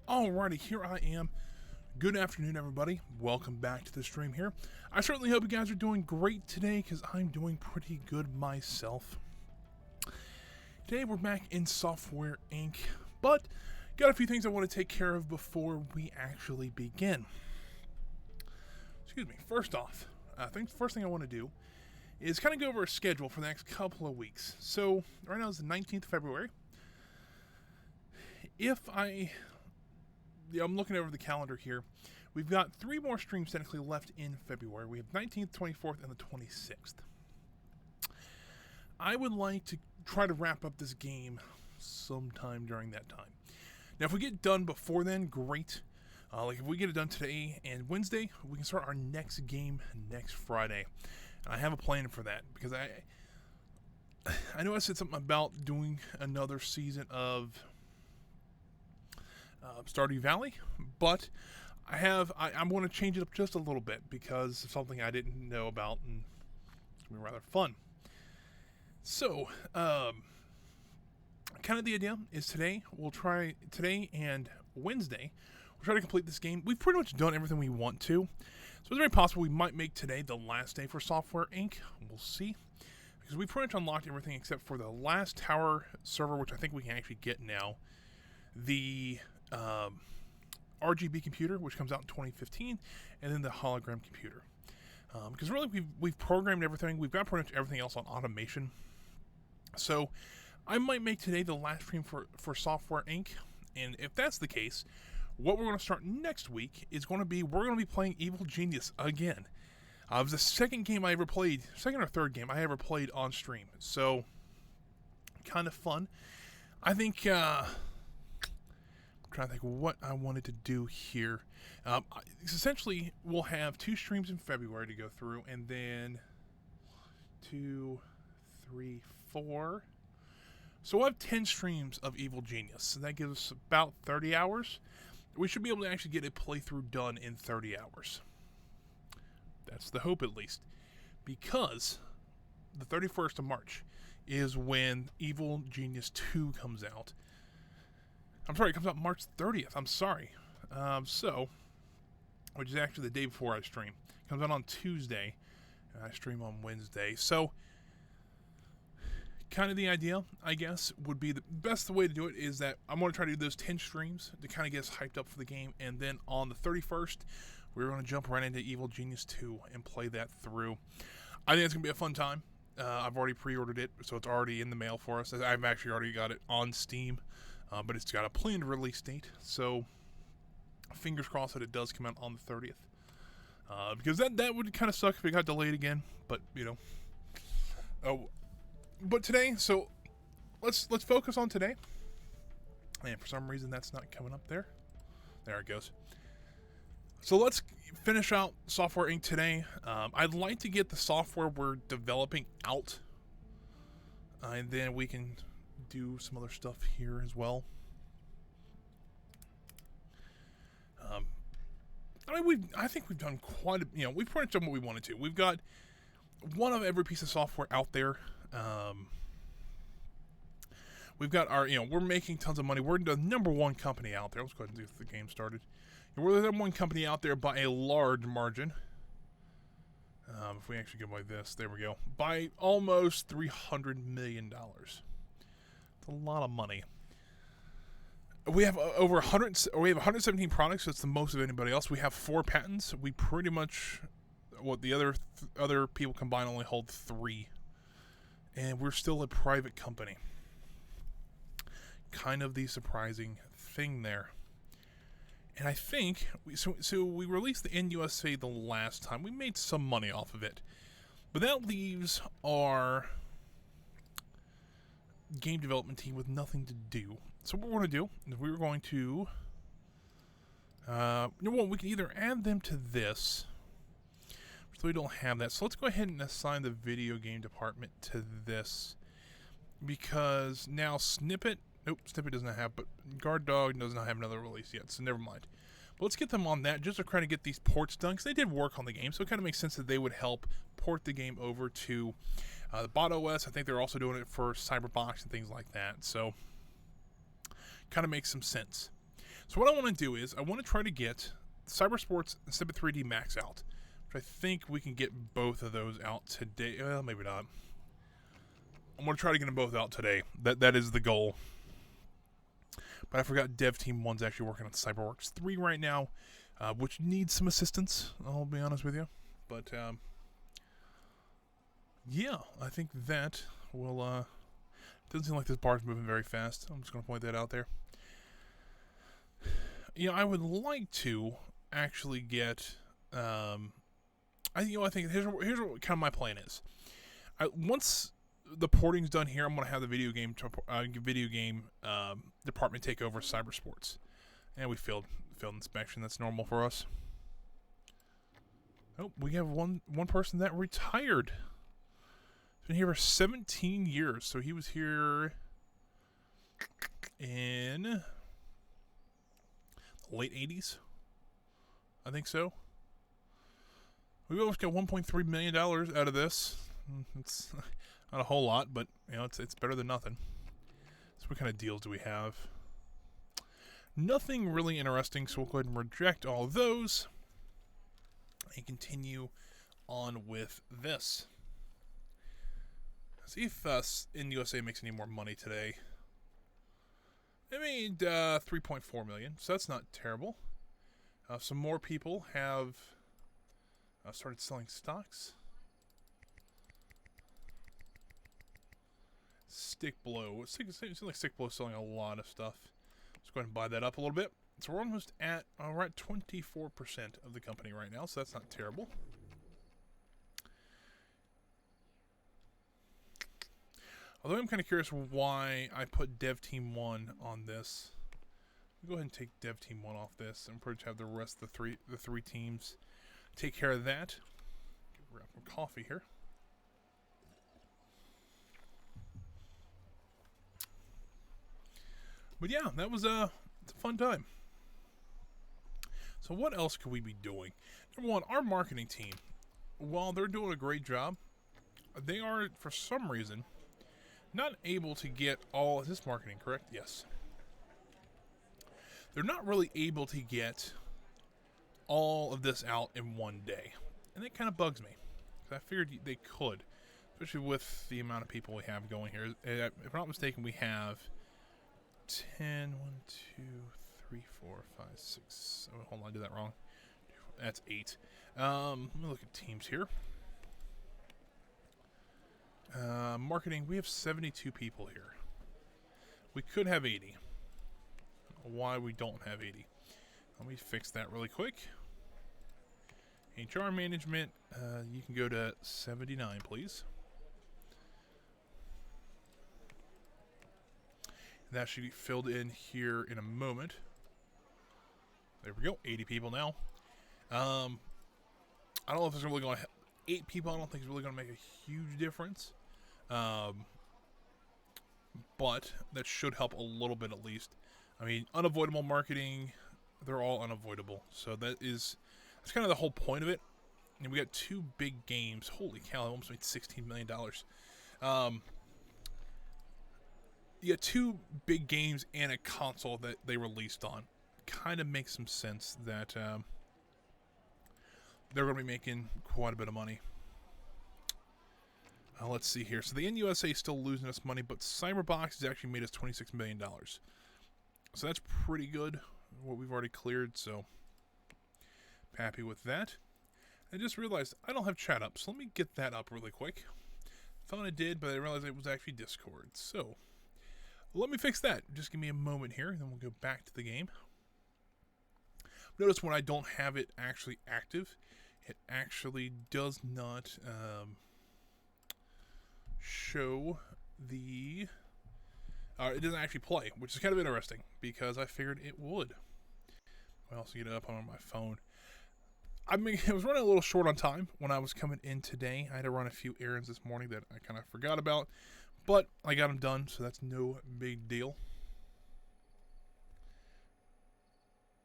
Alrighty, here I am. Good afternoon, everybody. Welcome back to the stream here. I certainly hope you guys are doing great today, because I'm doing pretty good myself. Today we're back in Software Inc., but got a few things I want to take care of before we actually begin. Excuse me. First off, first thing I want to do is kind of go over a schedule for the next couple of weeks. So, right now is the 19th of February. I'm looking over the calendar here. We've got 3 more streams technically left in February. We have 19th, 24th, and the 26th. I would like to try to wrap up this game sometime during that time. Now, if we get done before then, great. Like if we get it done today and Wednesday, we can start our next game next Friday. And I have a plan for that because I know I said something about doing another season of Stardew Valley, but I'm going to change it up just a little bit because of something I didn't know about, and it's going to be rather fun. So, kind of the idea is today and Wednesday, we'll try to complete this game. We've pretty much done everything we want to, so it's very possible we might make today the last day for Software Inc. We'll see, because we pretty much unlocked everything except for the last tower server, which I think we can actually get now. The RGB computer, which comes out in 2015, and then the hologram computer. Because really, we've programmed everything. We've got pretty much everything else on automation. So, I might make today the last stream for Software Inc. And if that's the case, what we're going to start next week is we're going to be playing Evil Genius again. It was the second or third game I ever played on stream. So, kind of fun. I think, I'm trying to think what I wanted to do here. Essentially, we'll have 2 streams in February to go through, and then 2, 3, 4. So we'll have 10 streams of Evil Genius, and that gives us about 30 hours. We should be able to actually get a playthrough done in 30 hours. That's the hope, at least. Because the 31st of March is when Evil Genius 2 comes out. I'm sorry, it comes out March 30th. I'm sorry. Which is actually the day before I stream. It comes out on Tuesday, and I stream on Wednesday. So, kind of the idea, I guess, would be the best way to do it is that I'm going to try to do those 10 streams to kind of get us hyped up for the game. And then on the 31st, we're going to jump right into Evil Genius 2 and play that through. I think it's going to be a fun time. I've already pre-ordered it, so it's already in the mail for us. I've actually already got it on Steam. But it's got a planned release date, so fingers crossed that it does come out on the 30th. Because that would kind of suck if it got delayed again, but, you know. But today, so let's focus on today. And for some reason, that's not coming up there. There it goes. So let's finish out Software Inc. today. I'd like to get the software we're developing out, and then we can do some other stuff here as well. I think we've done we've pretty much done what we wanted to. We've got one of every piece of software out there. We've got our, we're making tons of money. We're the number 1 company out there. Let's go ahead and get the game started. We're the number 1 company out there by a large margin. If we actually go by this, there we go. By almost $300 million. A lot of money. We have over 117 products. That's the most of anybody else. We have 4 patents. We pretty much, the other people combined only hold 3, and we're still a private company. Kind of the surprising thing there. And I think so we released the NUSA the last time. We made some money off of it, but that leaves our game development team with nothing to do. So what we're going to do is we're going to we can either add them to this, so we don't have that. So let's go ahead and assign the video game department to this, because now Snippet doesn't have, but Guard Dog does not have another release yet, so never mind. But let's get them on that just to try to get these ports done, because they did work on the game, so it kind of makes sense that they would help port the game over to the bot OS. I think they're also doing it for Cyberbox and things like that, so kind of makes some sense. So what I want to do is I want to try to get Cybersports and Snippet 3D Max out, which I think we can get both of those out today. Well, maybe not. I'm going to try to get them both out today. That is the goal. But I forgot Dev Team 1's actually working on CyberWorks 3 right now, which needs some assistance, I'll be honest with you. But, yeah, I think that will, doesn't seem like this bar's moving very fast. I'm just going to point that out there. You know, I would like to actually get, I think here's what kind of my plan is. Once the porting's done here, I'm going to have the video game department take over Cybersports. And we failed inspection. That's normal for us. Oh, we have one person that retired. He's been here for 17 years. So he was here in the late 80s. I think so. We almost got $1.3 million out of this. It's not a whole lot, but you know, it's better than nothing. So what kind of deals do we have? Nothing really interesting, so we'll go ahead and reject all of those and continue on with this. See if in USA makes any more money today. They made $3.4 million, so that's not terrible. Some more people have started selling stocks. Stick Blow. It seems like Stick Blow is selling a lot of stuff. Let's go ahead and buy that up a little bit. So we're almost at, we're at 24% of the company right now, so that's not terrible. Although I'm kind of curious why I put Dev Team 1 on this. We'll go ahead and take Dev Team 1 off this and pretty much have the rest of the three teams take care of that. Grab some coffee here. But yeah, that was it's a fun time. So what else could we be doing? Number one, our marketing team, while they're doing a great job, they are, for some reason, not able to get all... Is this marketing correct? Yes. They're not really able to get all of this out in one day. And that kind of bugs me. I figured they could, especially with the amount of people we have going here. If I'm not mistaken, we have 10, 1, 2, 3, 4, 5, 6. Oh, hold on, I did that wrong. That's 8. Let me look at teams here. Marketing, we have 72 people here. We could have 80. Why we don't have 80? Let me fix that really quick. HR management, you can go to 79, please. That should be filled in here in a moment. There we go, 80 people now. I don't know if it's really going to... 8 people, I don't think it's really going to make a huge difference. But that should help a little bit at least. I mean, unavoidable marketing, they're all unavoidable. So that's kind of the whole point of it. And we got 2 big games. Holy cow, I almost made $16 million. You got 2 big games and a console that they released on. Kind of makes some sense that they're going to be making quite a bit of money. Let's see here. So the NUSA is still losing us money, but Cyberbox has actually made us $26 million. So that's pretty good, what we've already cleared, so happy with that. I just realized I don't have chat up, so let me get that up really quick. Thought I did, but I realized it was actually Discord. So let me fix that. Just give me a moment here, and then we'll go back to the game. Notice when I don't have it actually active, it actually does not show the... it doesn't actually play, which is kind of interesting, because I figured it would. I also get it up on my phone. I mean, I was running a little short on time when I was coming in today. I had to run a few errands this morning that I kind of forgot about, but I got them done, so that's no big deal.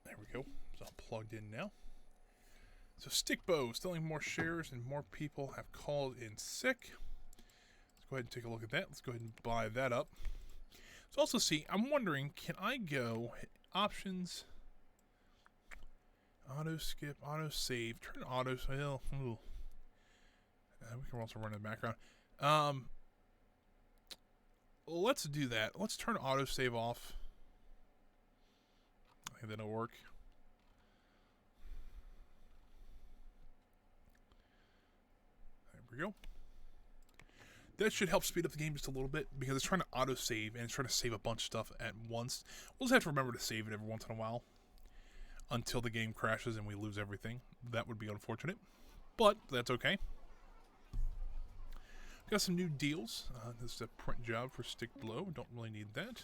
There we go. It's all plugged in now. So Stickbow, selling more shares and more people have called in sick. Let's go ahead and take a look at that. Let's go ahead and buy that up. So also see, I'm wondering, can I go options... Auto skip, auto save, turn auto save. We can also run in the background. Let's do that. Let's turn auto save off. I think that'll work. There we go. That should help speed up the game just a little bit because it's trying to auto save and it's trying to save a bunch of stuff at once. We'll just have to remember to save it every once in a while until the game crashes and we lose everything. That would be unfortunate, but that's okay. Got some new deals. This is a print job for Stick Below. Don't really need that.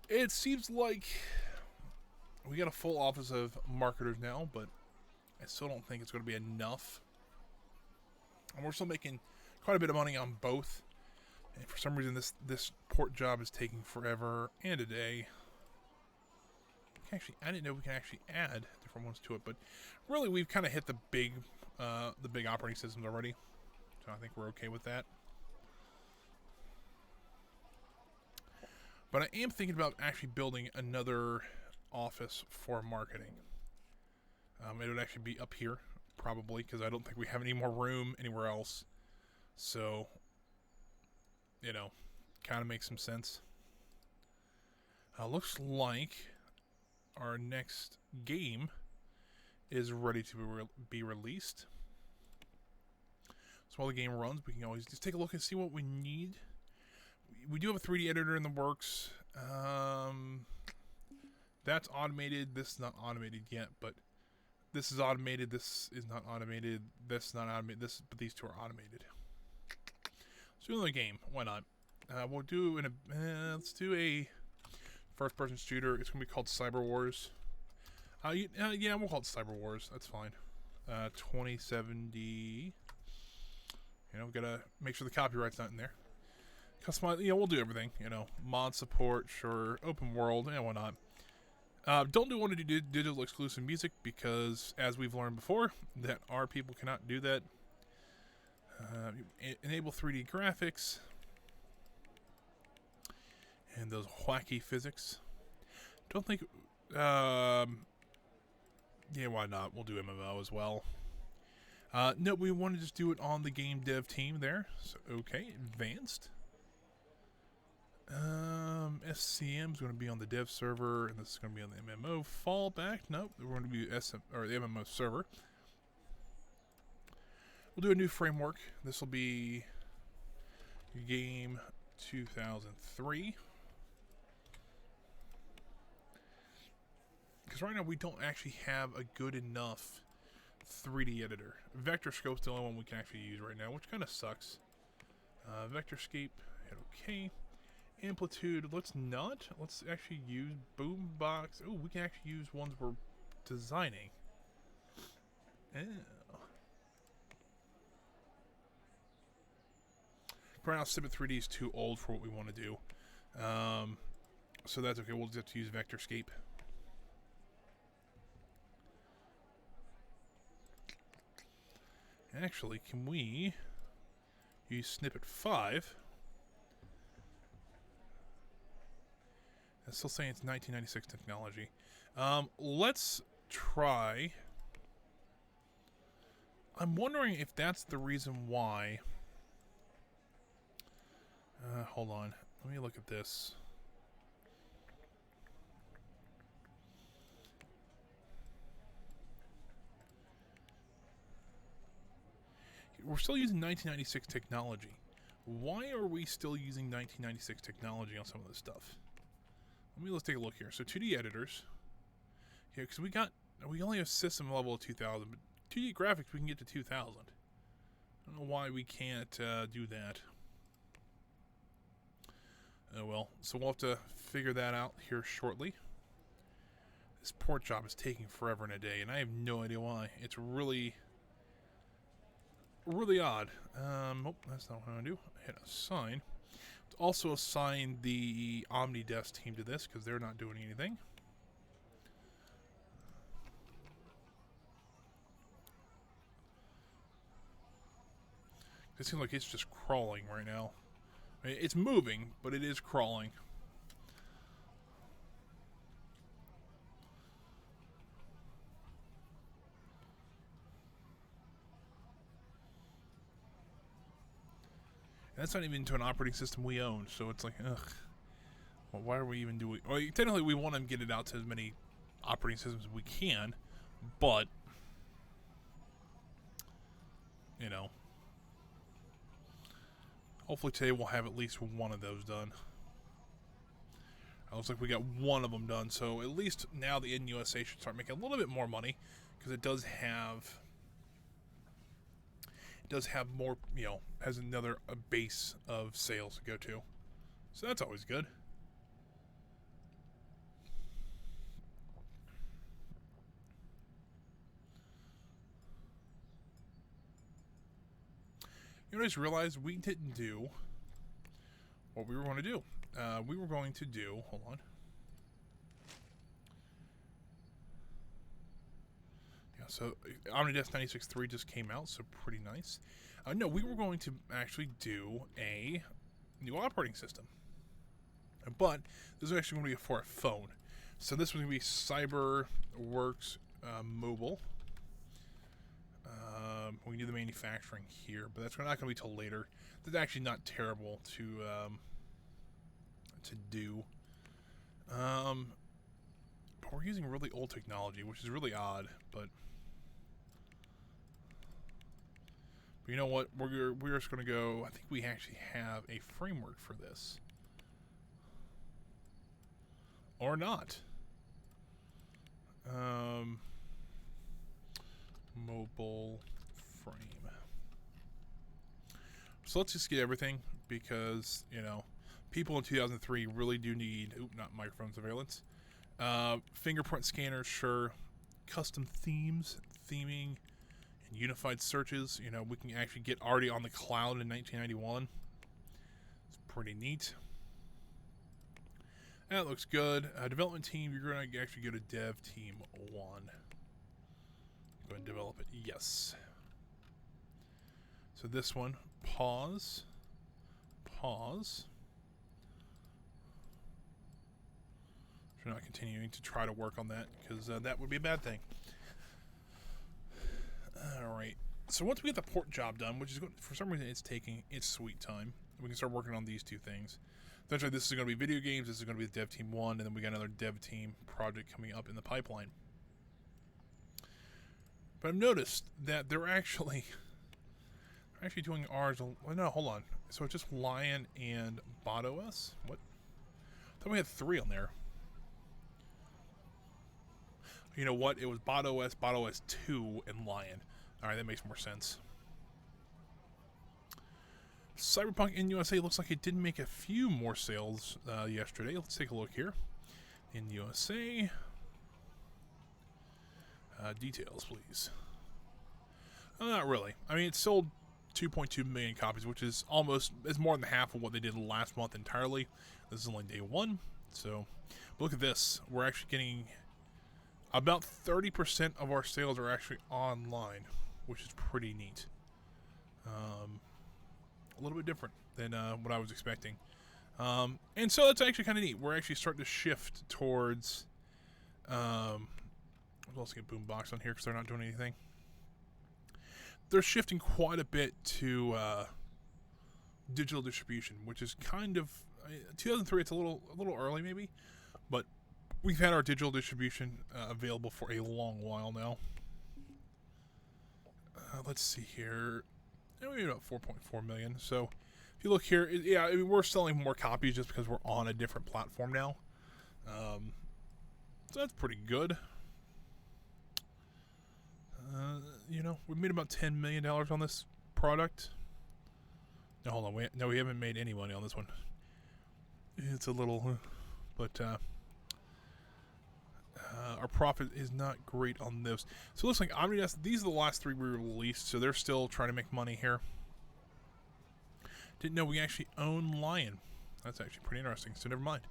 It seems like we got a full office of marketers now, but I still don't think it's going to be enough. And we're still making quite a bit of money on both. And for some reason, this port job is taking forever and a day. I didn't know we can actually add different ones to it, but really we've kind of hit the big operating systems already. So I think we're okay with that. But I am thinking about actually building another office for marketing. It would actually be up here, probably, because I don't think we have any more room anywhere else. So, you know, kind of makes some sense. Looks like our next game is ready to be released. So while the game runs, we can always just take a look and see what we need. We do have a 3D editor in the works. That's automated. This is not automated yet, but this is automated. This is not automated. This is not automated. But these two are automated. Let's do another game. Why not? We'll do let's do a first-person shooter. It's gonna be called Cyber Wars. Yeah, we'll call it Cyber Wars. That's fine. 2070. You know, gotta make sure the copyright's not in there. Customize. We'll do everything. Mod support, sure. Open world. Yeah, why not? Don't want to do digital exclusive music because, as we've learned before, that our people cannot do that. Enable 3D graphics and those wacky physics. Don't think. Yeah, why not? We'll do MMO as well. No, we want to just do it on the game dev team there. So okay, advanced. SCM is going to be on the dev server, and this is going to be on the MMO fallback. Nope, we're going to be the MMO server. We'll do a new framework. This will be game 2003. Because right now we don't actually have a good enough 3D editor. Vector Scope's the only one we can actually use right now, which kind of sucks. Vectorscape, hit OK. Amplitude, let's not. Let's actually use Boombox. Oh, we can actually use ones we're designing. Oh. Right now, Civit 3D is too old for what we want to do. So that's okay. We'll just have to use Vectorscape. Actually, can we use Snippet 5? It's still saying it's 1996 technology. Let's try. I'm wondering if that's the reason why. Hold on. Let me look at this. We're still using 1996 technology. Why are we still using 1996 technology on some of this stuff? Let's take a look here. So 2D editors. Yeah, because we only have system level of 2000, but 2D graphics we can get to 2000. I don't know why we can't do that. Oh well. So we'll have to figure that out here shortly. This port job is taking forever and a day, and I have no idea why. It's really odd. Oh, that's not what I want to do. Hit assign. Also assign the OmniDesk team to this because they're not doing anything. It seems like it's just crawling right now. I mean, it's moving, but it is crawling. That's not even to an operating system we own, so it's like, ugh. Well, why are we even doing... Well, technically we want to get it out to as many operating systems as we can, but... You know... Hopefully today we'll have at least one of those done. It looks like we got one of them done, so at least now the NUSA should start making a little bit more money, because it does have more, you know, has another base of sales to go to. So that's always good. You know, I just realized we didn't do what we were going to do. We were going to do, hold on. Yeah, so Omnidesk 96.3 just came out, so pretty nice. No, we were going to actually do a new operating system. But this is actually going to be for a phone. So this was going to be CyberWorks Mobile. We can do the manufacturing here, but that's not going to be till later. That's actually not terrible to do. But we're using really old technology, which is really odd. But you know what? We're just going to go. I think we actually have a framework for this, or not. Mobile frame. So let's just get everything, because, you know, people in 2003 really do need, not microphone surveillance, fingerprint scanners, sure, custom themes, theming, and unified searches. You know, we can actually get already on the cloud in 1991. It's pretty neat. That looks good. Development team, you're going to actually go to dev team 1. Go and develop it. Yes. So this one, pause. We're not continuing to try to work on that, because that would be a bad thing. Alright. So once we get the port job done, which is, for some reason it's taking its sweet time, we can start working on these two things. Eventually this is going to be video games, this is going to be dev team 1, and then we got another dev team project coming up in the pipeline. But I've noticed that they're actually doing ours. Oh, no, hold on. So it's just Lion and BotOS? What? I thought we had 3 on there. You know what? It was BotOS, BotOS 2, and Lion. Alright, that makes more sense. Cyberpunk in USA looks like it did make a few more sales yesterday. Let's take a look here. In USA. Details, please. Not really. I mean, it sold 2.2 million copies, which is more than half of what they did last month entirely. This is only day 1. So, look at this. We're actually getting about 30% of our sales are actually online, which is pretty neat. A little bit different than what I was expecting. And so that's actually kind of neat. We're actually starting to shift towards... Let's get Boombox on here because they're not doing anything. They're shifting quite a bit to digital distribution, which is kind of 2003. It's a little early, maybe, but we've had our digital distribution available for a long while now. Let's see here. Maybe about 4.4 million. So if you look here, yeah, I mean, we're selling more copies just because we're on a different platform now. So that's pretty good. You know, we made about $10 million on this product. No, hold on. We haven't made any money on this one. It's a little, but our profit is not great on this. So it looks like Omnidesk, these are the last 3 we released, so they're still trying to make money here. Didn't know we actually own Lion. That's actually pretty interesting, so never mind.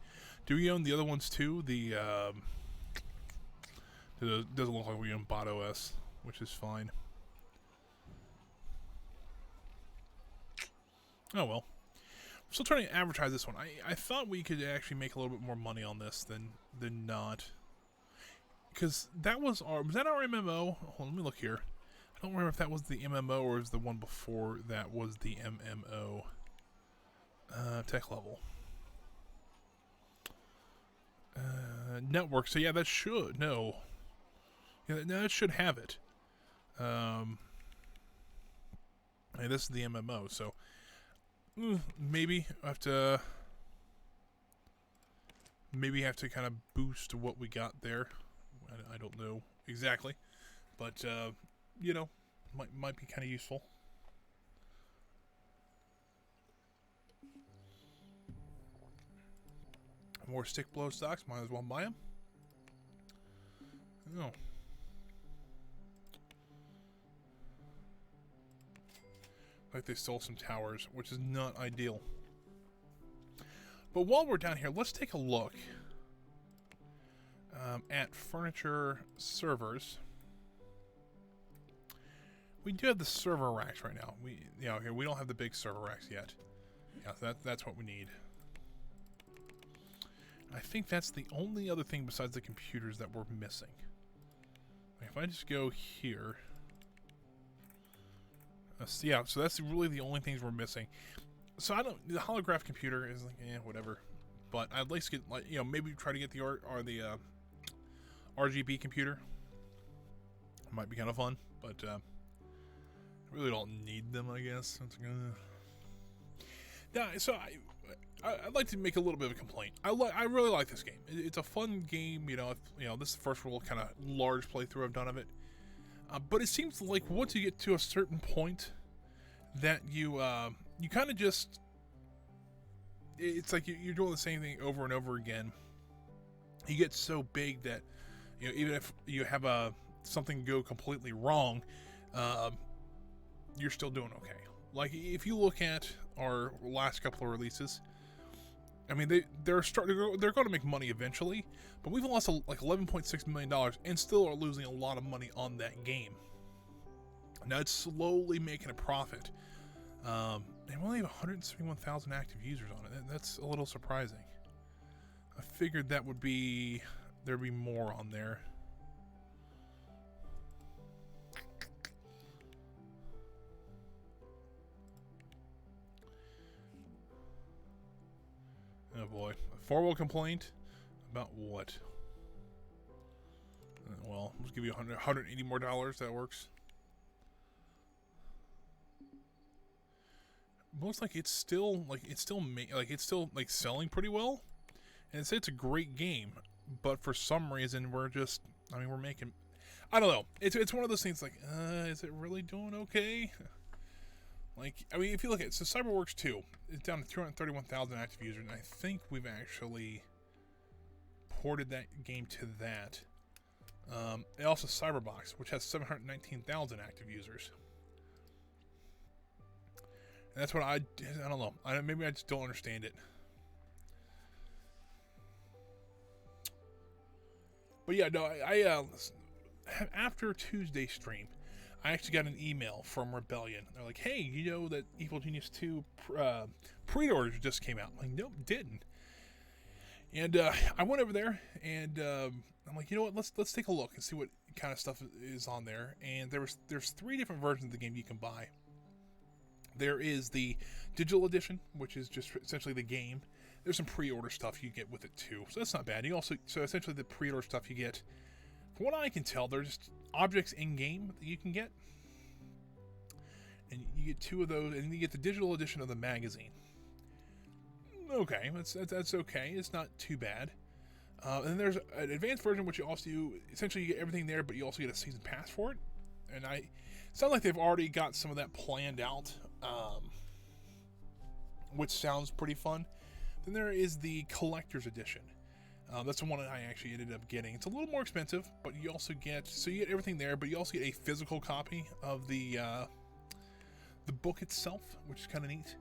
Do we own the other ones too? The doesn't look like we own BotOS, which is fine. Oh well. We're still trying to advertise this one. I thought we could actually make a little bit more money on this than not. Because that was our MMO? Hold on, let me look here. I don't remember if that was the MMO or was the one before that was the MMO. Tech level. Network. So yeah, that should Yeah, that should have it. And this is the MMO. So maybe I have to. Maybe have to kind of boost what we got there. I don't know exactly, but you know, might be kind of useful. More stick blow stocks. Might as well buy them. Oh. Like they stole some towers, which is not ideal. But while we're down here, let's take a look at furniture servers. We do have the server racks right now. Here we don't have the big server racks yet. Yeah, that's what we need. I think that's the only other thing besides the computers that we're missing. If I just go here, yeah. So that's really the only things we're missing. So the holograph computer is like, whatever. But I'd like to get, like, maybe try to get the RGB computer. Might be kind of fun, but I really don't need them, I guess. Yeah, so I'd like to make a little bit of a complaint. I really like this game. It's a fun game. This is the first real kind of large playthrough I've done of it. But it seems like once you get to a certain point, that you kind of just, it's like you're doing the same thing over and over again. You get so big that even if you have something go completely wrong, you're still doing okay. Like if you look at our last couple of releases, I mean they're going to make money eventually, but we've lost like $11.6 million and still are losing a lot of money on that game. Now it's slowly making a profit. They only have 171,000 active users on it. That's a little surprising. I figured there'd be more on there. Oh boy, a formal complaint about what? Well, let's give you $180 more. That works. Looks like it's still selling pretty well, and it's a great game. But for some reason, we're making. I don't know. It's one of those things like, is it really doing okay? If you look at it, so Cyberworks 2 is down to 231,000 active users, and I think we've actually ported that game to that. And also Cyberbox, which has 719,000 active users. And that's what I don't know. Maybe I just don't understand it. But yeah, no, I after Tuesday's stream, I actually got an email from Rebellion. They're like, hey, you know that Evil Genius 2 pre-orders just came out. I'm like, nope, didn't. And I went over there, and I'm like, you know what, let's take a look and see what kind of stuff is on there. And there's 3 different versions of the game you can buy. There is the digital edition, which is just essentially the game. There's some pre-order stuff you get with it too, so that's not bad. So essentially the pre-order stuff you get, from what I can tell, they're just objects in game that you can get, and you get 2 of those, and you get the digital edition of the magazine. Okay, that's okay. It's not too bad. And then there's an advanced version, which you also essentially you get everything there, but you also get a season pass for it. And it sounds like they've already got some of that planned out, which sounds pretty fun. Then there is the collector's edition. That's the one that I actually ended up getting. It's a little more expensive, but you also get everything there, but you also get a physical copy of the book itself, which is kind of neat.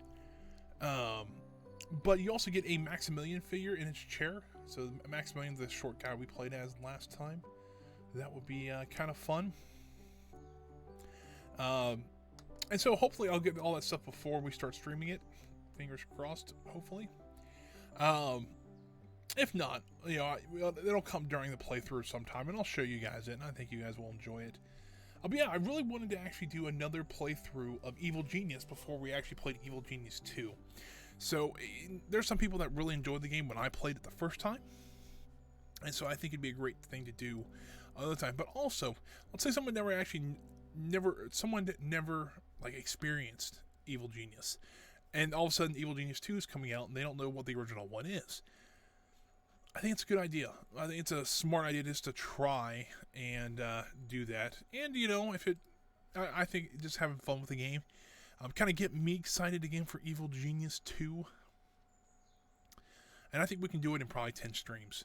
But you also get a Maximilian figure in its chair. So Maximilian's the short guy we played as last time. That would be kind of fun. And so hopefully I'll get all that stuff before we start streaming it. Fingers crossed, hopefully. If not, it'll come during the playthrough sometime, and I'll show you guys it, and I think you guys will enjoy it. But yeah, I really wanted to actually do another playthrough of Evil Genius before we actually played Evil Genius 2. So there's some people that really enjoyed the game when I played it the first time, and so I think it'd be a great thing to do another time. But also, let's say someone someone that never like experienced Evil Genius, and all of a sudden Evil Genius 2 is coming out and they don't know what the original one is. I think it's a good idea. I think it's a smart idea just to try and do that. And, you know, I think just having fun with the game. Kind of get me excited again for Evil Genius 2. And I think we can do it in probably 10 streams.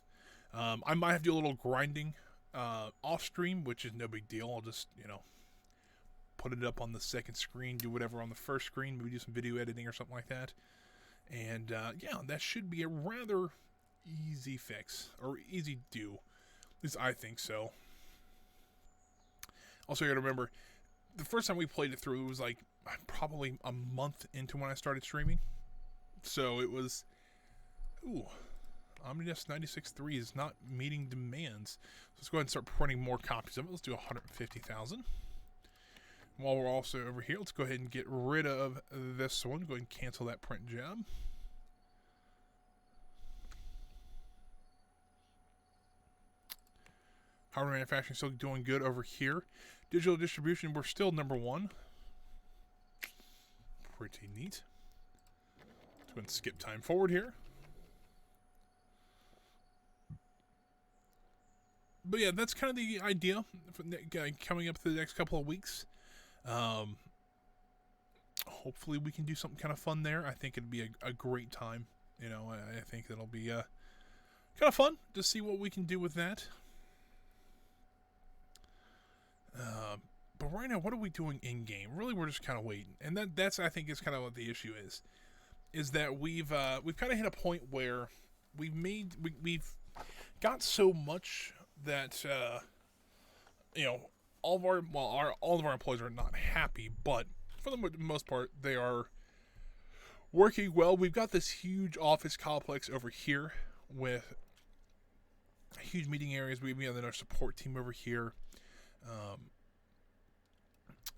I might have to do a little grinding off stream, which is no big deal. I'll just, you know, put it up on the second screen, do whatever on the first screen, maybe do some video editing or something like that. And, yeah, that should be a rather easy fix, or easy do. At least I think so. Also, you gotta remember, the first time we played it through, it was like probably a month into when I started streaming. So it was, Omnidesk 96.3 is not meeting demands. So let's go ahead and start printing more copies of it. Let's do 150,000. While we're also over here, let's go ahead and get rid of this one. Go ahead and cancel that print job. Hardware manufacturing still doing good over here. Digital distribution, we're still number 1. Pretty neat. Let's go ahead and skip time forward here. But yeah, that's kind of the idea for coming up to the next couple of weeks. Hopefully we can do something kind of fun there. I think it'd be a great time. You know, I think it'll be kind of fun to see what we can do with that. But right now, what are we doing in game? Really, we're just kind of waiting, and that's I think is kind of what the issue is that we've kind of hit a point where we've got so much that you know, all of our employees are not happy, but for the most part, they are working well. We've got this huge office complex over here with huge meeting areas. We have our support team over here.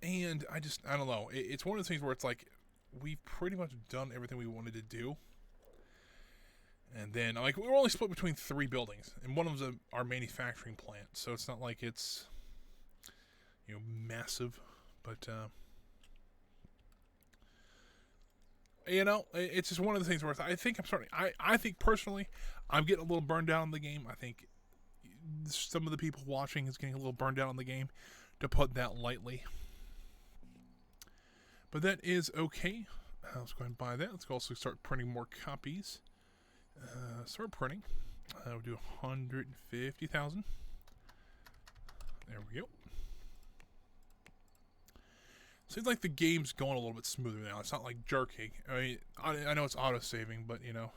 And I don't know. It's one of those things where it's like, we've pretty much done everything we wanted to do. And then, like, we're only split between 3 buildings, and one of them's our manufacturing plant. So it's not like it's, you know, massive. But, you know, it's just one of the things where I think I'm starting. I think personally, I'm getting a little burned out on the game. I think some of the people watching is getting a little burned out on the game, to put that lightly. But that is okay. Let's go ahead and buy that. Let's also start printing more copies. Start printing. We'll do 150,000. There we go. Seems like the game's going a little bit smoother now. It's not like jerking. I mean, I know it's auto-saving, but, you know.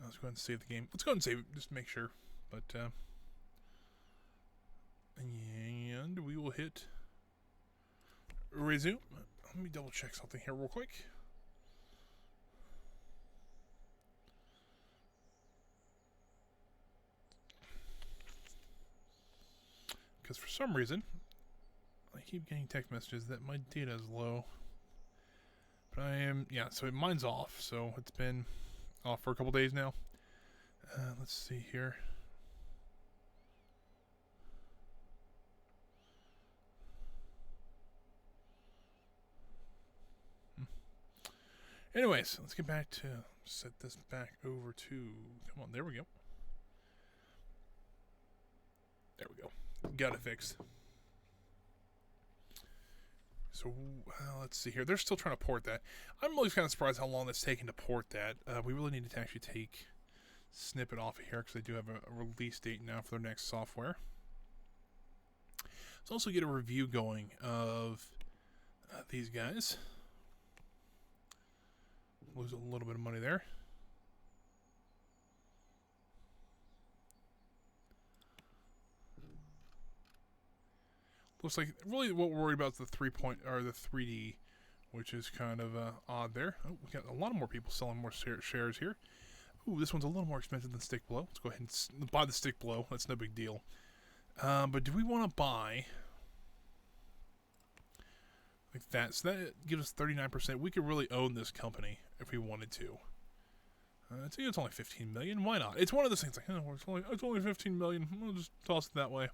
Let's go ahead and save the game. Let's go ahead and save it, just to make sure. But, and we will hit resume. Let me double check something here real quick. Because for some reason, I keep getting text messages that my data is low. But so mine's off. So it's been off for a couple days now. Let's see here. Anyways, let's get back to set this back over to. Come on, there we go. There we go. Got it fixed. So let's see here. They're still trying to port that. I'm really kind of surprised how long it's taken to port that. We really need to actually snip it off of here because they do have a release date now for their next software. Let's also get a review going of these guys. Lose a little bit of money there. Looks like really what we're worried about is the 3D, which is kind of odd there. Oh, we got a lot more people selling more shares here. Ooh, this one's a little more expensive than Stick Blow. Let's go ahead and buy the Stick Blow. That's no big deal. But do we want to buy like that. So that gives us 39%. We could really own this company if we wanted to. I think it's only 15 million. Why not? It's one of those things like, oh, it's only 15 million. We'll just toss it that way.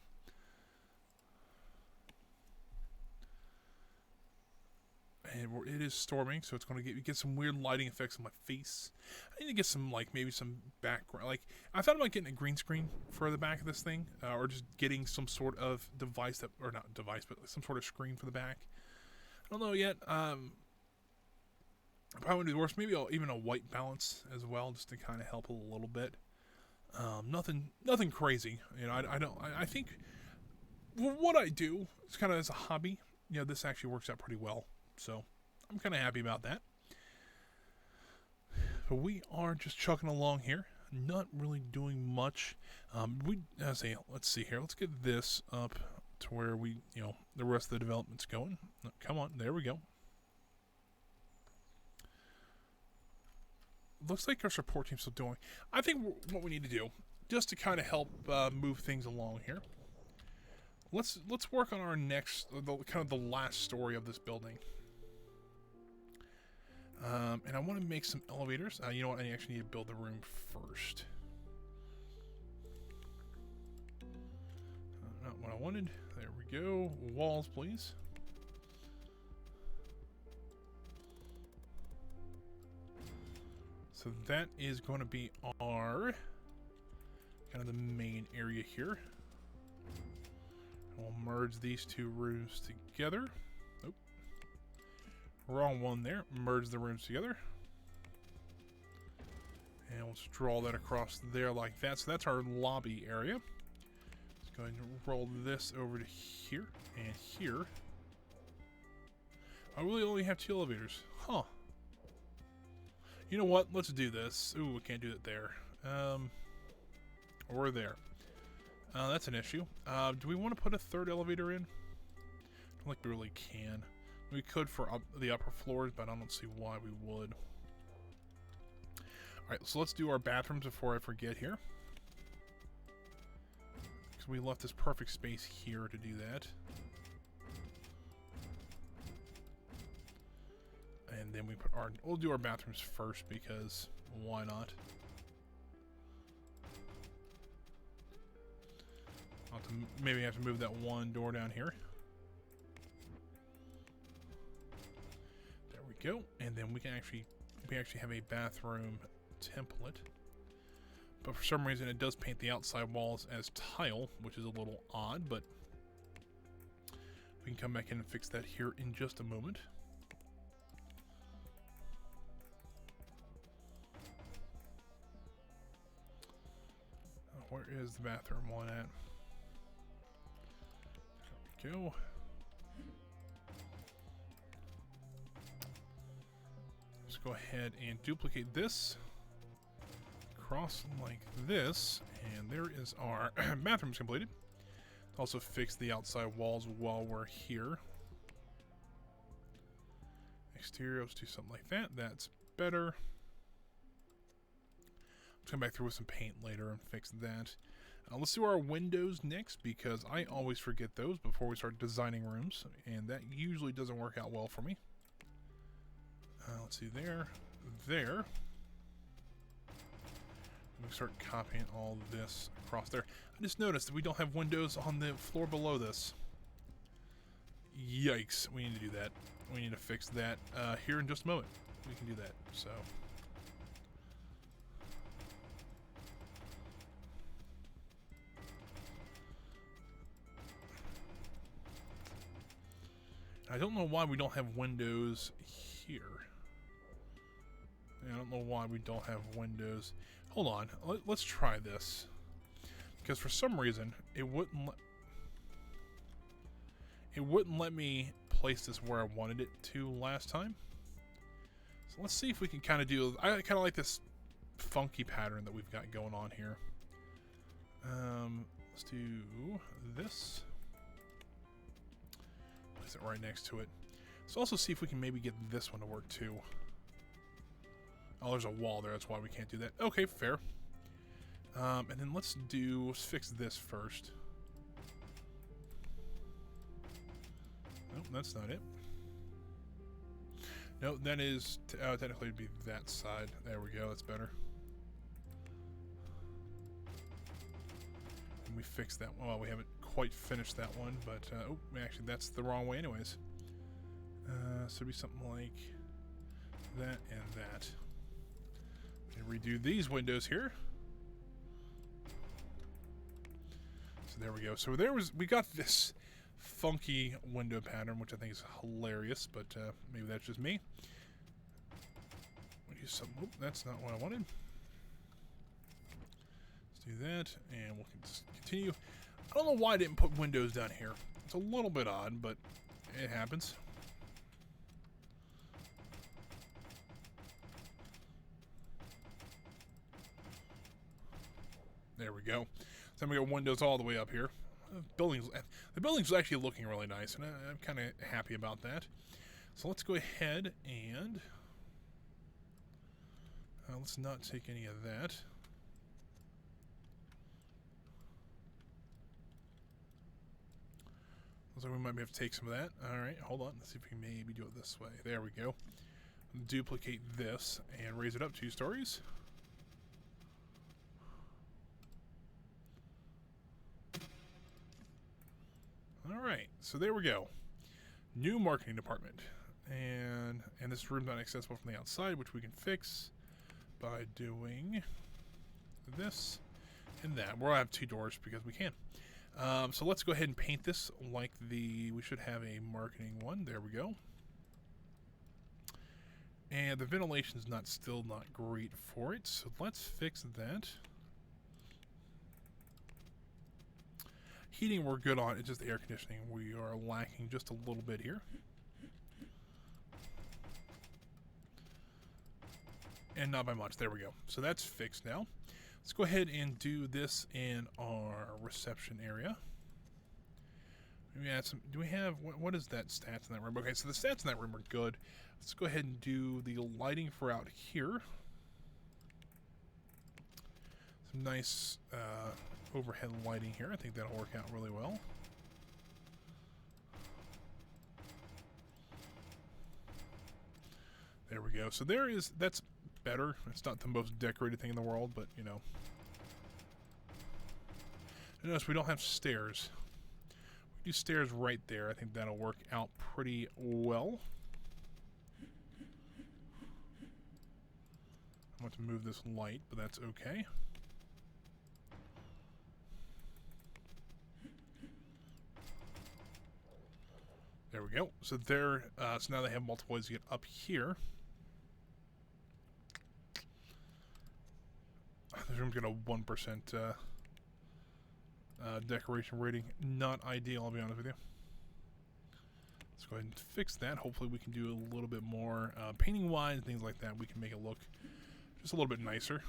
And it is storming, so it's going to get some weird lighting effects on my face. I need to get some, like, maybe some background. Like, I thought about getting a green screen for the back of this thing, or just getting some sort of device that, or not device, but some sort of screen for the back. I don't know yet. I probably wouldn't do the worst. Maybe even a white balance as well, just to kind of help a little bit. Nothing crazy. You know, I think what I do is kind of as a hobby. You know, this actually works out pretty well. So I'm kind of happy about that. But we are just chugging along here, not really doing much. Let's see here. Let's get this up to where we, you know, the rest of the development's going. Come on, there we go. Looks like our support team's still doing. I think what we need to do, just to kind of help move things along here. Let's work on our next, kind of the last story of this building. And I want to make some elevators. You know what? I actually need to build the room first. Not what I wanted. There we go. Walls, please. So that is going to be our kind of the main area here. We'll merge these two rooms together. Nope. Wrong one there. Merge the rooms together. And let's draw that across there like that. So that's our lobby area. Let's go ahead and roll this over to here and here. I really only have 2 elevators. Huh. You know what? Let's do this. Ooh, we can't do it there. Or there. That's an issue. Do we want to put a 3rd elevator in? I don't think we really can. We could for the upper floors, but I don't see why we would. Alright, so let's do our bathrooms before I forget here. Because we left this perfect space here to do that. And then we'll do our bathrooms first because why not? Maybe have to move that one door down here. There we go. And then we actually have a bathroom template. But for some reason it does paint the outside walls as tile, which is a little odd, but we can come back in and fix that here in just a moment. Where is the bathroom one at? There we go. Let's go ahead and duplicate this. Cross like this. And there is our bathrooms completed. Also fix the outside walls while we're here. Exterior, let's do something like that. That's better. Let's come back through with some paint later and fix that. Let's do our windows next because I always forget those before we start designing rooms, and that usually doesn't work out well for me. Let's see there. We start copying all this across there. I just noticed that we don't have windows on the floor below this. Yikes, we need to do that. We need to fix that here in just a moment. We can do that, so... I don't know why we don't have windows here. I don't know why we don't have windows. Hold on, let's try this. Because for some reason, it wouldn't let me place this where I wanted it to last time. So let's see if we can kind of do... I kind of like this funky pattern that we've got going on here. Let's do this. Place it right next to it. Let's also see if we can maybe get this one to work too. Oh, there's a wall there. That's why we can't do that. Okay, fair. And then let's fix this first. Nope, that's not it. No, that is technically it'd be that side. There we go. That's better. And we fixed that one. Well, we haven't quite finished that one, but oh, actually, that's the wrong way, anyways. So it'd be something like that and that. And redo these windows here. So there we go. So we got this funky window pattern, which I think is hilarious, but maybe that's just me. We'll use some. Oh, that's not what I wanted. Let's do that, and we'll continue. I don't know why I didn't put windows down here. It's a little bit odd, but it happens. There we go. So we got windows all the way up here. The building's actually looking really nice, and I'm kind of happy about that. So let's go ahead and let's not take any of that. Looks like we might have to take some of that. All right, hold on. Let's see if we can maybe do it this way. There we go. Duplicate this and raise it up 2 stories. Alright, so there we go. New marketing department. And this room's not accessible from the outside, which we can fix by doing this and that. We'll have 2 doors because we can. So let's go ahead and paint this like we should have a marketing one. There we go. And the ventilation's still not great for it, so let's fix that. Heating we're good on, it's just air conditioning. We are lacking just a little bit here. And not by much. There we go. So that's fixed now. Let's go ahead and do this in our reception area. Maybe add some. Do we have what is that stats in that room? Okay, so the stats in that room are good. Let's go ahead and do the lighting for out here. Some nice overhead lighting here. I think that'll work out really well. There we go. So that's better. It's not the most decorated thing in the world, but you know. Notice we don't have stairs. We do stairs right there. I think that'll work out pretty well. I want to move this light, but that's okay. There we go. So so now they have multiple ways to get up here. This room's got a 1% decoration rating. Not ideal, I'll be honest with you. Let's go ahead and fix that. Hopefully we can do a little bit more painting-wise, things like that. We can make it look just a little bit nicer.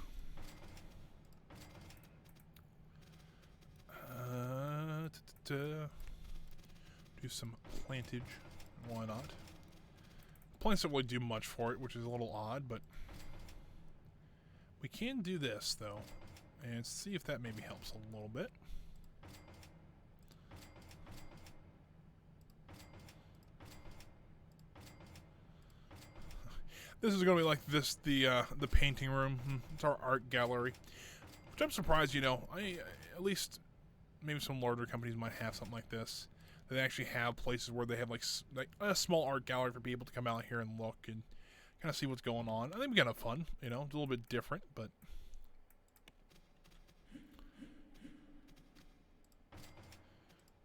Do some plantage. Why not? Plants don't really do much for it, which is a little odd, but we can do this, though, and see if that maybe helps a little bit. This is going to be like this, the painting room. It's our art gallery, which I'm surprised, you know, at least maybe some larger companies might have something like this. They actually have places where they have like a small art gallery for people to come out here and look and kind of see what's going on. I think we got have fun, you know, it's a little bit different, but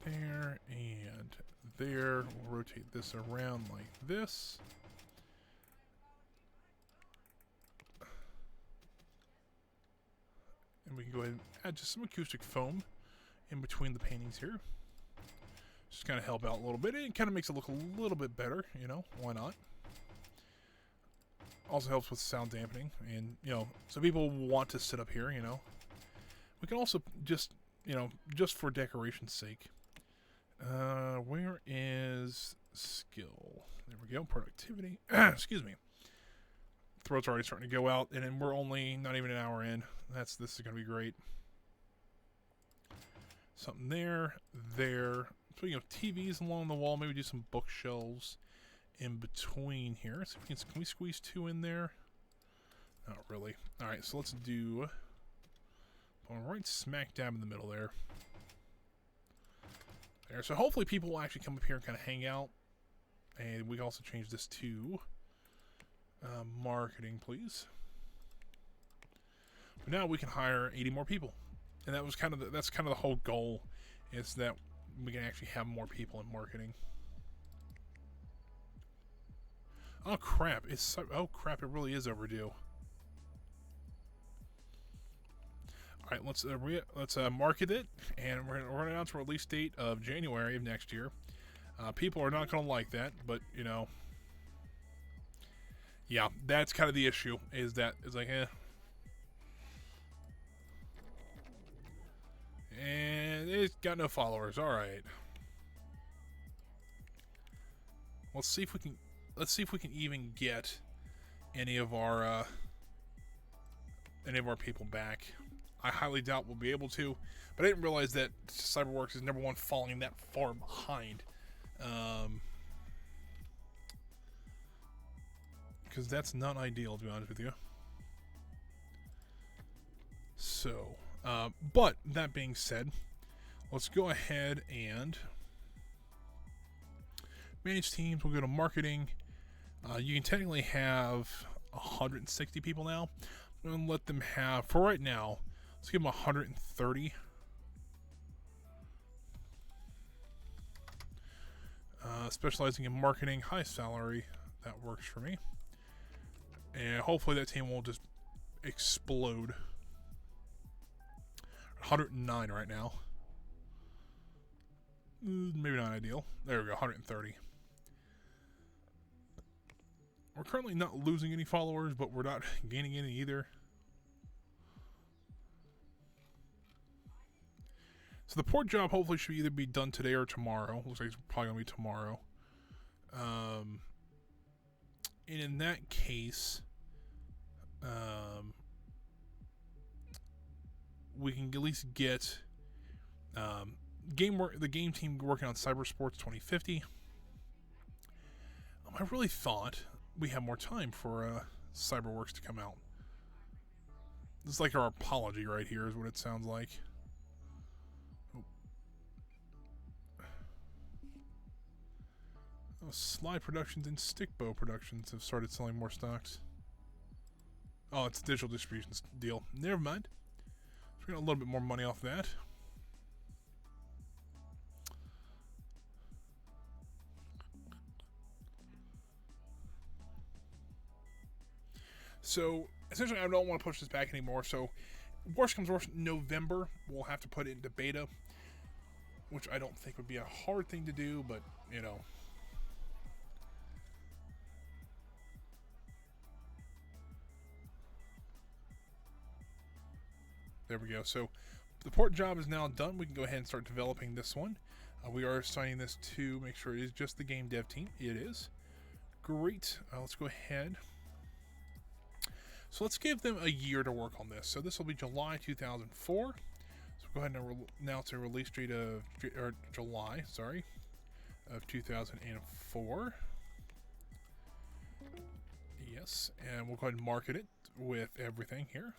there and there. We'll rotate this around like this. And we can go ahead and add just some acoustic foam in between the paintings here. Just kind of help out a little bit. It kind of makes it look a little bit better, you know, why not? Also helps with sound dampening, and, you know, so people want to sit up here, you know. We can also just, you know, just for decoration's sake. Where is skill? There we go, productivity. Excuse me. Throat's already starting to go out, and then we're only not even an hour in. This is going to be great. Something there. Speaking of TVs along the wall, maybe do some bookshelves in between here. So can we squeeze 2 in there? Not really. All right, so let's do right smack dab in the middle there. There. So hopefully people will actually come up here and kind of hang out. And we can also change this to marketing, please. But now we can hire 80 more people, and that was kind of that's kind of the whole goal, is that we can actually have more people in marketing. Oh crap! Oh crap! It really is overdue. All right, let's market it, and we're gonna announce a release date of January of next year. People are not gonna like that, but you know, yeah, that's kind of the issue. Is that it's like, and it's got no followers. All right, let's see if we can even get any of our people back. I highly doubt we'll be able to, but I didn't realize that Cyberworks is #1 falling that far behind. Because that's not ideal, to be honest with you. So, but that being said, let's go ahead and manage teams. We'll go to marketing. You can technically have 160 people now. I'm going to let them have, for right now, let's give them 130. Specializing in marketing, high salary. That works for me. And hopefully that team will just explode. 109 right now. Maybe not ideal. There we go, 130. We're currently not losing any followers, but we're not gaining any either. So the port job hopefully should either be done today or tomorrow. Looks like it's probably going to be tomorrow. And in that case, we can at least get the game team working on Cyber Sports 2050. I really thought we had more time for Cyberworks to come out. This is like our apology right here, is what it sounds like. Slide Productions and Stickbow Productions have started selling more stocks. Oh, it's a digital distribution deal. Never mind. So we're getting a little bit more money off that. So, essentially, I don't want to push this back anymore. So, worst comes worst, November, we'll have to put it into beta, which I don't think would be a hard thing to do, but, you know. There we go. So the port job is now done. We can go ahead and start developing this one. We are assigning this to make sure it is just the game dev team. It is. Great. Let's go ahead. So let's give them a year to work on this. So this will be July 2004. So we'll go ahead and announce a release date of July, sorry, of 2004. Yes, and we'll go ahead and market it with everything here.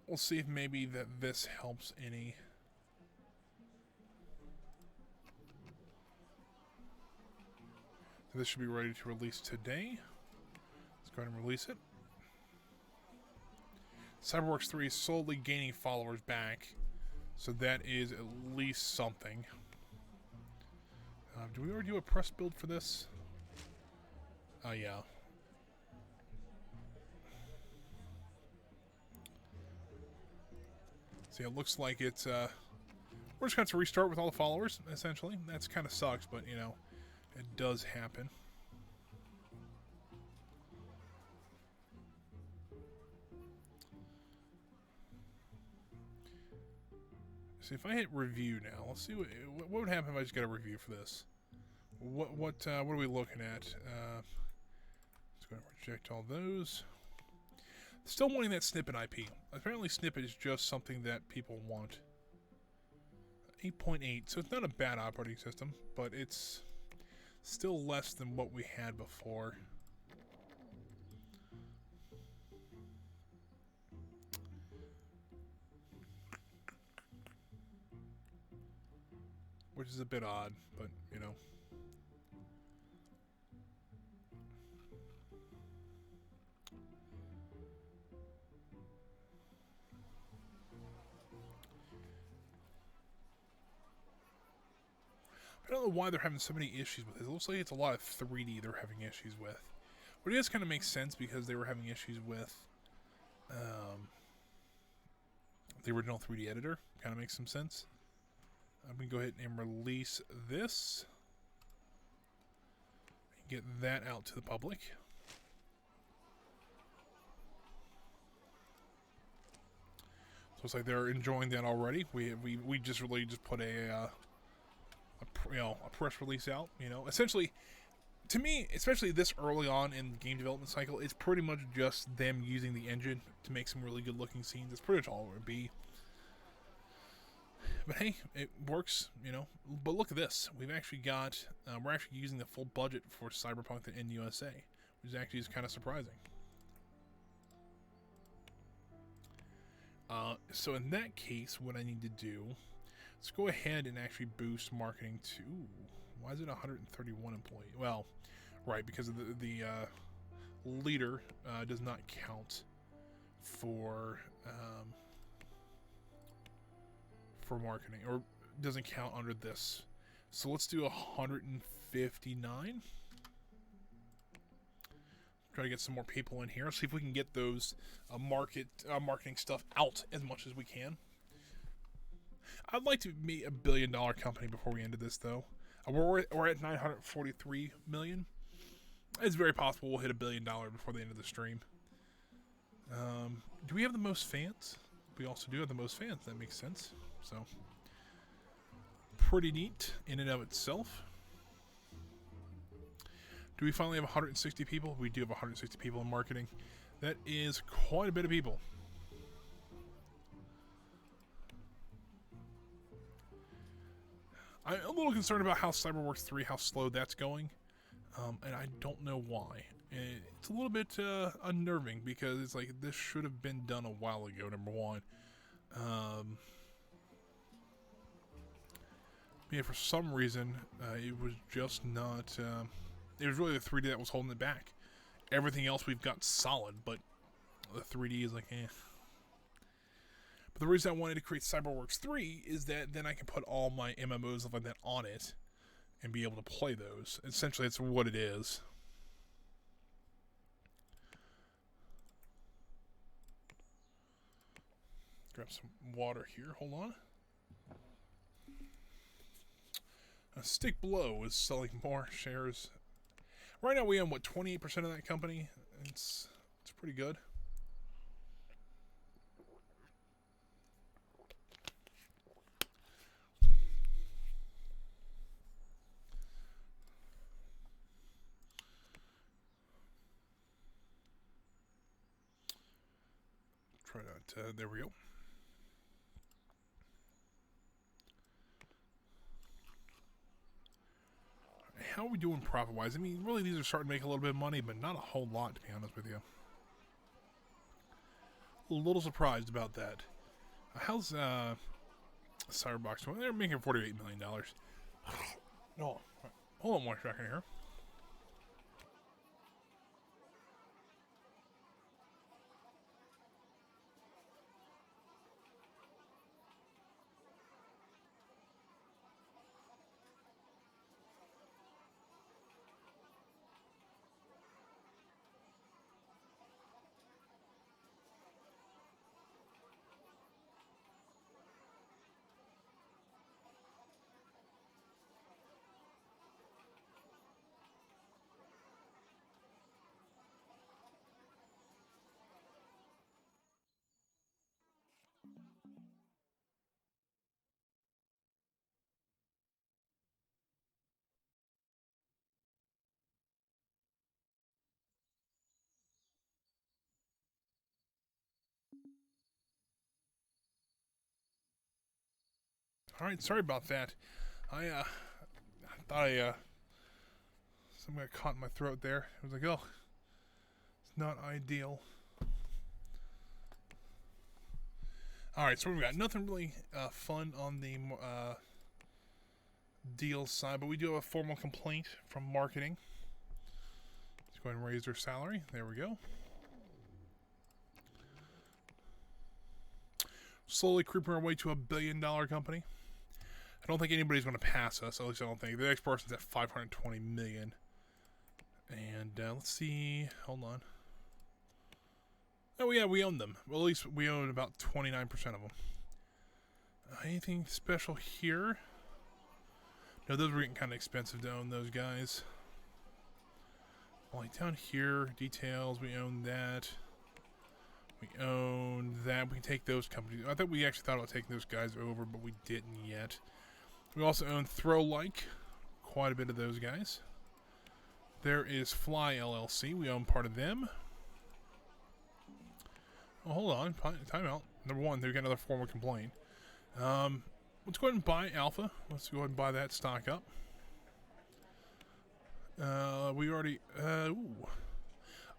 We'll see if maybe that this helps any. So this should be ready to release today. Let's go ahead and release it. Cyberworks 3 is slowly gaining followers back, so that is at least something. Do we already do a press build for this? Yeah. See, it looks like it's, we're just going to restart with all the followers, essentially. That's kind of sucks, but, you know, it does happen. See, if I hit review now, let's see what would happen if I just got a review for this. What are we looking at? Let's go ahead and reject all those. Still wanting that snippet IP. Apparently snippet is just something that people want. 8.8, so it's not a bad operating system, but it's still less than what we had before. Which is a bit odd, but, you know. I don't know why they're having so many issues with it. It looks like it's a lot of 3D they're having issues with. Which does kind of make sense because they were having issues with the original 3D editor. Kind of makes some sense. I'm going to go ahead and release this. Get that out to the public. So it's like they're enjoying that already. We just really just put a press release out. You know, essentially, to me, especially this early on in the game development cycle, it's pretty much just them using the engine to make some really good looking scenes. That's pretty much all it would be. But hey, it works, you know. But look at this. We've actually got, we're actually using the full budget for Cyberpunk in USA, which actually is kind of surprising. So in that case, what I need to do, let's go ahead and actually boost marketing to, why is it 131 employees? Well, right, because of the leader does not count for marketing, or doesn't count under this. So let's do 159. Try to get some more people in here. See if we can get those marketing stuff out as much as we can. I'd like to meet $1 billion company before we ended this, though. We're at 943 million. It's very possible we'll hit $1 billion before the end of the stream. Do we have the most fans? We also do have the most fans. That makes sense. So, pretty neat in and of itself. Do we finally have 160 people? We do have 160 people in marketing. That is quite a bit of people. I'm a little concerned about how Cyberworks 3, how slow that's going. And I don't know why. It's a little bit unnerving because it's like this should have been done a while ago, number one. Yeah, for some reason, it was just not... it was really the 3D that was holding it back. Everything else we've got solid, but the 3D is like, eh. But the reason I wanted to create Cyberworks 3 is that then I can put all my MMOs and stuff like that on it and be able to play those. Essentially, that's what it is. Grab some water here. Hold on. Stick Below is selling more shares. Right now we own, what, 28% of that company? It's pretty good. Try that. There we go. How are we doing profit-wise? I mean, really, these are starting to make a little bit of money, but not a whole lot, to be honest with you. A little surprised about that. How's Cyberbox doing? They're making $48 million. No, hold on one second here. All right, sorry about that. I thought something got caught in my throat there. I was like, oh, it's not ideal. All right, so we've got nothing really fun on the deal side, but we do have a formal complaint from marketing. Let's go ahead and raise their salary. There we go. Slowly creeping our way to $1 billion company. I don't think anybody's going to pass us. At least I don't think. The next person's at $520 million. And let's see. Hold on. Oh yeah, we own them. Well, at least we own about 29% of them. Anything special here? No, those were getting kind of expensive to own those guys. Like down here, details. We own that. We own that. We can take those companies. I thought we actually thought about taking those guys over, but we didn't yet. We also own Throw-like. Quite a bit of those guys. There is Fly LLC. We own part of them. Oh, hold on. Time out. Number one, they've got another formal complaint. Let's go ahead and buy Alpha. Let's go ahead and buy that stock up. We already... ooh.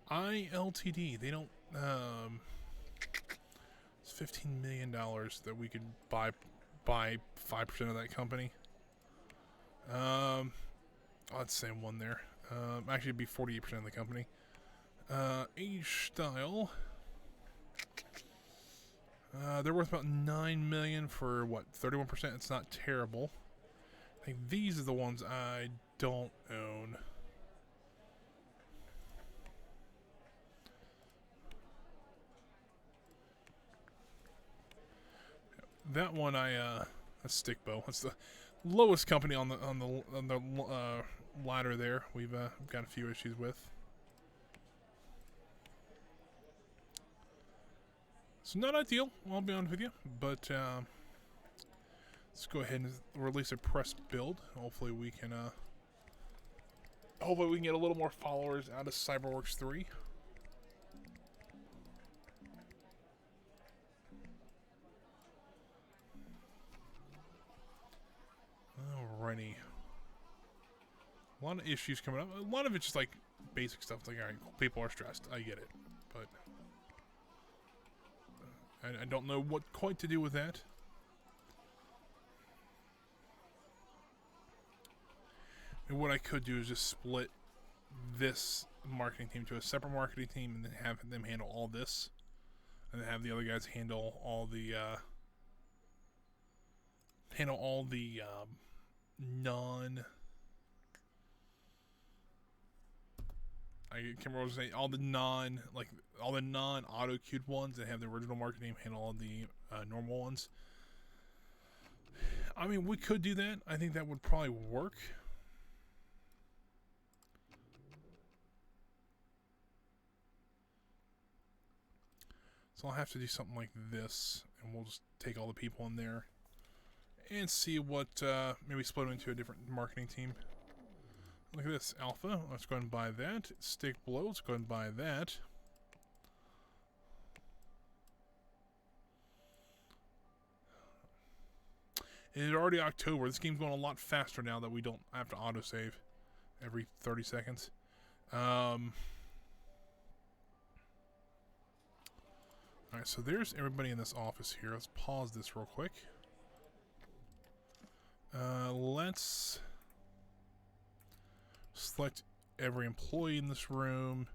ILTD. They don't... it's $15 million that we could buy 5% of that company. Let's say one there. Actually, it'd be 48% of the company. Age Style. They're worth about $9 million for what, 31%. It's not terrible. I think these are the ones I don't own. That one that's Stickbow. That's the lowest company on the ladder there. We've got a few issues with. So not ideal, I'll be honest with you, but let's go ahead and release a press build. Hopefully we can get a little more followers out of Cyberworks 3. Alrighty. A lot of issues coming up. A lot of it's just like basic stuff. Like, alright, people are stressed. I get it, but I don't know what quite to do with that. And what I could do is just split this marketing team to a separate marketing team and then have them handle all this. And then have the other guys handle all the non... I can't remember what I was saying. All the non-auto queued ones that have the original marketing team handle all the normal ones. I mean, we could do that. I think that would probably work. So I'll have to do something like this, and we'll just take all the people in there and see what, maybe split them into a different marketing team. Look at this, Alpha. Let's go ahead and buy that. Stick Below. Let's go ahead and buy that. It's already October. This game's going a lot faster now that we don't have to autosave every 30 seconds. Alright, so there's everybody in this office here. Let's pause this real quick. Let's select every employee in this room.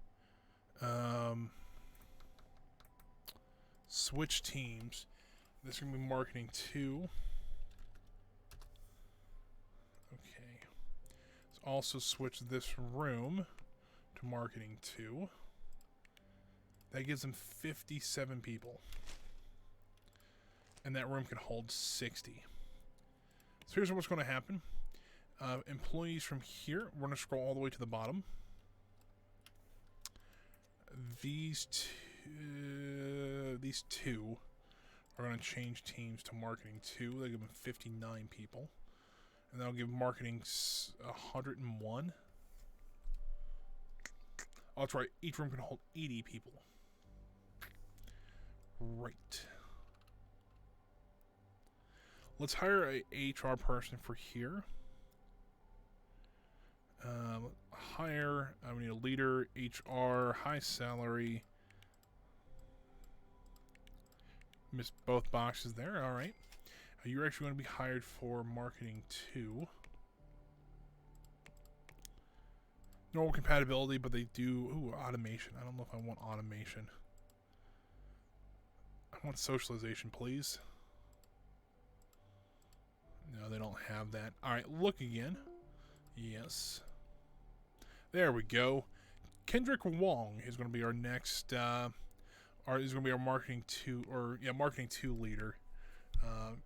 Switch teams. This is going to be marketing 2. Okay. Let's also switch this room to marketing 2. That gives them 57 people. And that room can hold 60. So here's what's going to happen. Employees from here, we're going to scroll all the way to the bottom. These two are going to change teams to marketing 2. They'll give them 59 people. And that'll give marketing 101. Oh, that's right. Each room can hold 80 people. Right. Let's hire a HR person for here. Hire. We need a leader. HR. High salary. Missed both boxes there. All right. You're actually going to be hired for marketing too. Normal compatibility, but they do... Ooh, automation. I don't know if I want automation. I want socialization, please. No, they don't have that. Alright, look again. Yes. There we go. Kendrick Wong is going to be our next... is going to be our marketing 2... marketing 2 leader.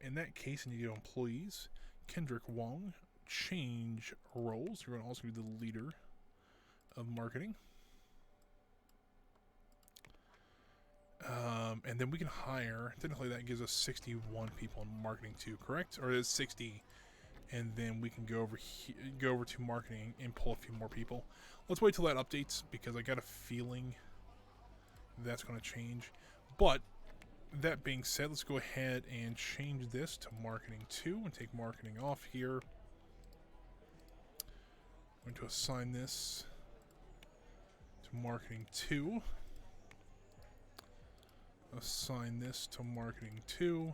In that case, I need to go employees. Kendrick Wong. Change roles. You're going to also be the leader of marketing. And then we can hire, technically that gives us 61 people in marketing too, correct? Or it is 60. And then we can go over to marketing and pull a few more people. Let's wait till that updates because I got a feeling that's going to change. But that being said, let's go ahead and change this to marketing 2 and take marketing off here. I'm going to assign this to marketing 2. Assign this to marketing 2.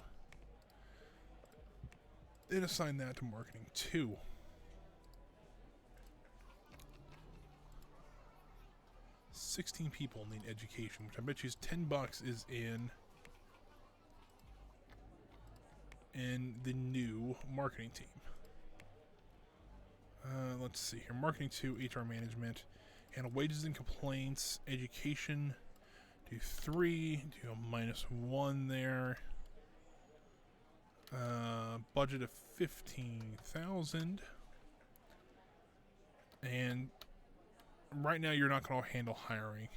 Then assign that to marketing 2. $16 people need education, which I bet you is $10 is in the new marketing team. Let's see here. Marketing 2, HR management, handle wages and complaints, education. Do 3, do a -1 there. Budget of 15,000. And right now you're not going to handle hiring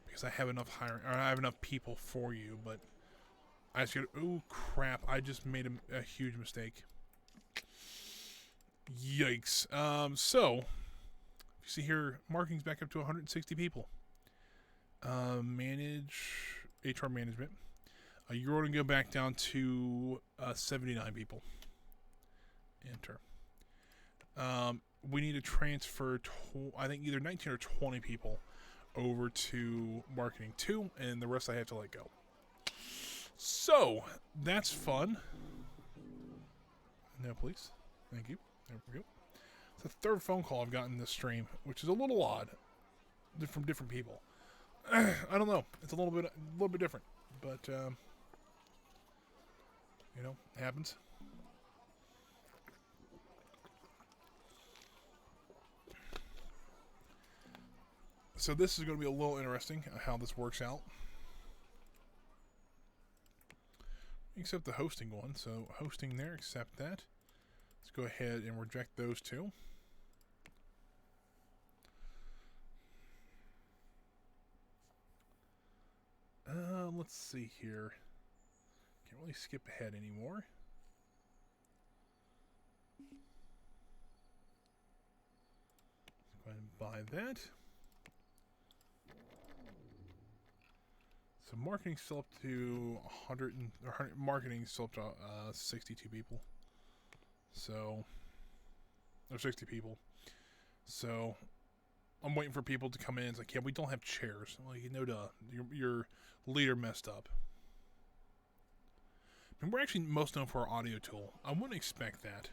because I have enough hiring, or I have enough people for you. But I just got. Oh crap! I just made a huge mistake. Yikes! So you see here, marketing's back up to 160 people. Manage HR management. You're going to go back down to 79 people. Enter. We need to transfer, I think, either 19 or 20 people over to marketing 2, and the rest I have to let go. So, that's fun. No, please. Thank you. There we go. It's the third phone call I've gotten this stream, which is a little odd from different people. I don't know. It's a little bit different, but you know, it happens. So this is going to be a little interesting how this works out. Except the hosting one. So hosting there, accept that. Let's go ahead and reject those two. Let's see here. Can't really skip ahead anymore. Let's go ahead and buy that. So marketing's still up to 100 marketing's still up to 62 people. So, or 60 people. So I'm waiting for people to come in. It's like, yeah, we don't have chairs. I'm like, no, duh. Your leader messed up. And we're actually most known for our audio tool. I wouldn't expect that.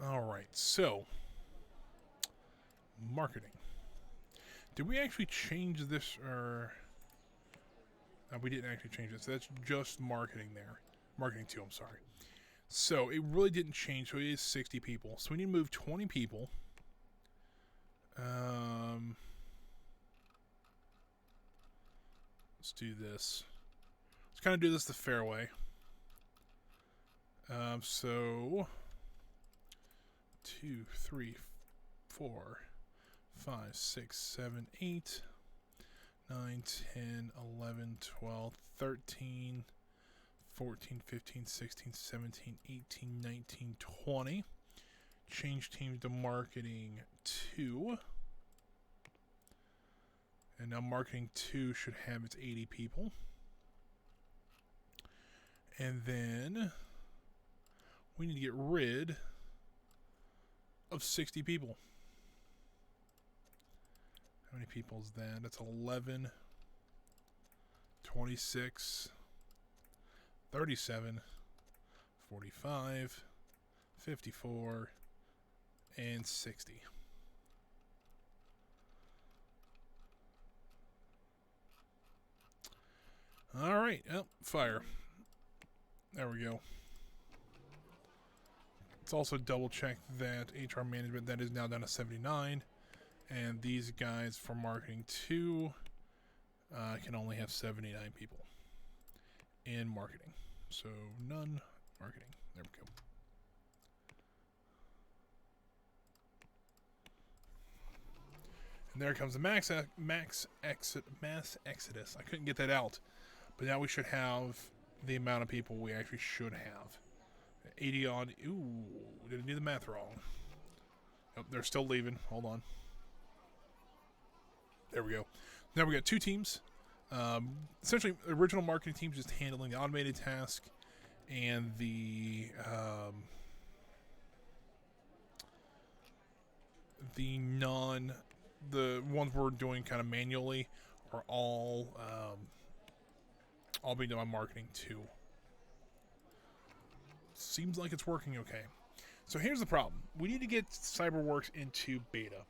Alright, so marketing. Did we actually change this, or no, we didn't actually change this. That's just marketing there. Marketing 2, I'm sorry. So it really didn't change. So it is 60 people. So we need to move 20 people. Let's do this. Let's kind of do this the fair way. So 2, 3, 4, 5, 6, 7, 8, 9, 10, 11, 12, 13, 14, 15, 16, 17, 18, 19, 20. Change teams to marketing 2. And now marketing 2 should have its 80 people. And then we need to get rid of 60 people. How many people is that? That's 11, 26, 37, 45, 54, and 60. All right. Oh, fire. There we go. Let's also double check that HR management, that is now down to 79. And these guys for marketing 2 can only have 79 people in marketing. So none marketing. There we go. And there comes the mass exodus. I couldn't get that out. But now we should have the amount of people we actually should have. 80 odd. Ooh, didn't do the math wrong. Oh, they're still leaving. Hold on. There we go. Now we got 2 teams. Essentially, original marketing teams just handling the automated task and the ones we're doing kind of manually are all being done by marketing too. Seems like it's working okay. So here's the problem. We need to get CyberWorks into beta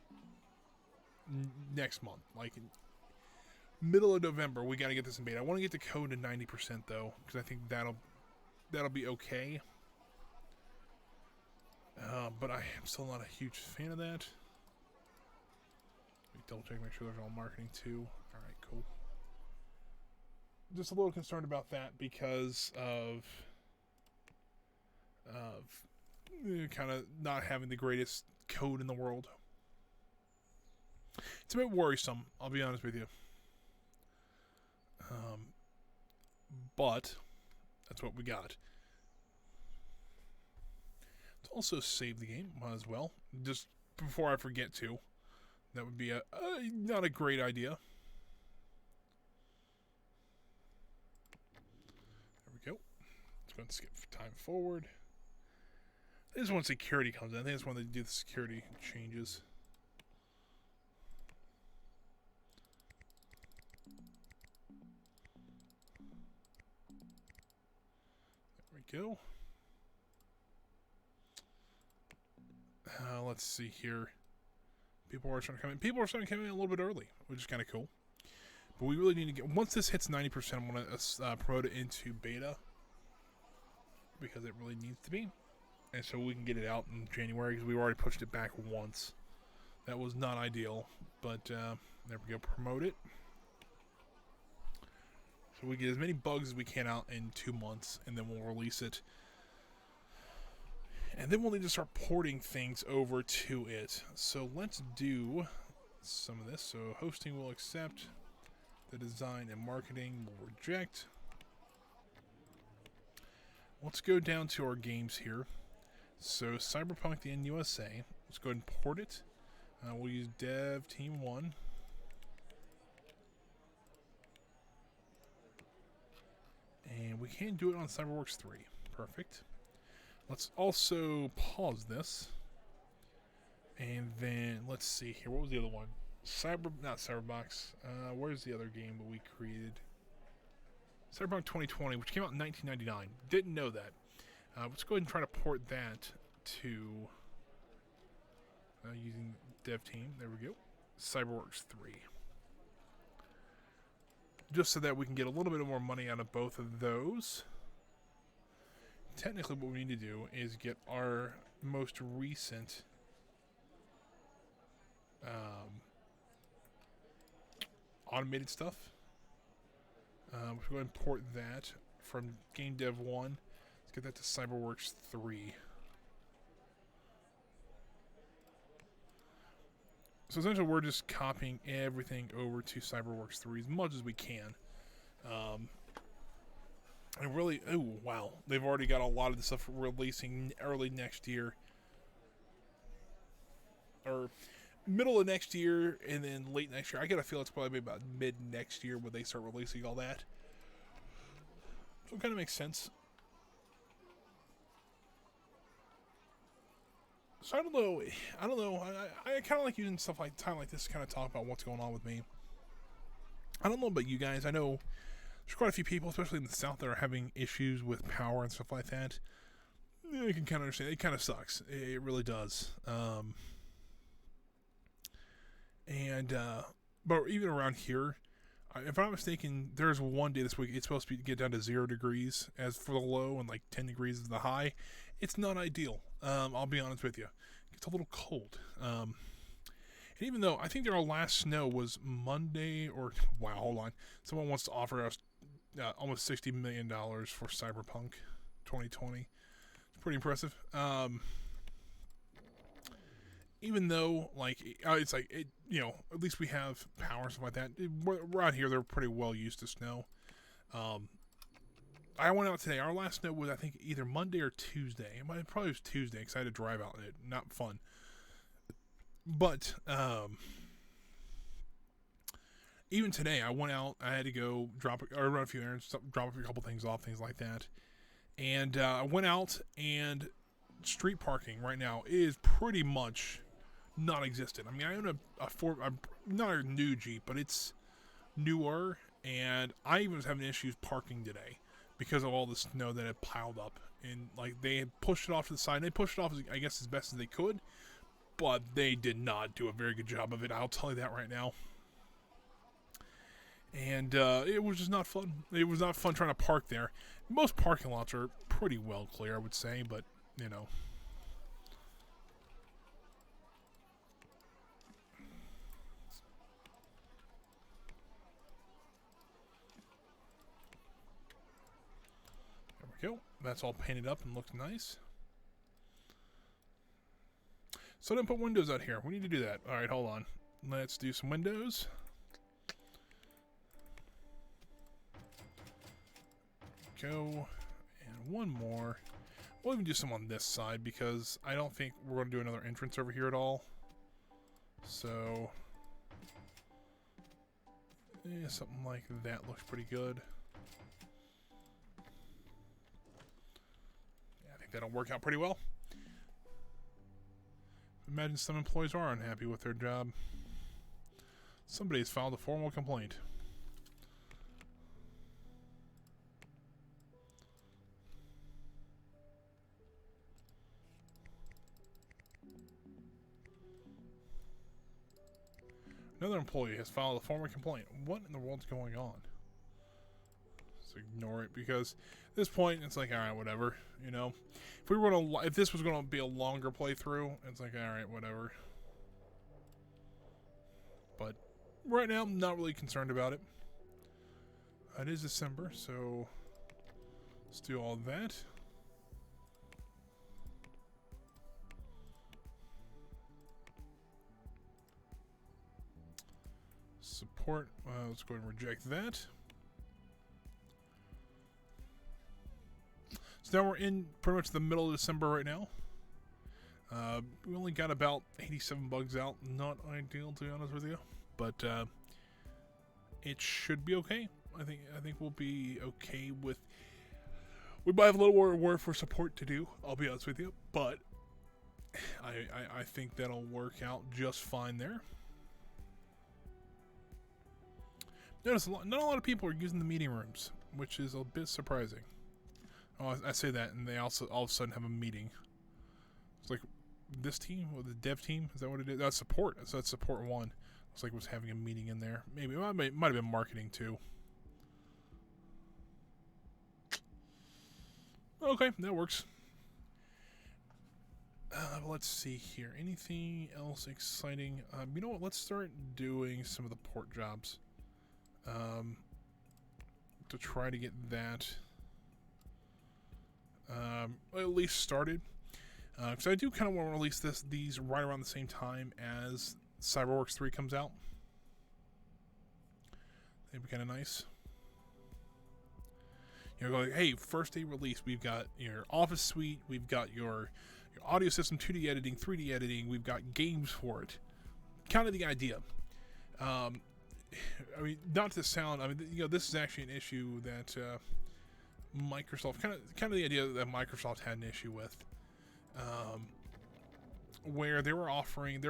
next month. Like in middle of November, we got to get this in beta. I want to get the code to 90% though, because I think that'll be okay. But I am still not a huge fan of that. Double check, make sure there's all marketing too. All right, cool. Just a little concerned about that because of kind of not having the greatest code in the world. It's a bit worrisome, I'll be honest with you. But that's what we got. Let's also save the game, might as well. Just before I forget to. That would be not a great idea. There we go. Let's go and skip time forward. This is when security comes in. I think that's when they do the security changes. There we go. Let's see here. People are starting to come in. People are starting to come in a little bit early, which is kind of cool. But we really need to get... Once this hits 90%, I'm going to promote it into beta. Because it really needs to be. And so we can get it out in January, because we already pushed it back once. That was not ideal. But there we go. Promote it. So we get as many bugs as we can out in 2 months. And then we'll release it. And then we'll need to start porting things over to it. So let's do some of this. So hosting will accept. The design and marketing will reject. Let's go down to our games here. So Cyberpunk the NUSA. Let's go ahead and port it. We'll use Dev Team 1. And we can do it on CyberWorks 3. Perfect. Let's also pause this. And then, let's see here. What was the other one? Not Cyberbox. Where's the other game that we created? Cyberpunk 2020, which came out in 1999. Didn't know that. Let's go ahead and try to port that to... using Dev Team. There we go. CyberWorks 3. Just so that we can get a little bit more money out of both of those. Technically, what we need to do is get our most recent automated stuff. We'll go ahead and port that from Game Dev 1. Let's get that to CyberWorks 3. So essentially, we're just copying everything over to CyberWorks 3 as much as we can. And really, oh wow, they've already got a lot of the stuff releasing early next year, or middle of next year, and then late next year. I gotta feel it's probably about mid next year when they start releasing all that. So it kind of makes sense. So I don't know. I kind of like using stuff like time like this to kind of talk about what's going on with me. I don't know about you guys. I know there's quite a few people, especially in the South, that are having issues with power and stuff like that. I can kind of understand. It kind of sucks. It really does. But even around here, if I'm not mistaken, there's one day this week it's supposed to get down to 0 degrees as for the low and like 10 degrees is the high. It's not ideal. I'll be honest with you. It's a little cold. And even though I think our last snow was Monday, or wow, hold on, someone wants to offer us almost $60 million for Cyberpunk 2020. It's pretty impressive. Even though, like, it's like, at least we have power and stuff like that. Around here, they're pretty well used to snow. I went out today. Our last snow was, I think, either Monday or Tuesday. It probably was Tuesday because I had to drive out in it. Not fun. But, even today, I went out. I had to go run a few errands, drop a couple things off, things like that. And I went out, and street parking right now is pretty much non-existent. I mean, I own I'm not a new Jeep, but it's newer, and I even was having issues parking today because of all the snow that had piled up. And like they had pushed it off to the side. And they pushed it off, I guess, as best as they could, but they did not do a very good job of it. I'll tell you that right now. And it was just not fun. It was not fun trying to park there. Most parking lots are pretty well clear, I would say, but you know. There we go. That's all painted up and looks nice. So I didn't put windows out here. We need to do that. Alright, hold on. Let's do some windows. Go. And one more. We'll even do some on this side because I don't think we're going to do another entrance over here at all. So, yeah, something like that looks pretty good. Yeah, I think that'll work out pretty well. Imagine some employees are unhappy with their job. Somebody has filed a formal complaint. Another employee has filed a formal complaint. What in the world's going on? Just ignore it because at this point it's like, all right, whatever. You know, if this was gonna be a longer playthrough, it's like, all right, whatever. But right now, I'm not really concerned about it. It is December, so let's do all that. Support. Let's go ahead and reject that. So now we're in pretty much the middle of December right now. We only got about 87 bugs out. Not ideal, to be honest with you, but it should be okay. I think we'll be okay with. We might have a little more work for support to do. I'll be honest with you, but I think that'll work out just fine there. Notice not a lot of people are using the meeting rooms, which is a bit surprising. Oh, I say that, and they also all of a sudden have a meeting. It's like this team, or the dev team, is that what it is? That's support. So that's support 1. Looks like it was having a meeting in there. Maybe it might have been marketing too. Okay, that works. Let's see here. Anything else exciting? You know what? Let's start doing some of the port jobs. To try to get that at least started. Because I do kind of want to release these right around the same time as Cyberworks 3 comes out. That'd be kind of nice. You know, like, hey, first day release, we've got your Office Suite, we've got your audio system, 2D editing, 3D editing, we've got games for it. Kind of the idea. I mean, not to sound. I mean, you know, this is actually an issue that Microsoft kind of the idea that Microsoft had an issue with. where they were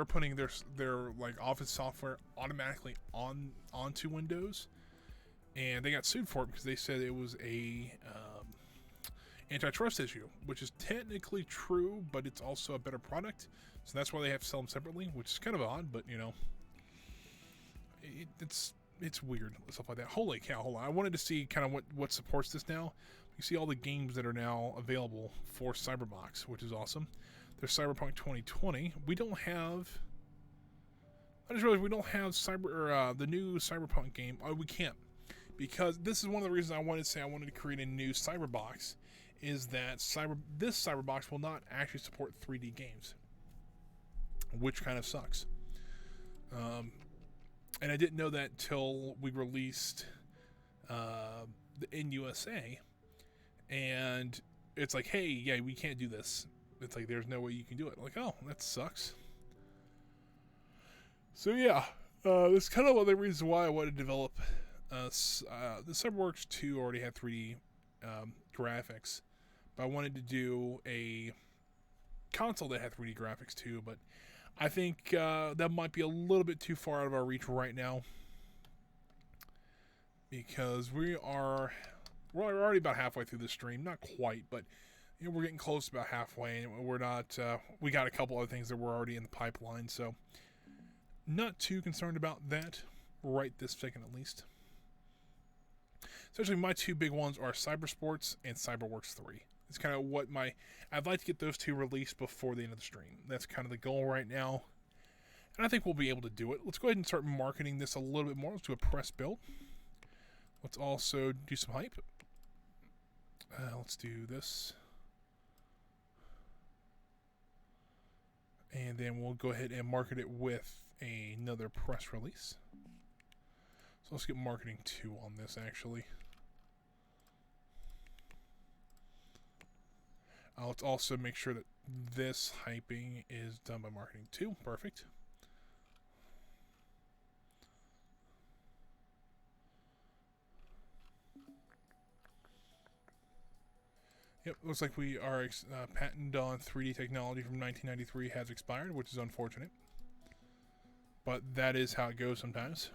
putting their like Office software automatically onto Windows, and they got sued for it because they said it was a antitrust issue, which is technically true, but it's also a better product, so that's why they have to sell them separately, which is kind of odd, but you know, it's weird, stuff like that. Holy cow, hold on. I wanted to see kind of what supports this now. You see all the games that are now available for Cyberbox, which is awesome. There's Cyberpunk 2020. We don't have... I just realized we don't have the new Cyberpunk game. Oh, we can't. Because this is one of the reasons I wanted to create a new Cyberbox, is that this Cyberbox will not actually support 3D games, which kind of sucks. And I didn't know that till we released in USA, and it's like, hey, yeah, we can't do this. It's like, there's no way you can do it. Like, oh, that sucks. So yeah, that's kind of one of the reasons why I wanted to develop. The Cyberworks 2 already had 3D graphics, but I wanted to do a console that had 3D graphics too, but I think that might be a little bit too far out of our reach right now, because we're already about halfway through the stream. Not quite, but you know, we're getting close to about halfway, and we're not. We got a couple other things that were already in the pipeline, so not too concerned about that right this second, at least. Essentially, my two big ones are Cybersports and Cyberworks 3. It's kind of what I'd like to get those two released before the end of the stream. That's kind of the goal right now, and I think we'll be able to do it. Let's go ahead and start marketing this a little bit more. Let's do a press build. Let's also do some hype. Let's do this. And then we'll go ahead and market it with another press release. So let's get marketing 2 on this, actually. Let's also make sure that this hyping is done by marketing 2. Perfect. Yep, looks like our patent on 3D technology from 1993 has expired, which is unfortunate. But that is how it goes sometimes.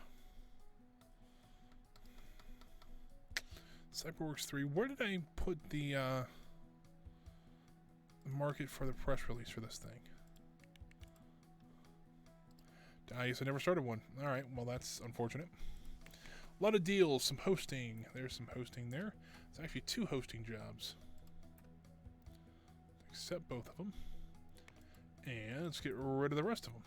Cyberworks 3. Where did I put the market for the press release for this thing? I guess I never started one. Alright, well that's unfortunate. A lot of deals, some hosting. There's some hosting there. It's actually 2 hosting jobs. Accept both of them. And let's get rid of the rest of them.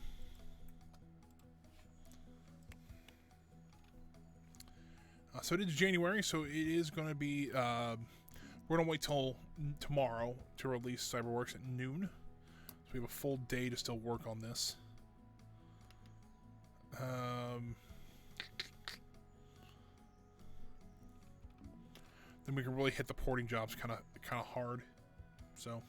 So it is January, so it is going to be... we're going to wait till tomorrow to release Cyberworks at noon. So we have a full day to still work on this. Then we can really hit the porting jobs kind of hard. So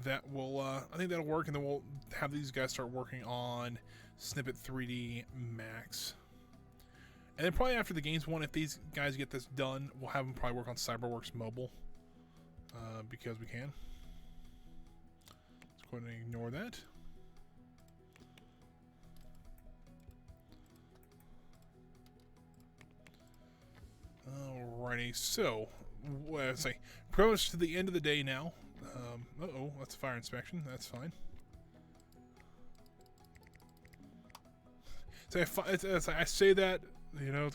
that will, I think that'll work, and then we'll have these guys start working on Snippet 3D Max. And then probably after the games one, if these guys get this done, we'll have them probably work on Cyberworks Mobile, because we can. Let's go ahead and ignore that. Alrighty, so let's say pretty much to the end of the day now. Uh-oh, that's a fire inspection. That's fine. So I say that, you know.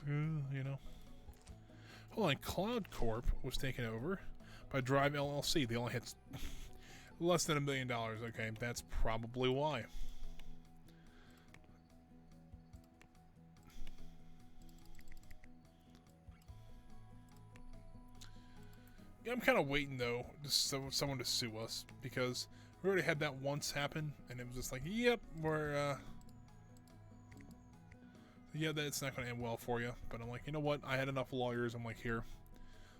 Hold on, Cloud Corp was taken over by Drive LLC. They only had less than $1 million. Okay, that's probably why. Yeah, I'm kind of waiting though, just someone to sue us, because we already had that once happen, and it was just like, yep, we're yeah, that's not going to end well for you. But I'm like, you know what? I had enough lawyers. I'm like, here,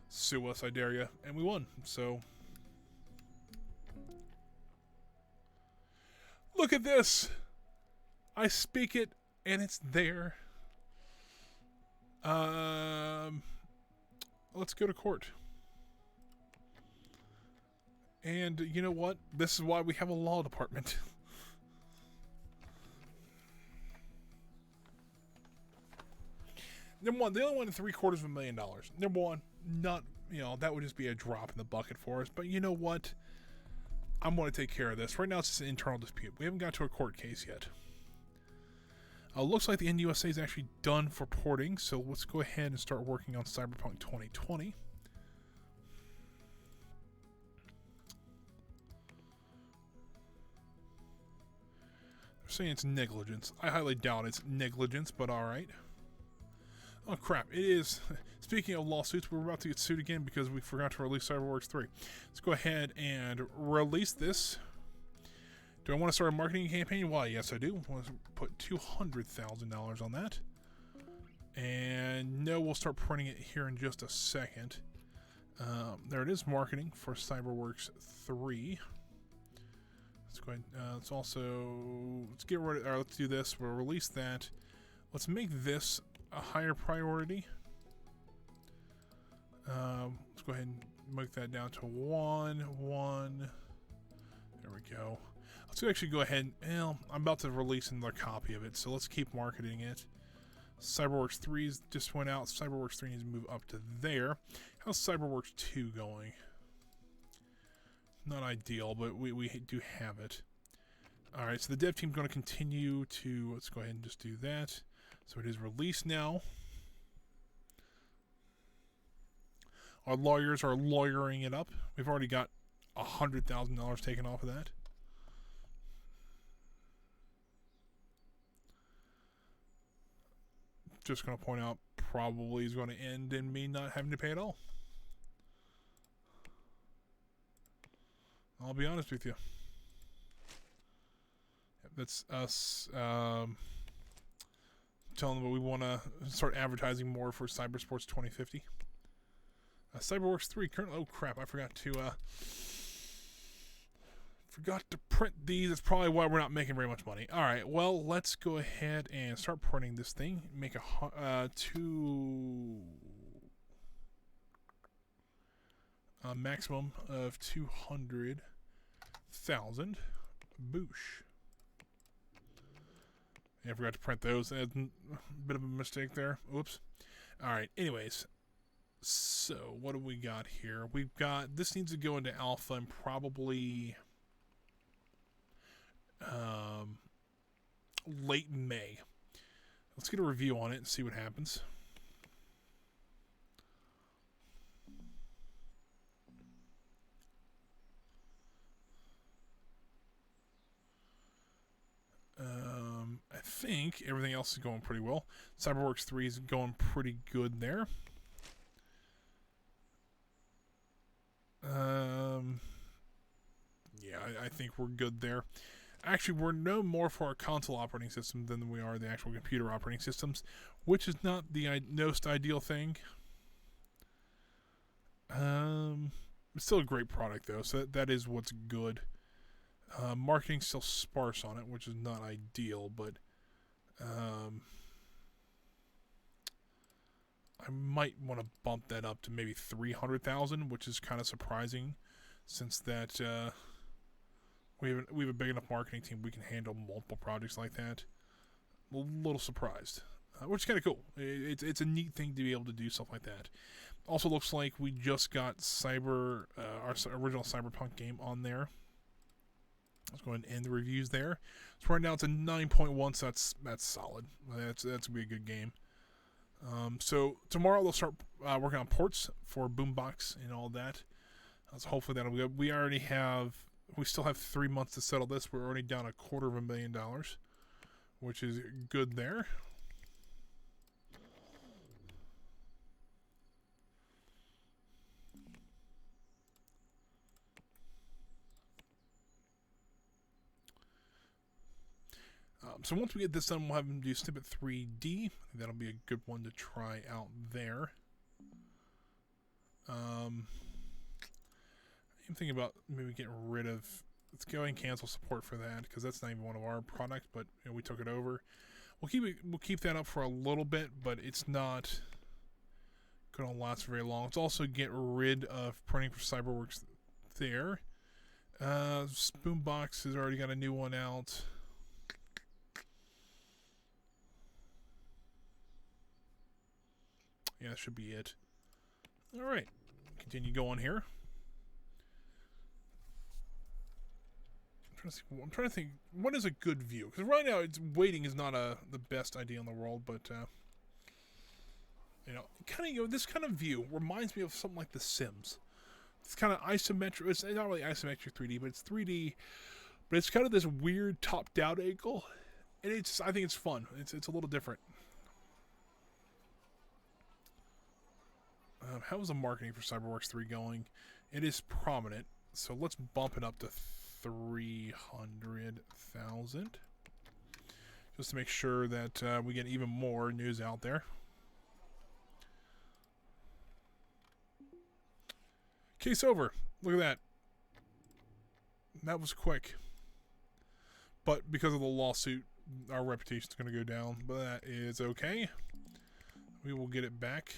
sue us, I dare you. And we won. So, look at this. I speak it, and it's there. Let's go to court. And you know what? This is why we have a law department. Number one, they only wanted $750,000. Number one, not, that would just be a drop in the bucket for us. But you know what? I'm going to take care of this. Right now, it's just an internal dispute. We haven't got to a court case yet. Looks like the NUSA is actually done for porting, so let's go ahead and start working on Cyberpunk 2020. They're saying it's negligence. I highly doubt it's negligence, but alright. Oh crap, it is. Speaking of lawsuits, we're about to get sued again because we forgot to release CyberWorks 3. Let's go ahead and release this. Do I want to start a marketing campaign? Why, yes I do. I want to put $200,000 on that. And no, we'll start printing it here in just a second. There it is, marketing for CyberWorks 3. Let's go ahead. Let's get rid of. Let's do this. We'll release that. Let's make this a higher priority. Let's go ahead and make that down to 1. There we go. Let's actually go ahead and, well, I'm about to release another copy of it, so let's keep marketing it. CyberWorks 3 just went out. CyberWorks 3 needs to move up to there. How's CyberWorks 2 going? Not ideal, but we do have it. Alright, so the dev team's going to continue to, let's go ahead and just do that. So it is released now. Our lawyers are lawyering it up. We've already got $100,000 taken off of that. Just going to point out, probably is going to end in me not having to pay at all. I'll be honest with you. That's us telling them that we want to start advertising more for Cybersports 2050. CyberWorks 3 currently. Oh crap! I forgot to print these. That's probably why we're not making very much money. All right. Well, let's go ahead and start printing this thing. Make a maximum of 200,000. Boosh. I forgot to print those. A bit of a mistake there. Oops. All right. Anyways. So, what do we got here? We've got, this needs to go into alpha and probably late May. Let's get a review on it and see what happens. I think everything else is going pretty well. CyberWorks 3 is going pretty good there. Yeah, I think we're good there. Actually, we're no more for our console operating system than we are the actual computer operating systems, which is not the most ideal thing. It's still a great product, though, so that is what's good. Marketing's still sparse on it, which is not ideal, but I might want to bump that up to maybe 300,000, which is kind of surprising, since that we have a big enough marketing team we can handle multiple projects like that. A little surprised, which is kind of cool. It's a neat thing to be able to do stuff like that. Also, looks like we just got our original Cyberpunk game on there. Let's go ahead and end the reviews there. So right now it's a 9.1, so that's solid. That's gonna be a good game. So tomorrow they'll start working on ports for Boombox and all that. So hopefully that'll be good. We still have 3 months to settle this. We're already down $250,000, which is good there. So once we get this done, we'll have them do Snippet 3D. I think that'll be a good one to try out there. I'm thinking about maybe getting rid of... Let's go ahead and cancel support for that, because that's not even one of our products, but we took it over. We'll keep that up for a little bit, but it's not going to last very long. Let's also get rid of printing for CyberWorks there. Spoonbox has already got a new one out. Yeah, that should be it. All right, continue going here. I'm trying to think. What is a good view? Because right now, waiting is not the best idea in the world. But this kind of view reminds me of something like The Sims. It's kind of isometric. It's not really isometric 3D, but it's 3D. But it's kind of this weird top-down angle, and I think it's fun. It's a little different. How's the marketing for Cyberworks 3 going? It is prominent, so let's bump it up to 300,000, just to make sure that we get even more news out there. Case over. Look at that. That was quick. But because of the lawsuit, our reputation is going to go down. But that is okay. We will get it back.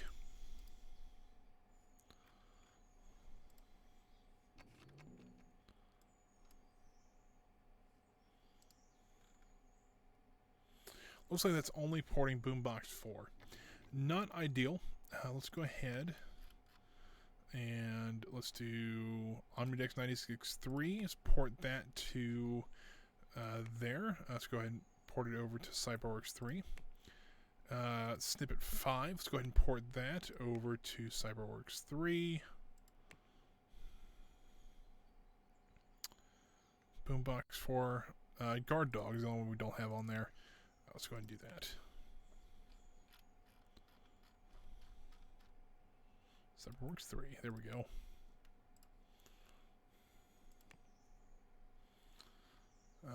Looks like that's only porting Boombox 4. Not ideal. Let's go ahead and let's do Omnidex 96.3. Let's port that to there. Let's go ahead and port it over to Cyberworks 3. Snippet 5. Let's go ahead and port that over to Cyberworks 3. Boombox 4. Guard Dog is the only one we don't have on there. Let's go ahead and do that. Cyberworks 3. There we go.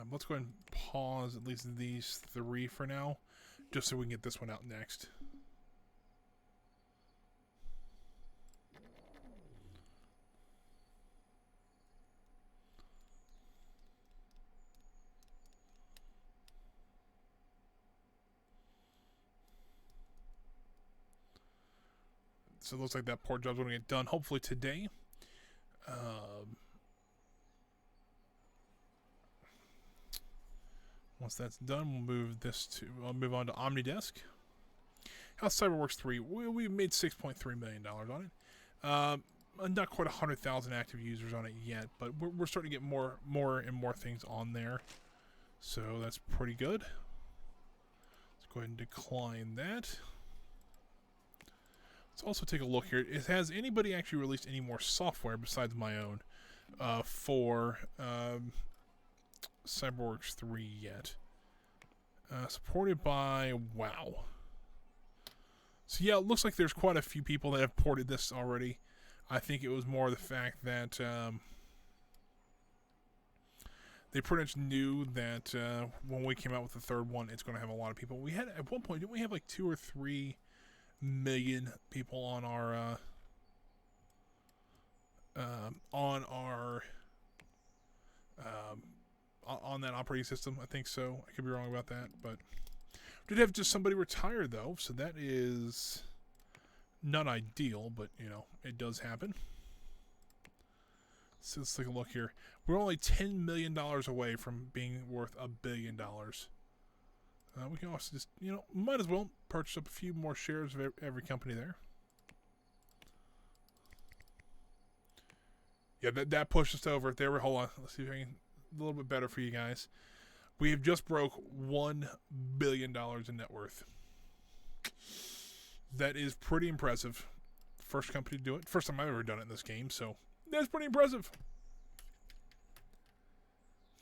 Let's go ahead and pause at least these 3 for now, just so we can get this one out next. So it looks like that port job's going to get done hopefully today. Once that's done, I'll move on to OmniDesk. How's Cyberworks 3? We made $6.3 million on it. Not quite 100,000 active users on it yet, but we're starting to get more and more things on there. So that's pretty good. Let's go ahead and decline that. Let's also take a look here. Has anybody actually released any more software besides my own for Cyberworks 3 yet? Supported by WoW. So yeah, it looks like there's quite a few people that have ported this already. I think it was more the fact that they pretty much knew that when we came out with the third one, it's going to have a lot of people. We had at one point, didn't we have like 2 or 3 million people on our on that operating system? I think so. I could be wrong about that, but we did have just somebody retire though, so that is not ideal, but you know, it does happen. So let's take a look here. We're only $10 million away from being worth $1 billion. We can also just, you know, might as well purchase up a few more shares of every company there. Yeah, that pushed us over. There we hold on. Let's see if I can a little bit better for you guys. We have just broke $1 billion in net worth. That is pretty impressive. First company to do it. First time I've ever done it in this game, so that's pretty impressive.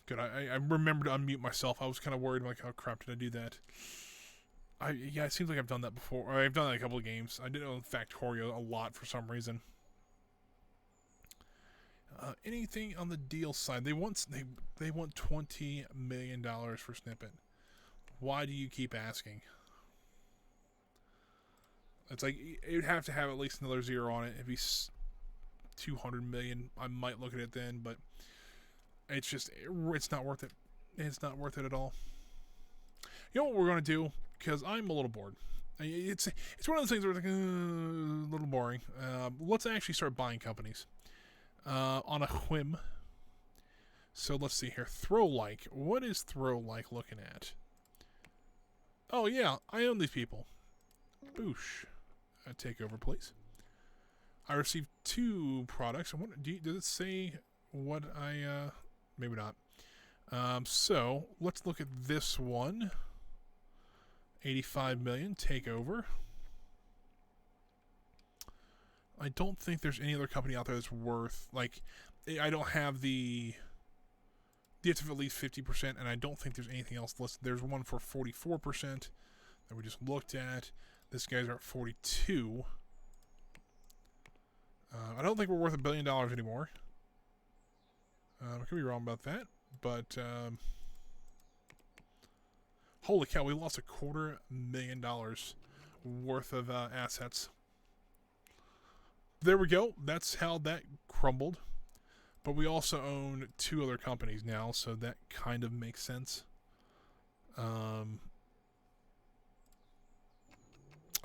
Good. I remember to unmute myself. I was kind of worried, like, how crap did I do that? Yeah, it seems like I've done that before. Or I've done that a couple of games. I did it on Factorio a lot for some reason. Anything on the deal side? They want $20 million for Snippet. Why do you keep asking? It's like it would have to have at least another 0 on it. It'd be 200 million. I might look at it then, but it's just it's not worth it. It's not worth it at all. You know what we're gonna do? Because I'm a little bored. It's one of those things where it's like a little boring. Let's actually start buying companies on a whim. So let's see here. Throw like. What is Throw like looking at? Oh yeah, I own these people. Boosh. Take over, please. I received 2 products. Does it say what I? Maybe not. So let's look at this one. 85 million. Take over. I don't think there's any other company out there that's worth, like, I don't have the, you have to have at least 50%, and I don't think there's anything else listed. There's one for 44% that we just looked at. This guy's are at 42. I don't think we're worth $1 billion anymore. I could be wrong about that, but holy cow, we lost $250,000 worth of assets. There we go. That's how that crumbled. But we also own 2 other companies now, so that kind of makes sense.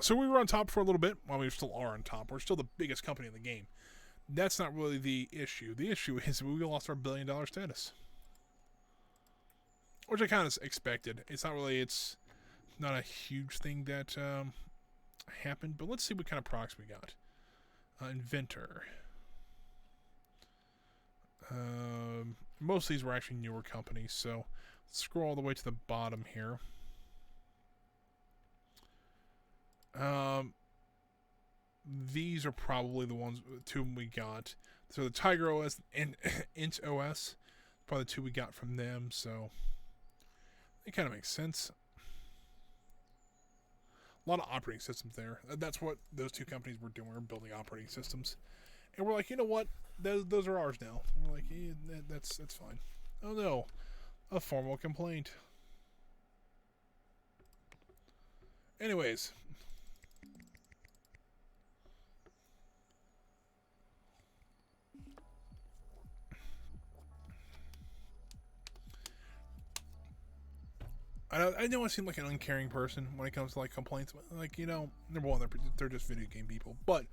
So we were on top for a little bit. Well, we still are on top. We're still the biggest company in the game. That's not really the issue. The issue is we lost our $1 billion status. Which I kind of expected. It's not a huge thing that happened. But let's see what kind of products we got. Inventor. Most of these were actually newer companies, so let's scroll all the way to the bottom here. These are probably the ones, 2 we got. So the Tiger OS and Int OS, probably the 2 we got from them, so it kind of makes sense. A lot of operating systems there. That's what those 2 companies were doing, were building operating systems. And we're like, you know what? Those are ours now. And we're like, yeah, that's fine. Oh no, a formal complaint. Anyways. I know I seem like an uncaring person when it comes to like complaints. Like, you know, number one, they're just video game people. But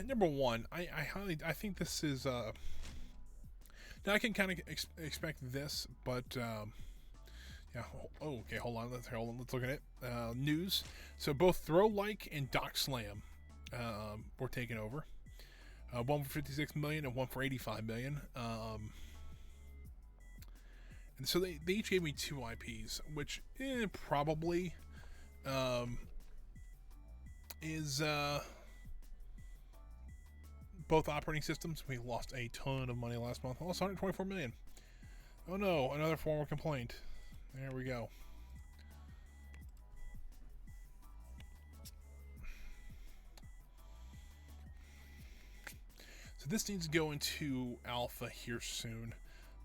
number one, I think this is now I can kind of expect this, but yeah. Oh, okay. Hold on. Let's look at it. News. So both Throw Like and Doc Slam were taken over. One for 56 million and one for 85 million. And so they each gave me 2 IPs, which probably is both operating systems. We lost a ton of money last month. Lost 124 million. Oh no, another formal complaint. There we go. So this needs to go into alpha here soon.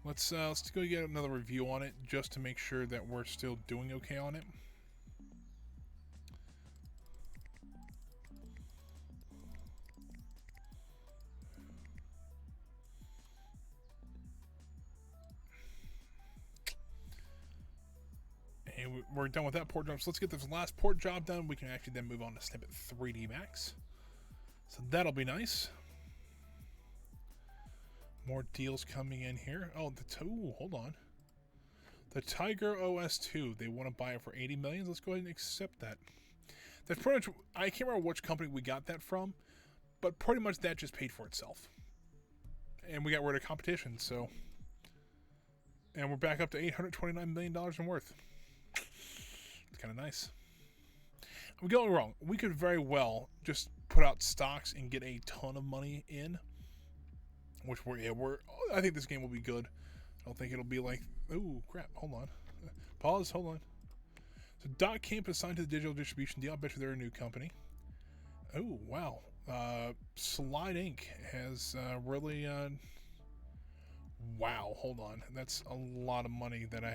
Let's go get another review on it just to make sure that we're still doing okay on it. And we're done with that port job. So let's get this last port job done. We can actually then move on to Snippet 3D Max. So that'll be nice. More deals coming in here. Oh, hold on. The Tiger OS 2. They want to buy it for 80 million. Let's go ahead and accept that. That's pretty much. I can't remember which company we got that from, but pretty much that just paid for itself. And we got rid of competition. So, and we're back up to $829 million in worth. It's kind of nice. I'm going wrong. We could very well just put out stocks and get a ton of money in. Which I think this game will be good. I don't think it'll be like, ooh, crap, hold on. Pause, hold on. So Dot Camp is signed to the digital distribution deal. I bet you they're a new company. Oh, wow. Slide Inc. has really, wow, hold on. That's a lot of money that I'd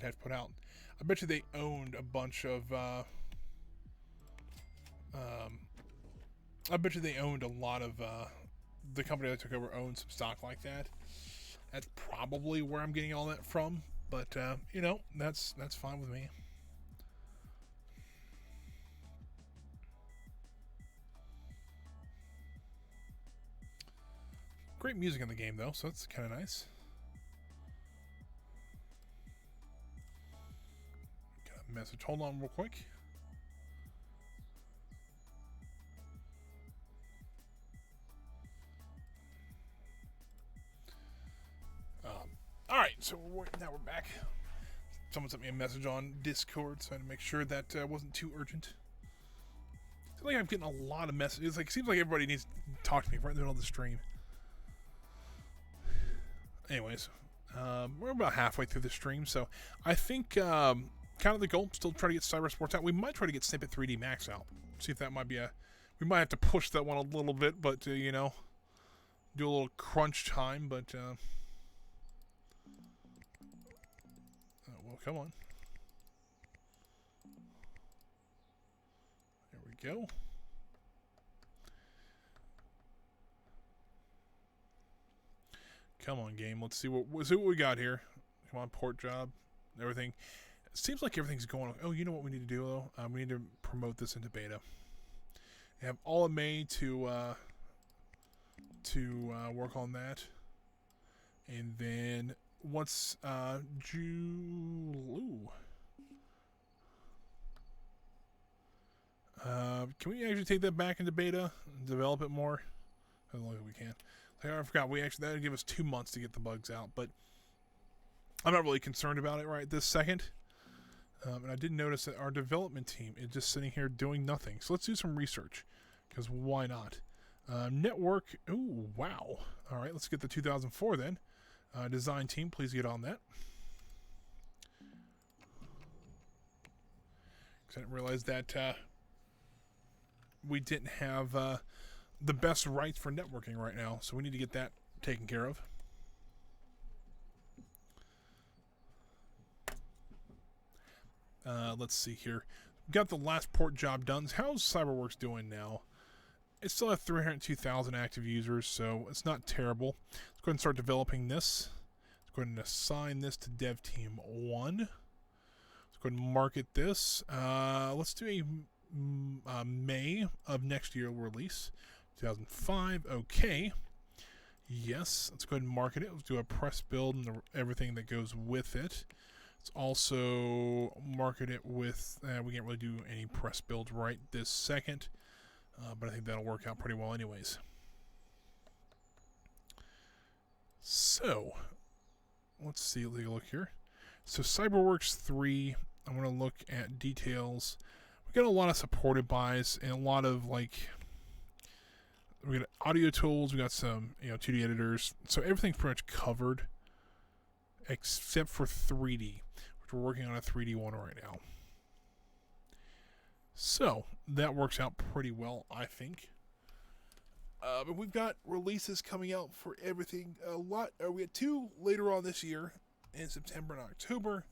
have to put out. I bet you they owned a bunch of, I bet you they owned a lot of, the company that took over owned some stock like that. That's probably where I'm getting all that from. But, you know, that's fine with me. great music in the game, though, so that's kind of nice. Got a message. Hold on real quick. All right, so now we're back. Someone sent me a message on Discord, so I had to make sure that wasn't too urgent. I feel like I'm getting a lot of messages. It seems like everybody needs to talk to me right in the middle of the stream. Anyways, we're about halfway through the stream, so I think kind of the goal, still try to get Cyber Sports out. We might try to get Snippet 3D Max out. See if that might be we might have to push that one a little bit, but, you know, do a little crunch time, but, well, come on. There we go. Come on, game. Let's see what we got here. Come on, port job. Everything. It seems like everything's going. Oh, you know what we need to do though? We need to promote this into beta. We have all of May to work on that, and then once June. Can we actually take that back into beta and develop it more? I don't know if we can. I forgot, that would give us 2 months to get the bugs out, but I'm not really concerned about it right this second. And I did notice that our development team is just sitting here doing nothing. So let's do some research, because why not? Network, ooh, wow. All right, let's get the 2004 then. Design team, please get on that. Because I didn't realize that we didn't have the best rights for networking right now, so we need to get that taken care of. Let's see here. Got the last port job done. How's CyberWorks doing now? It still has 302,000 active users, so it's not terrible. Let's go ahead and start developing this. Let's go ahead and assign this to Dev Team 1. Let's go ahead and market this. Let's do a May of next year release. 2005, okay. Yes, let's go ahead and market it. Let's do a press build and everything that goes with it. Let's also market it with, we can't really do any press builds right this second, but I think that'll work out pretty well anyways. So, let's see, let's take a look here. So CyberWorks 3, I'm going to look at details. We got a lot of supported buys and a lot of we got audio tools, we got some 2D editors, so everything's pretty much covered except for 3D, which we're working on a 3D one right now. So that works out pretty well, I think. But we've got releases coming out for everything a lot. We got 2 later on this year in September and October.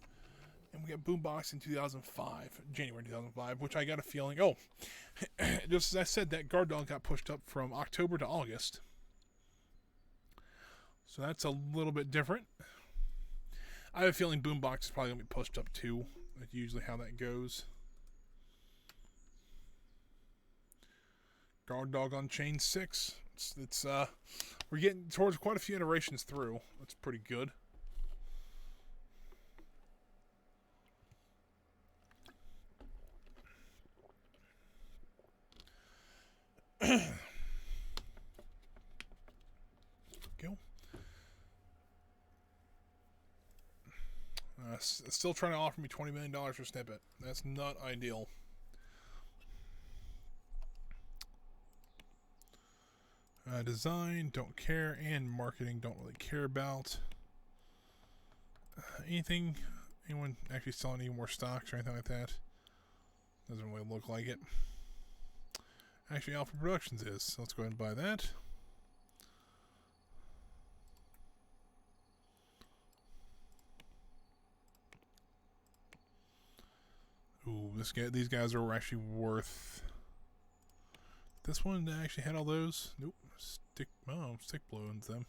And we got Boombox in 2005, January 2005, which I got a feeling, just as I said, that Guard Dog got pushed up from October to August. So that's a little bit different. I have a feeling Boombox is probably going to be pushed up too. That's usually how that goes. Guard Dog on Chain 6. It's we're getting towards quite a few iterations through. That's pretty good. Go. Still trying to offer me $20 million for Snippet. That's not ideal. Design, don't care, and marketing, don't really care about. Anyone actually selling any more stocks or anything like that? Doesn't really look like it. Actually, Alpha Productions is, so let's go ahead and buy that. Ooh, these guys are actually worth. This one actually had all those. Nope, stick balloons them.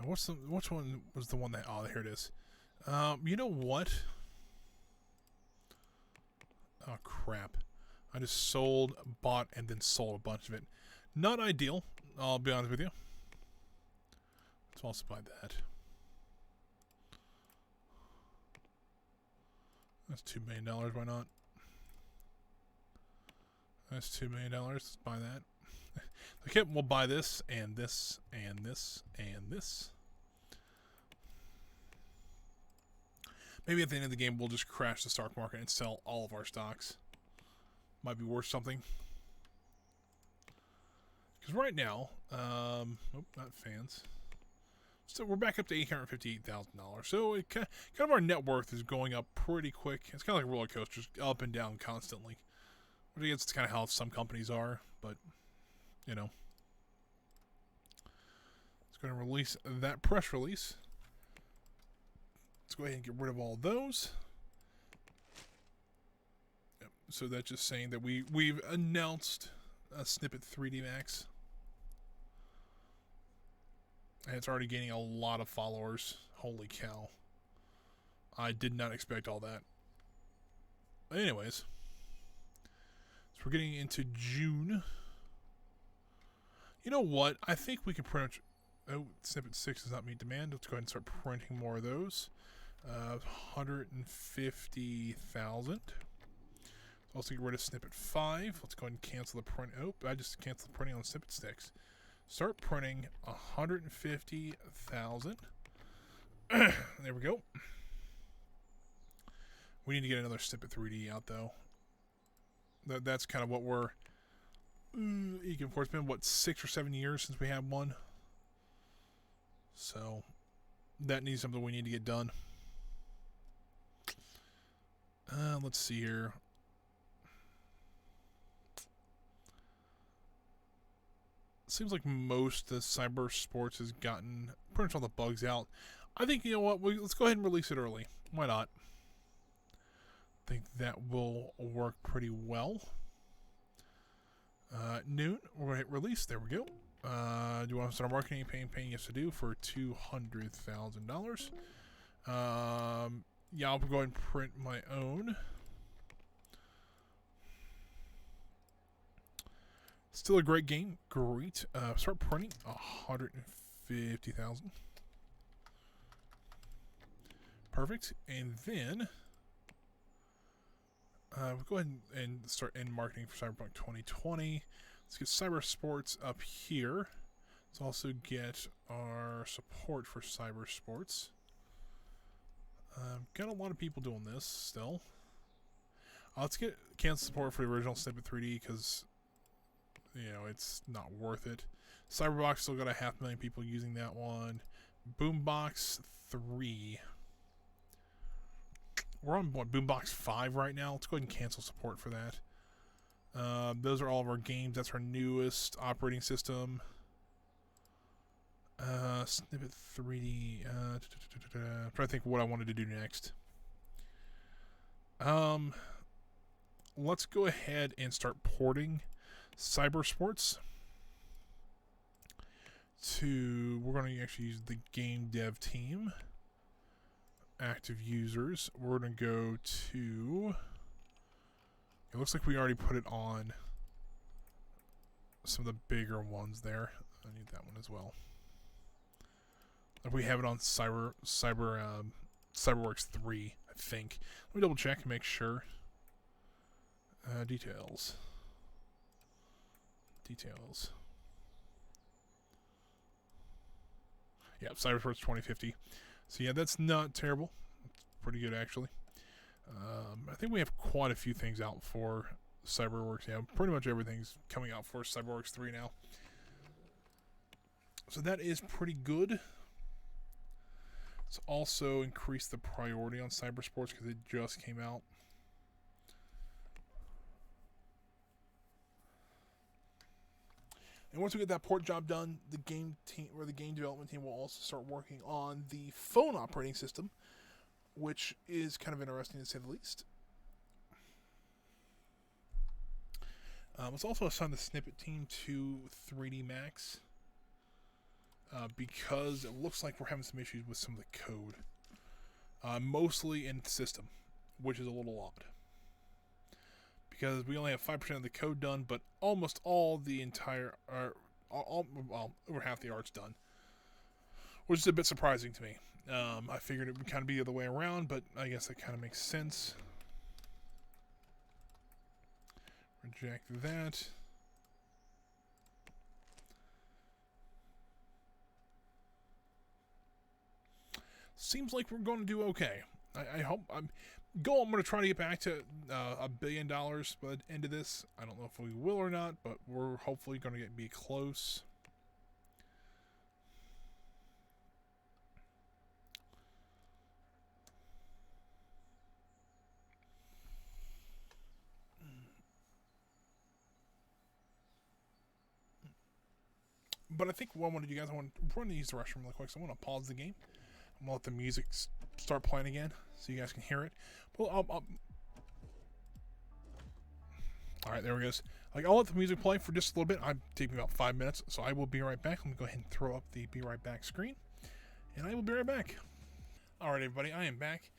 Which one was the one that? Oh, here it is. You know what? Oh crap! I just bought, and then sold a bunch of it. Not ideal. I'll be honest with you. Let's also buy that. That's $2 million. Why not? That's $2 million. Let's buy that. Okay, we'll buy this and this and this and this. Maybe at the end of the game, we'll just crash the stock market and sell all of our stocks. Might be worth something. Because right now, not fans. So we're back up to $858,000. So it kind of our net worth is going up pretty quick. It's kind of like roller coasters, up and down constantly. Which I guess it's kind of how some companies are, but you know. Let's go ahead and release that press release. Let's go ahead and get rid of all those. Yep. So that's just saying that we've announced a Snippet 3D Max. And it's already gaining a lot of followers. Holy cow. I did not expect all that. But anyways. So we're getting into June. You know what? I think we can print... Oh, Snippet 6 does not meet demand. Let's go ahead and start printing more of those. 150,000. Let's also get rid of Snippet 5. Let's go ahead and cancel the print. Oh, I just canceled the printing on Snippet 6. Start printing 150,000. There we go. We need to get another Snippet 3D out, though. That's kind of what we're... It's been, what, 6 or 7 years since we had one? So, that needs something we need to get done. Let's see here. Seems like most of Cyber Sports has gotten pretty much all the bugs out. I think, you know what, let's go ahead and release it early. Why not? I think that will work pretty well. Noon, we're going to hit release. There we go. Do you want to start marketing and paying? Yes, I do, for $200,000. Yeah, I'll go ahead and print my own. Still a great game. Great. Start printing 150,000. Perfect. And then we'll go ahead and start in marketing for Cyberpunk 2020. Let's get Cyber Sports up here. Let's also get our support for Cyber Sports. Got a lot of people doing this still. Let's get cancel support for the original Snippet 3D because, you know, it's not worth it. Cyberbox still got 500,000 people using that one. Boombox 3. We're on what, Boombox 5 right now. Let's go ahead and cancel support for that. Those are all of our games. That's our newest operating system. Snippet 3D. I'm trying to think what I wanted to do next. Let's go ahead and start porting Cyber Sports to... We're going to actually use the game dev team. Active users. We're going to go to... It looks like we already put it on some of the bigger ones there. I need that one as well. If we have it on CyberWorks 3, I think. Let me double check and make sure. Details. Yeah, CyberSports 2050. So yeah, that's not terrible. It's pretty good actually. I think we have quite a few things out for CyberWorks. Yeah, pretty much everything's coming out for CyberWorks 3 now. So that is pretty good. It's also increased the priority on Cyber Sports because it just came out. And once we get that port job done, the game team or the game development team will also start working on the phone operating system, which is kind of interesting to say the least. Let's also assign the Snippet team to 3D Max because it looks like we're having some issues with some of the code, mostly in system, which is a little odd. Because we only have 5% of the code done, but almost all the entire, well, over half the art's done. which is a bit surprising to me. I figured it would kind of be the other way around, but I guess that kind of makes sense. Reject that. Seems like we're going to do okay. I hope. I'm going to try to get back to $1 billion by the end of this. I don't know if we will or not, but we're hopefully going to be close. But I think what I want to do, guys, we're going to use the restroom really quick, so I'm going to pause the game. I'm going to let the music start playing again so you guys can hear it. Well, Alright, there it goes. I'll let the music play for just a little bit. I'm taking about 5 minutes, so I will be right back. I'm going to go ahead and throw up the be right back screen, and I will be right back. Alright, everybody, I am back.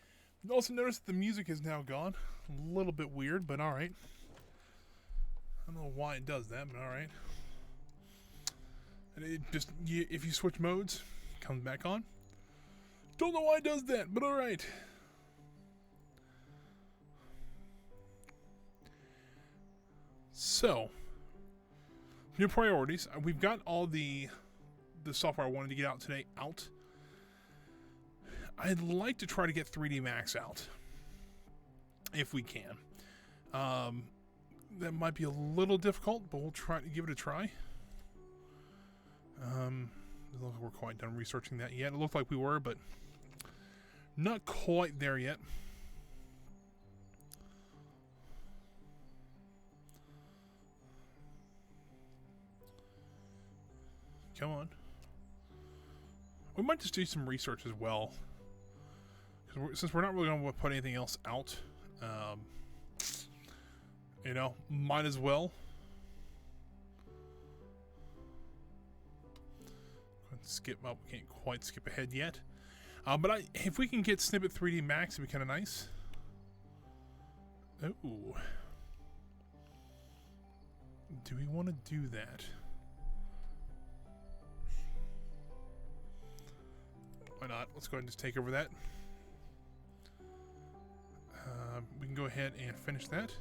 You've also noticed that the music is now gone. A little bit weird, but alright. I don't know why it does that, but alright. And it just, if you switch modes, it comes back on. Don't know why it does that, but alright. So, new priorities. We've got all the software I wanted to get out today out. I'd like to try to get 3D Max out, if we can. That might be a little difficult, but we'll try to give it a try. Doesn't look like we're quite done researching that yet. It looked like we were, but not quite there yet. Come on. We might just do some research as well. Since we're not really going to put anything else out, you know, might as well. Skip up. We can't quite skip ahead yet. But if we can get Snippet 3D Max, it'd be kind of nice. Ooh. Do we want to do that? Why not? Let's go ahead and just take over that. We can go ahead and finish that.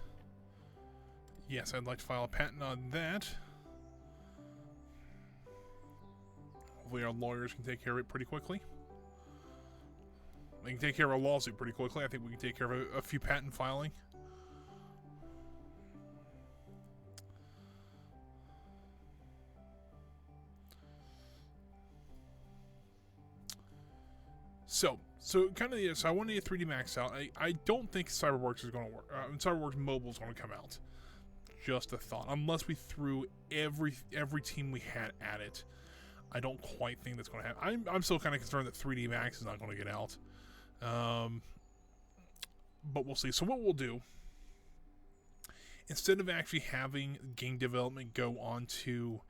Yes, I'd like to file a patent on that. Hopefully our lawyers can take care of it pretty quickly. They can take care of a lawsuit pretty quickly. I think we can take care of a few patent filing. So kind of, so I want to get 3D Max out. I don't think CyberWorks is going to work. CyberWorks Mobile is going to come out. Just a thought. Unless we threw every team we had at it, I don't quite think that's going to happen. I'm still kind of concerned that 3D Max is not going to get out. But we'll see. So what we'll do, instead of actually having game development go onto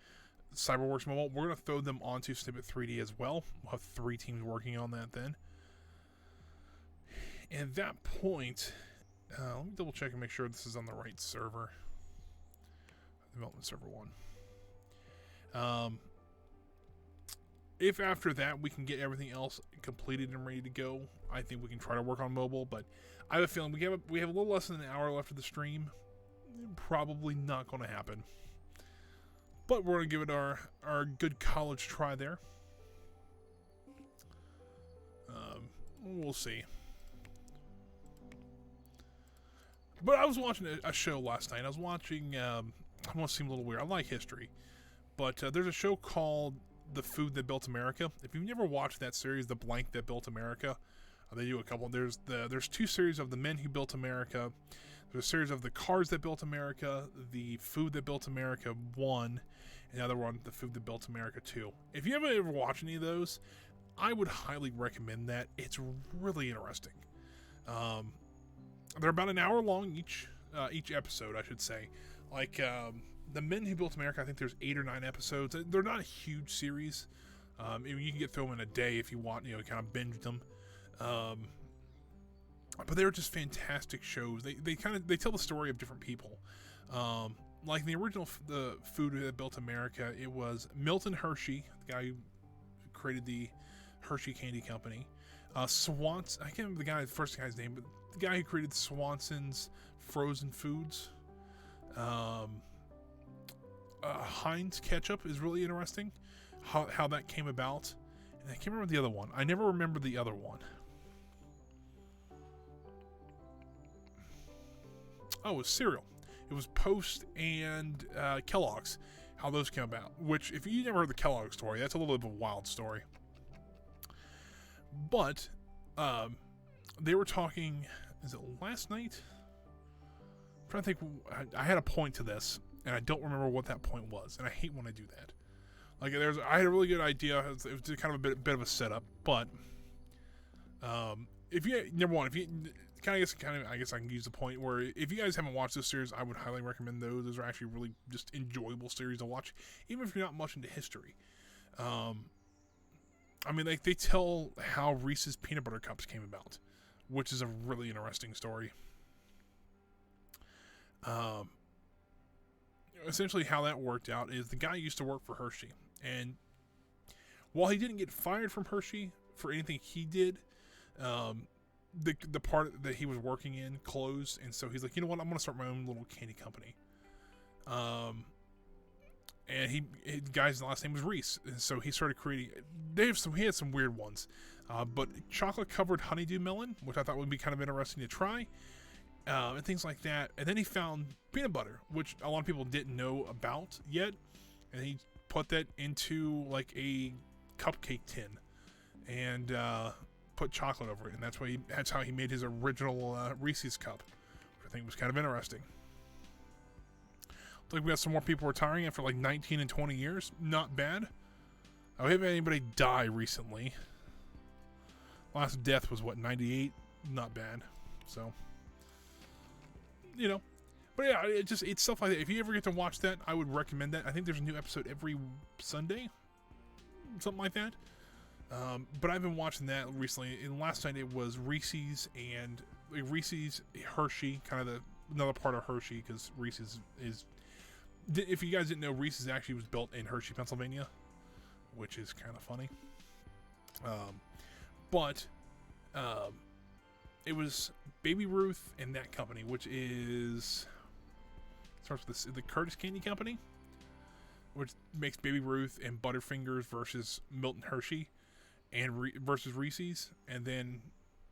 CyberWorks Mobile, we're going to throw them onto Snippet 3D as well. We'll have 3 teams working on that then. And at that point, let me double check and make sure this is on the right server. Development server 1. If after that we can get everything else completed and ready to go, I think we can try to work on mobile. But I have a feeling we have a little less than an hour left of the stream. Probably not going to happen. But we're going to give it our good college try there. We'll see. But I was watching a show last night. I was watching, I want to seem a little weird. I like history. But there's a show called The Food That Built America. If you've never watched that series, The Blank That Built America, they do a couple. There's 2 series of The Men Who Built America. There's a series of The Cars That Built America, The Food That Built America 1, and the other one, The Food That Built America 2. If you haven't ever watched any of those, I would highly recommend that. It's really interesting. They're about an hour long each episode, I should say. Like The Men Who Built America, I think there's 8 or 9 episodes. They're not a huge series. You can get through them in a day if you want, kind of binge them. But they're just fantastic shows. They tell the story of different people. Like in the original The Food That Built America, it was Milton Hershey, the guy who created the Hershey Candy Company. Swanson, I can't remember the first guy's name, but the guy who created Swanson's frozen foods. Heinz ketchup is really interesting. How that came about. And I can't remember the other one. I never remember the other one. Oh, it was cereal. It was Post and Kellogg's. How those came about. Which, if you never heard the Kellogg story, that's a little bit of a wild story. But they were talking. Is it last night? I'm trying to think. I had a point to this, and I don't remember what that point was. And I hate when I do that. Like, I had a really good idea. It was kind of a bit of a setup, but if you I guess I can use the point where if you guys haven't watched this series, I would highly recommend those. Those are actually really just enjoyable series to watch, even if you're not much into history. I mean, like, they tell how Reese's Peanut Butter Cups came about, which is a really interesting story. Essentially, how that worked out is the guy used to work for Hershey, and while he didn't get fired from Hershey for anything he did, the part that he was working in closed, and so he's like, you know what, I'm going to start my own little candy company. And his guy's last name was Reese, and so he started creating. He had some weird ones, but chocolate covered honeydew melon, which I thought would be kind of interesting to try, and things like that. And then he found peanut butter, which a lot of people didn't know about yet, and he put that into like a cupcake tin, and put chocolate over it, and that's how he made his original Reese's cup, which I think was kind of interesting. Looks like we got some more people retiring after like 19 and 20 years. Not bad. I haven't had anybody die recently. Last death was what, 98? Not bad. So, you know. But yeah, it's stuff like that. If you ever get to watch that, I would recommend that. I think there's a new episode every Sunday. Something like that. But I've been watching that recently. And last night it was Reese's and Reese's Hershey, kind of another part of Hershey, because Reese's is. If you guys didn't know, Reese's actually was built in Hershey, Pennsylvania, which is kind of funny. But it was Baby Ruth and that company, which starts with the Curtis Candy Company, which makes Baby Ruth and Butterfingers versus Milton Hershey and versus Reese's, and then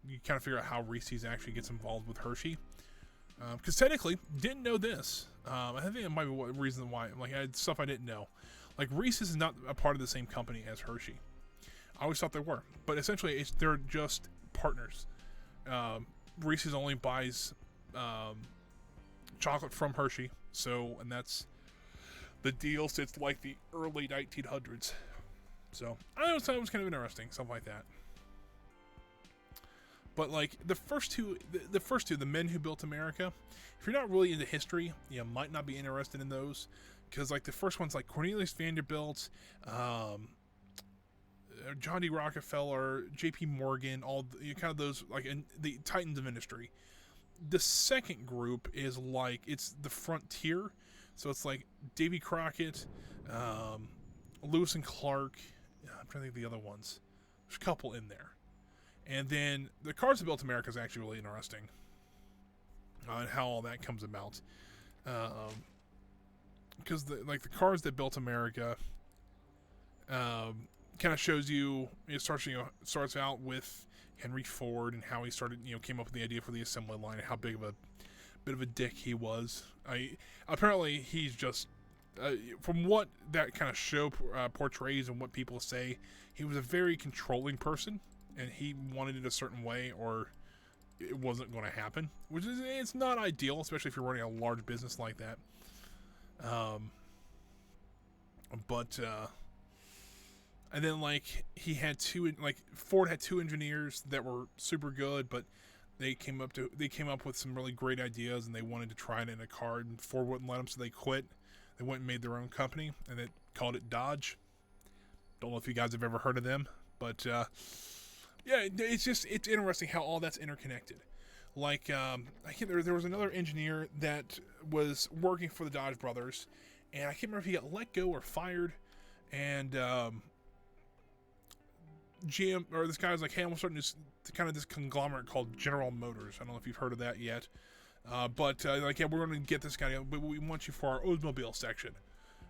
you kind of figure out how Reese's actually gets involved with Hershey. Because technically, didn't know this. I think it might be one reason why. Like, I had stuff I didn't know. Like, Reese's is not a part of the same company as Hershey. I always thought they were, but essentially, they're just partners. Reese's only buys chocolate from Hershey, and that's the deal since like the early 1900s. So I always thought it was kind of interesting, stuff like that. But like the first two, the Men Who Built America, if you're not really into history, you might not be interested in those, because like the first one's like Cornelius Vanderbilt, John D. Rockefeller, J.P. Morgan, all kind of those like in the titans of industry. The second group is like it's the frontier, so it's like Davy Crockett, Lewis and Clark. I'm trying to think of the other ones. There's a couple in there. And then the Cars That Built America is actually really interesting on how all that comes about. Because the Cars That Built America kind of shows you, it starts out with Henry Ford and how he started, came up with the idea for the assembly line and how bit of a dick he was. Apparently he's just, from what that kind of show portrays and what people say, he was a very controlling person. And he wanted it a certain way, or it wasn't going to happen. It's not ideal, especially if you're running a large business like that. And then he had Ford had two engineers that were super good, but they came up with some really great ideas, and they wanted to try it in a car, and Ford wouldn't let them, so they quit. They went and made their own company, and they called it Dodge. Don't know if you guys have ever heard of them, but yeah, it's interesting how all that's interconnected. There was another engineer that was working for the Dodge brothers, and I can't remember if he got let go or fired. And GM, or this guy's like, hey, I'm starting this conglomerate called General Motors. I don't know if you've heard of that yet. But like, yeah, we're going to get this guy, but we want you for our Oldsmobile section.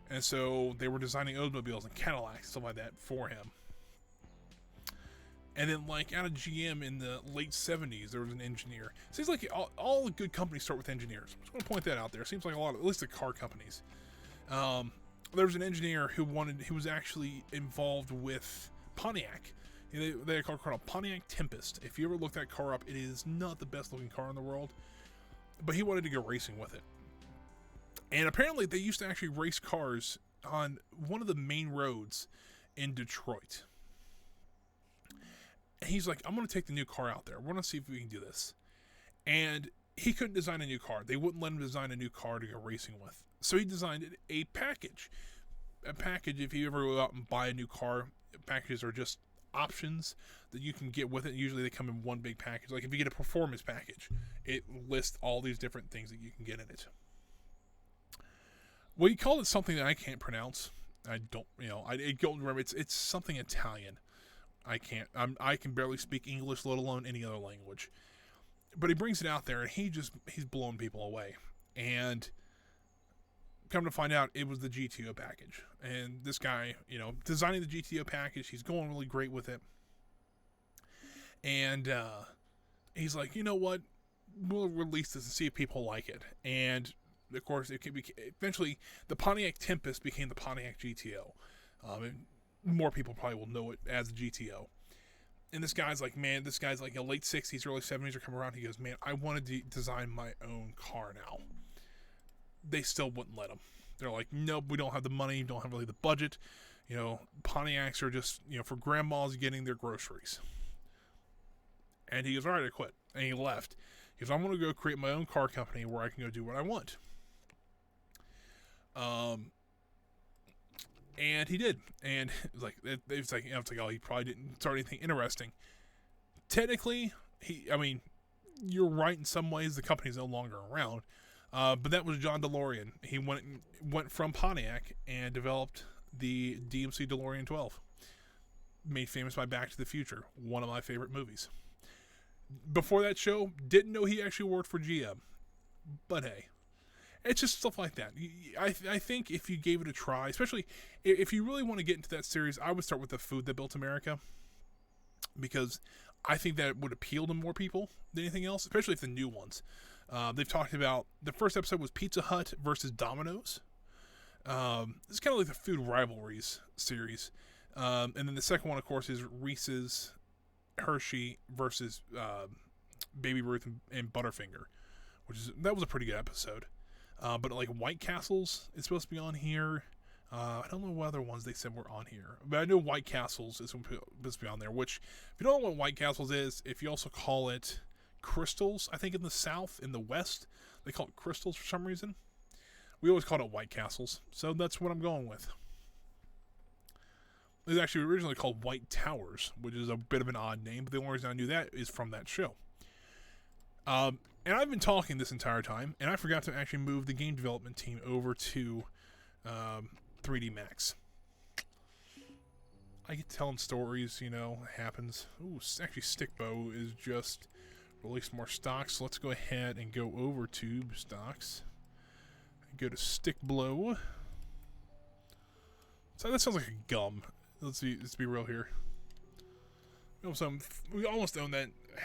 And so they were designing Oldsmobiles and Cadillacs, stuff like that, for him. And then, like, out of GM in the late 70s, there was an engineer. Seems like all good companies start with engineers. I'm just going to point that out there. Seems like a lot of, at least the car companies. There was an engineer who was actually involved with Pontiac. They had a car called a Pontiac Tempest. If you ever look that car up, it is not the best looking car in the world. But he wanted to go racing with it. And apparently they used to actually race cars on one of the main roads in Detroit. And he's like, I'm going to take the new car out there. We're going to see if we can do this. And he couldn't design a new car. They wouldn't let him design a new car to go racing with. So he designed a package. A package, if you ever go out and buy a new car, packages are just options that you can get with it. Usually they come in one big package. Like if you get a performance package, it lists all these different things that you can get in it. Well, he called it something that I can't pronounce. I don't remember. It's something Italian. I can barely speak English, let alone any other language. But he brings it out there, and he's blowing people away. And come to find out, it was the GTO package. And this guy, designing the GTO package, he's going really great with it. And he's like, you know what? We'll release this and see if people like it. And of course, eventually the Pontiac Tempest became the Pontiac GTO. And more people probably will know it as the GTO. And this guy's like, man, late 60s, early 70s are coming around. He goes, man, I want to design my own car now. They still wouldn't let him. They're like, nope, we don't have the money, don't have really the budget. Pontiacs are just, for grandmas getting their groceries. And he goes, all right, I quit. And he left. He goes, I'm going to go create my own car company where I can go do what I want. And he did. And it was like, oh, he probably didn't start anything interesting. Technically, you're right in some ways. The company's no longer around. But that was John DeLorean. He went from Pontiac and developed the DMC DeLorean 12. Made famous by Back to the Future, one of my favorite movies. Before that show, didn't know he actually worked for GM. But hey, it's just stuff like that. I think if you gave it a try, especially if you really want to get into that series, I would start with the food that built America. Because I think that would appeal to more people than anything else, especially if the new ones. They've talked about, the first episode was Pizza Hut versus Domino's. It's kind of like the food rivalries series. And then the second one, of course, is Reese's, Hershey versus Baby Ruth and Butterfinger, that was a pretty good episode. But like White Castles is supposed to be on here. I don't know what other ones they said were on here, but I know White Castles is supposed to be on there. Which, if you don't know what White Castles is, if you also call it Crystals, I think in the South, in the West, they call it Crystals for some reason. We always called it White Castles, so that's what I'm going with. It was actually originally called White Towers, which is a bit of an odd name, but the only reason I knew that is from that show. And I've been talking this entire time, and I forgot to actually move the game development team over to 3D Max. I get telling stories, it happens. Ooh, actually Stickbow is just released more stocks. So let's go ahead and go over to stocks. Go to Stickblow. So that sounds like a gum. Let's be real here. We almost own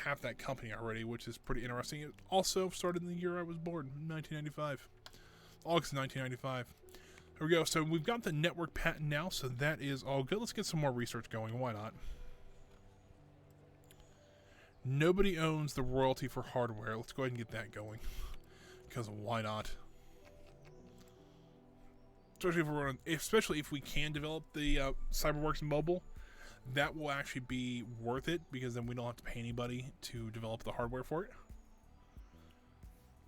half that company already, which is pretty interesting. It also started in the year I was born, 1995. August 1995. Here we go. So we've got the network patent now, so that is all good. Let's get some more research going. Why not? Nobody owns the royalty for hardware. Let's go ahead and get that going. Because why not? Especially if we can develop the CyberWorks mobile, that will actually be worth it, because then we don't have to pay anybody to develop the hardware for it.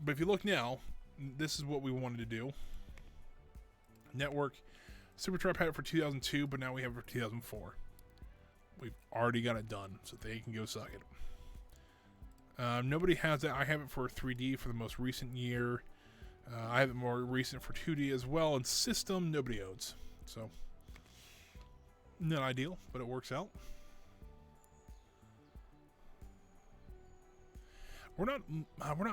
But if you look now, this is what we wanted to do. Network Supertruck had it for 2002, but now we have it for 2004. We've already got it done, so they can go suck it. Nobody has that. I have it for 3D for the most recent year. I have it more recent for 2D as well, and system nobody owns. So, not ideal, but it works out. we're not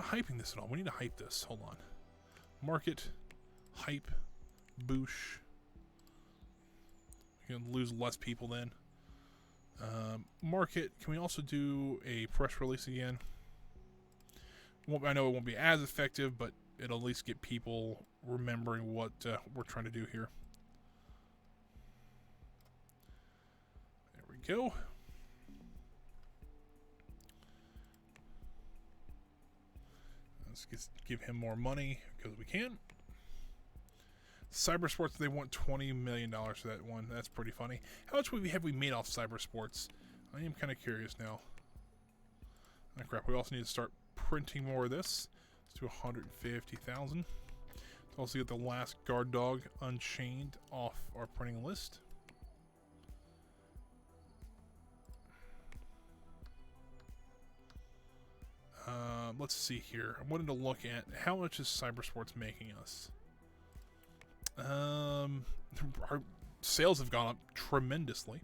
hyping this at all. We need to hype this. Hold on. Market, hype, boosh. We can lose less people then. Market. Can we also do a press release again? I know it won't be as effective, but it'll at least get people remembering what we're trying to do here. There we go. Let's give him more money because we can. Cybersports, they want $20 million for that one. That's pretty funny. How much have we made off Cybersports? I am kind of curious now. Oh crap, we also need to start printing more of this. Let's do 150,000. Let's also get the last guard dog Unchained off our printing list. Let's see here. I wanted to look at how much is Cybersports making us. Our sales have gone up tremendously.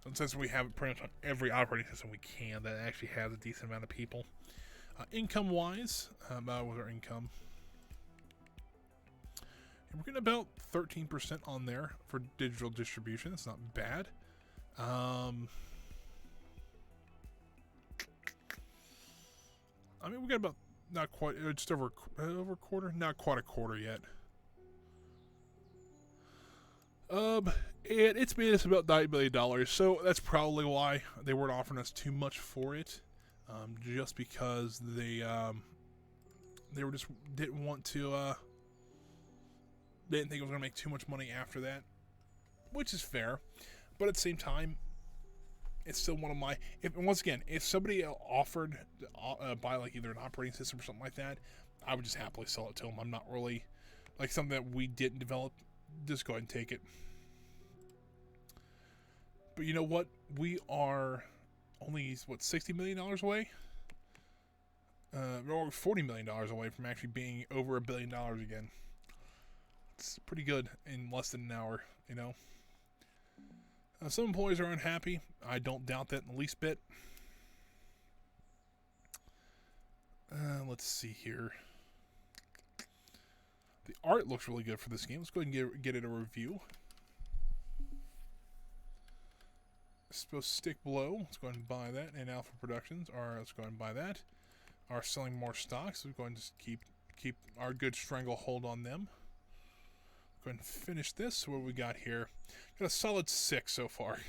And since we have it printed on every operating system we can, that actually has a decent amount of people. Income-wise, what was our income? We're getting about 13% on there for digital distribution. That's not bad. I mean, we got about not quite, just over a quarter, not quite a quarter yet. And it's made us about $9 million, so that's probably why they weren't offering us too much for it. Just because they were just didn't want to, they didn't think it was going to make too much money after that, which is fair. But at the same time, it's still one of my, once again, if somebody offered to buy like either an operating system or something like that, I would just happily sell it to them. I'm not really, like something that we didn't develop, just go ahead and take it. But you know what? We are only, what, $60 million away? Or $40 million away from actually being over $1 billion again. It's pretty good in less than an hour, you know? Some employees are unhappy. I don't doubt that in the least bit. Let's see here. The art looks really good for this game. Let's go ahead and get it a review. It's supposed to stick below. Let's go ahead and buy that. And Alpha Productions, let's go ahead and buy that. Are selling more stocks. So we're going to just keep our good stranglehold on them. Go ahead and finish this. What do we got here? Got a solid 6 so far.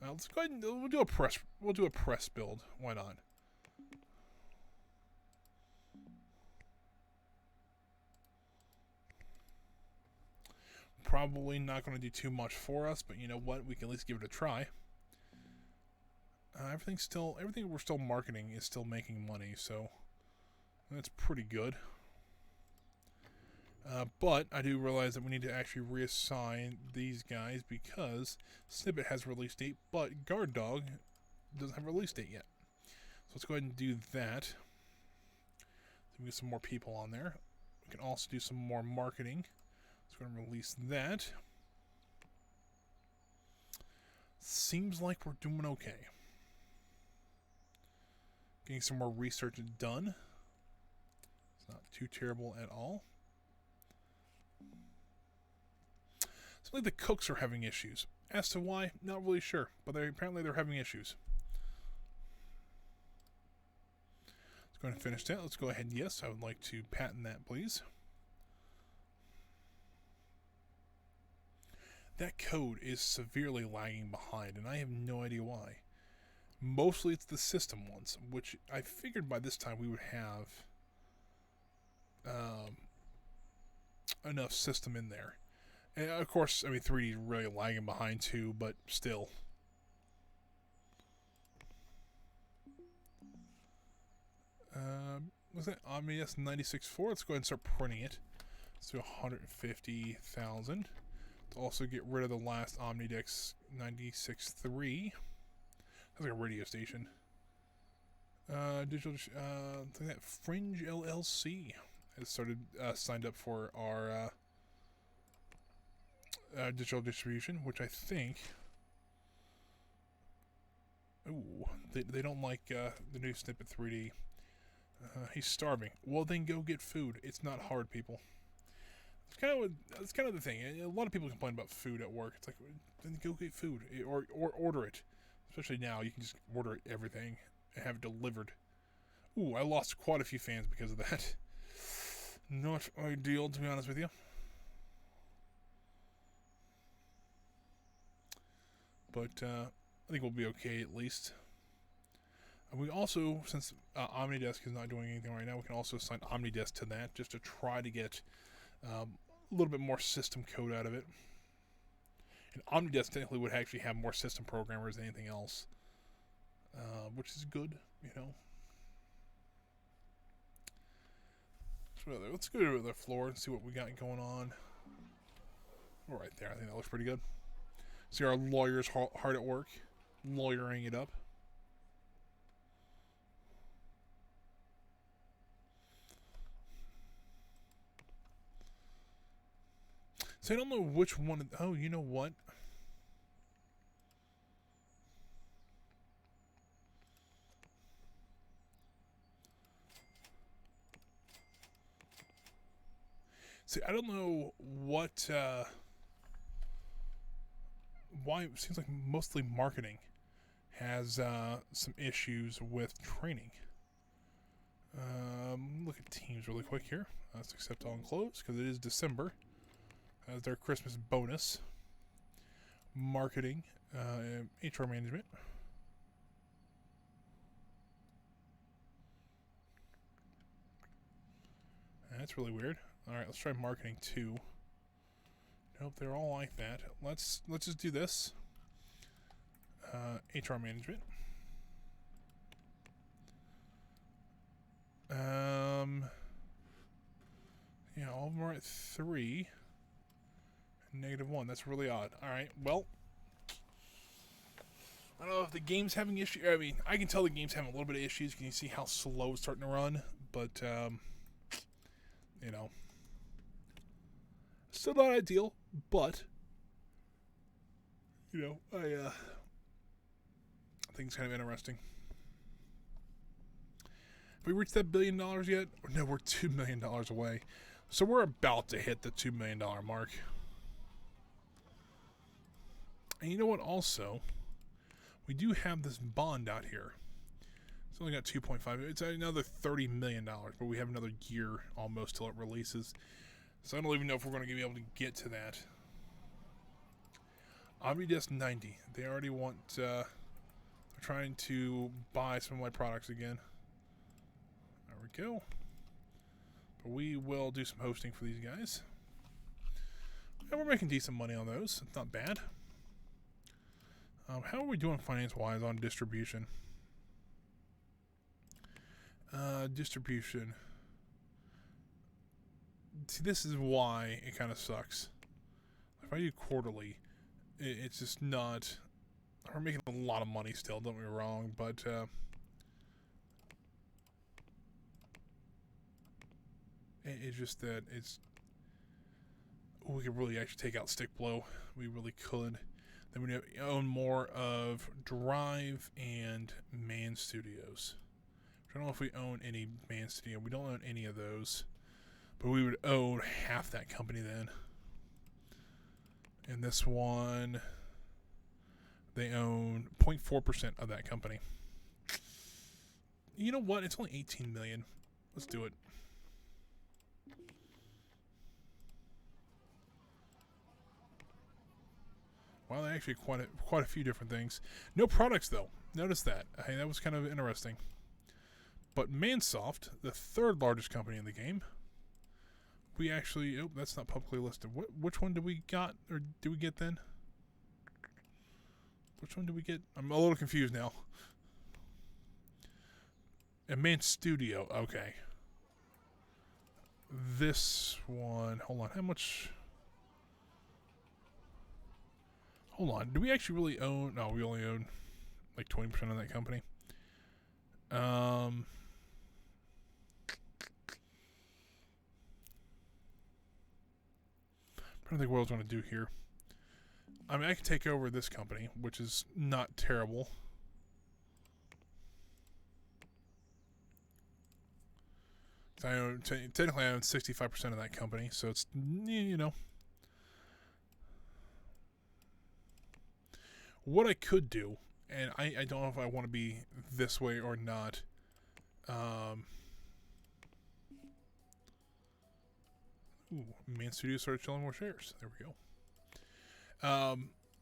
Let's go ahead and we'll do a press build. Why not? Probably not going to do too much for us, but you know what? We can at least give it a try. Everything we're still marketing is still making money, so that's pretty good. But I do realize that we need to actually reassign these guys because Snippet has a release date, but Guard Dog doesn't have a release date yet. So let's go ahead and do that. So we get some more people on there. We can also do some more marketing. Let's go ahead and release that. Seems like we're doing okay. Getting some more research done. It's not too terrible at all. Seems like the cooks are having issues. As to why, not really sure, but apparently they're having issues. Let's go ahead and finish that. Let's go ahead. Yes, I would like to patent that, please. That code is severely lagging behind, and I have no idea why. Mostly it's the system ones, which I figured by this time we would have enough system in there. And of course, I mean, 3D is really lagging behind too, but still. Was that Omni S96.4? Let's go ahead and start printing it. Let's do 150,000. To also get rid of the last Omnidex 96.3. That's like a radio station. Digital, I think that Fringe LLC has signed up for our digital distribution, which I think. Ooh, they don't like the new Snippet 3D. He's starving. Well, then go get food. It's not hard, people. It's kind of the thing. A lot of people complain about food at work. It's like, then go get food or order it. Especially now, you can just order everything and have it delivered. Ooh, I lost quite a few fans because of that. Not ideal, to be honest with you. But I think we'll be okay at least. And we also, since OmniDesk is not doing anything right now, we can also assign OmniDesk to that just to try to get a little bit more system code out of it. And OmniDesk technically would actually have more system programmers than anything else, which is good, you know. So let's go to the floor and see what we got going on. Right there, I think that looks pretty good. See our lawyers hard at work, lawyering it up. So I don't know which one. Oh, you know what? See, I don't know what. Why it seems like mostly marketing has some issues with training. Look at teams really quick here. Let's accept all and close because it is December. As their Christmas bonus. Marketing, HR management. That's really weird. All right, let's try marketing too. Nope, they're all like that. Let's just do this. HR management. Yeah, all of them are at 3. -1. That's really odd. All right. Well, I don't know if the game's having issues. I mean, I can tell the game's having a little bit of issues. Can you see how slow it's starting to run? But you know, still not ideal. But you know, I think it's kind of interesting. Have we reached that $1 billion yet? No, we're $2 million away. So we're about to hit the $2 million mark. And you know what also? We do have this bond out here. It's only got 2.5. It's another $30 million, but we have another year almost till it releases. So I don't even know if we're going to be able to get to that. OmniDesk 90. They already want... they're trying to buy some of my products again. There we go. But we will do some hosting for these guys. And we're making decent money on those. It's not bad. How are we doing finance-wise on distribution? Distribution. See, this is why it kind of sucks. If I do quarterly, it's just not... We're making a lot of money still, don't get me wrong, but... it's just that it's... we could really actually take out Stick Blow. We really could. Then we own more of Drive and Man Studios. I don't know if we own any Man Studio. We don't own any of those. But we would own half that company then. And this one, they own 0.4% of that company. You know what? It's only $18 million. Let's do it. Well, actually quite a few different things. No products, though. Notice that. Hey, that was kind of interesting. But Mansoft, the third largest company in the game, we actually... Oh, that's not publicly listed. Which one did we got, or did we get then? Which one did we get? I'm a little confused now. And Man Studio. Okay. This one... Hold on. How much... Hold on. Do we actually really own... No, we only own like 20% of that company. I'm trying to think what I was going to do here. I mean, I can take over this company, which is not terrible. I own, technically, I own 65% of that company, so it's, you know. What I could do, and I don't know if I want to be this way or not. Man Studio started selling more shares. There we go.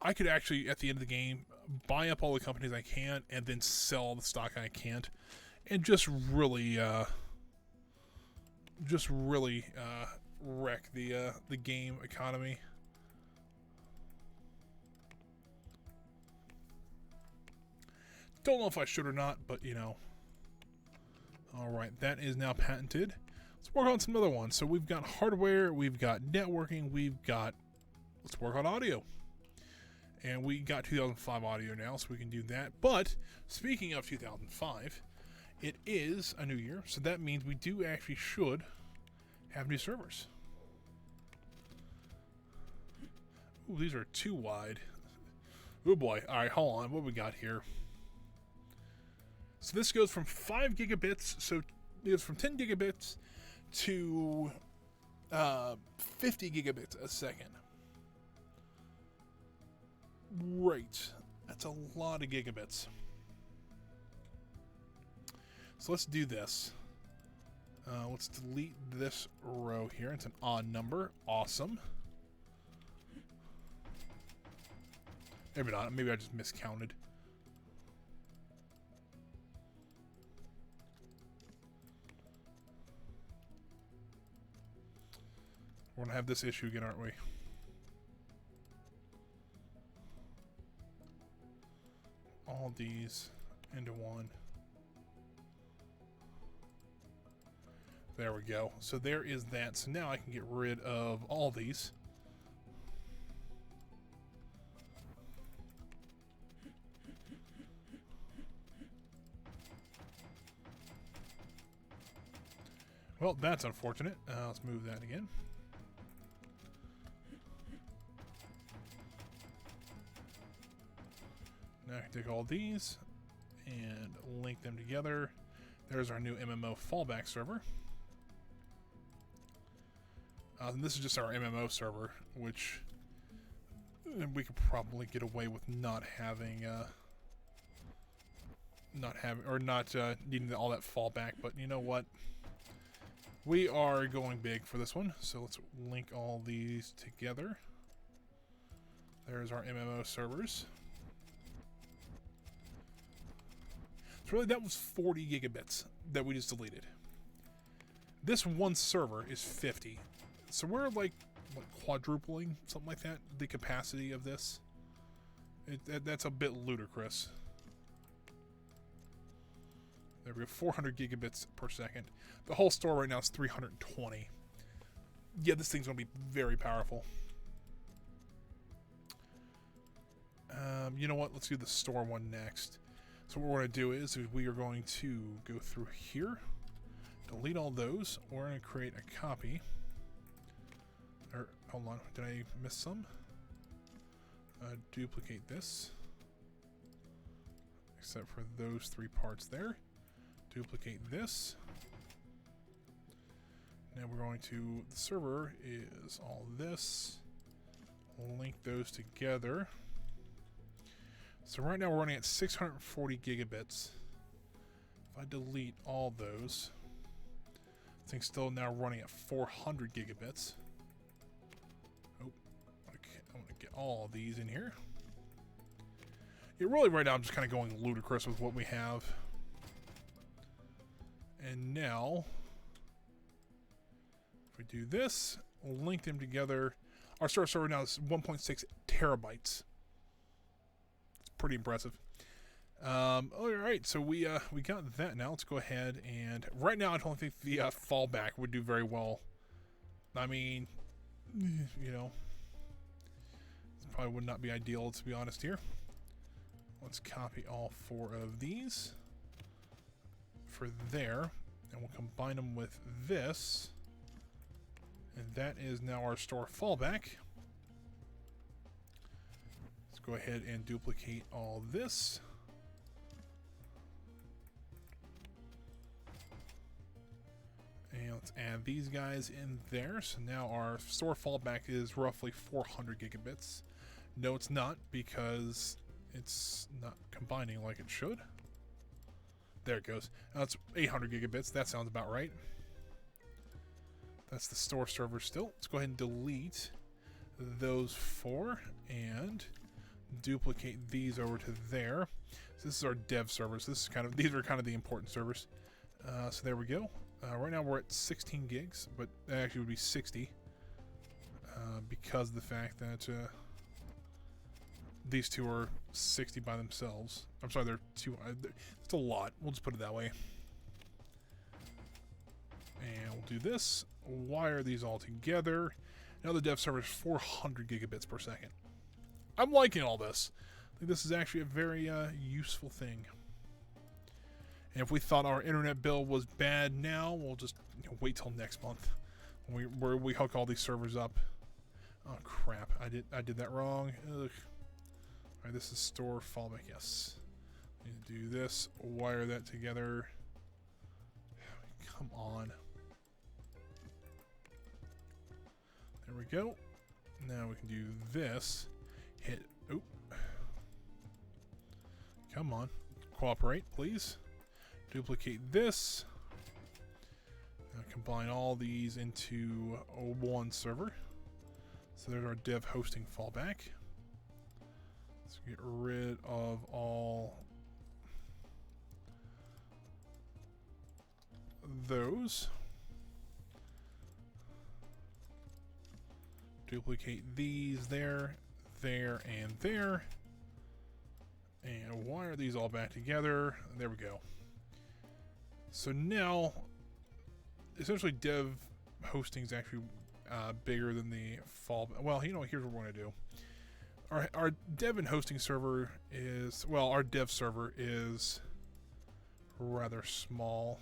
I could actually, at the end of the game, buy up all the companies I can and then sell the stock I can't, and just really wreck the game economy. Don't know if I should or not, but you know. Alright, that is now patented. Let's work on some other ones. So we've got hardware, we've got networking, let's work on audio. And we got 2005 audio now, so we can do that. But, speaking of 2005, it is a new year, so that means we do actually should have new servers. Ooh, these are too wide. Oh boy. Alright, hold on. What we got here? So this goes from 5 gigabits, so it goes from 10 gigabits to 50 gigabits a second. Right. That's a lot of gigabits. So let's do this. Let's delete this row here. It's an odd number. Awesome. Maybe not. Maybe I just miscounted. We're going to have this issue again, aren't we? All these into one. There we go. So there is that. So now I can get rid of all these. Well, that's unfortunate. Let's move that again. Now I can take all these and link them together. There's our new MMO fallback server. And this is just our MMO server, which we could probably get away with not needing all that fallback. But you know what? We are going big for this one, so let's link all these together. There's our MMO servers. So really, that was 40 gigabits that we just deleted. This one server is 50. So we're like quadrupling, something like that, the capacity of this. That's a bit ludicrous. There we go, 400 gigabits per second. The whole store right now is 320. Yeah, this thing's going to be very powerful. You know what? Let's do the store one next. So what we're going to do is we are going to go through here, delete all those. We're going to create a copy. Or, hold on, did I miss some? Duplicate this. Except for those 3 parts there. Duplicate this. Now we're going to, the server is all this. Link those together. So right now we're running at 640 gigabits. If I delete all those, this thing's still now running at 400 gigabits. Oh, okay, I'm gonna get all of these in here. Yeah, really right now I'm just kind of going ludicrous with what we have. And now, if we do this, link them together, our storage server now is 1.6 terabytes. It's pretty impressive. All right, so we got that now. Let's go ahead and right now I don't think the fallback would do very well. I mean, you know, it probably would not be ideal, to be honest here. Let's copy all 4 of these for there, and we'll combine them with this, and that is now our store fallback. Let's go ahead and duplicate all this. And Let's add these guys in there. So now our store fallback is roughly 400 gigabits. No, it's not, because it's not combining like it should. There it goes. That's 800 gigabits. That sounds about right. That's the store server still. Let's go ahead and delete those 4 and duplicate these over to there. So this is our dev servers. This is these are kind of the important servers. So there we go. Right now we're at 16 gigs, but that actually would be 60 because of the fact that these two are 60 by themselves. I'm sorry, they're two. It's a lot. We'll just put it that way. And we'll do this. Wire these all together. Now the dev server is 400 gigabits per second. I'm liking all this. I think this is actually a very useful thing. And if we thought our internet bill was bad now, we'll just wait till next month when we hook all these servers up. Oh crap! I did that wrong. Ugh. All right, this is store fallback. Yes. Need to do this. Wire that together. Come on. There we go. Now we can do this. Hit. Oop. Come on. Cooperate, please. Duplicate this. Now combine all these into one server. So there's our dev hosting fallback. Let's get rid of all those. Duplicate these there, there, and there. And wire these all back together. There we go. So now, essentially dev hosting is actually bigger than the fallback. Well, you know, here's what we're going to do. Our dev and hosting server is, well, our dev server is rather small.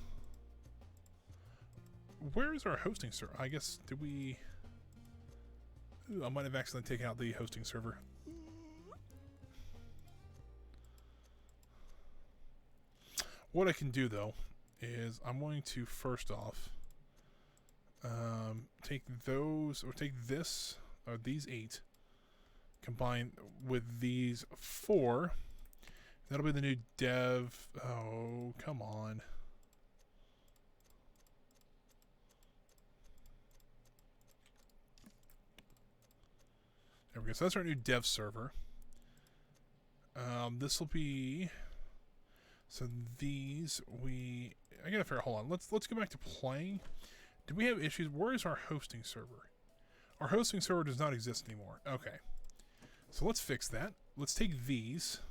Where is our hosting server? I guess, did we... Ooh, I might have accidentally taken out the hosting server. What I can do, though, is I'm going to first off take those, or take this, or these 8, combine with these 4. That'll be the new dev. Oh, come on. There we go. So that's our new dev server. This will be. So these I gotta figure. Hold on. Let's go back to playing. Do we have issues? Where is our hosting server? Our hosting server does not exist anymore. Okay. So let's fix that. Let's take these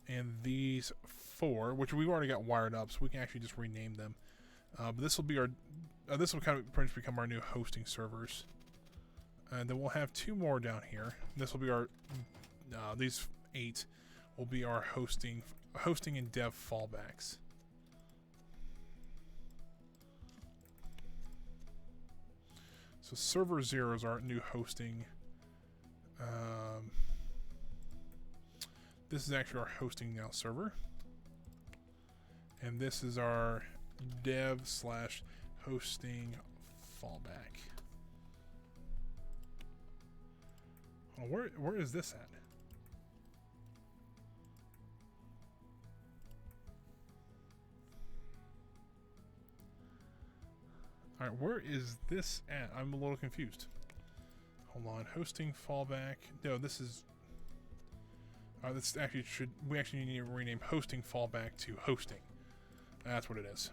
and these 4, which we've already got wired up, so we can actually just rename them. But this will be our. This will kind of pretty much become our new hosting servers. And then we'll have 2 more down here. This will be our. These 8 will be our hosting and dev fallbacks. So server 0 is our new hosting. This is actually our hosting now server. And this is our dev/hosting fallback. Oh, where is this at? Alright, where is this at? I'm a little confused. Hold on. Hosting fallback. No, this is... this actually should... We actually need to rename hosting fallback to hosting. That's what it is.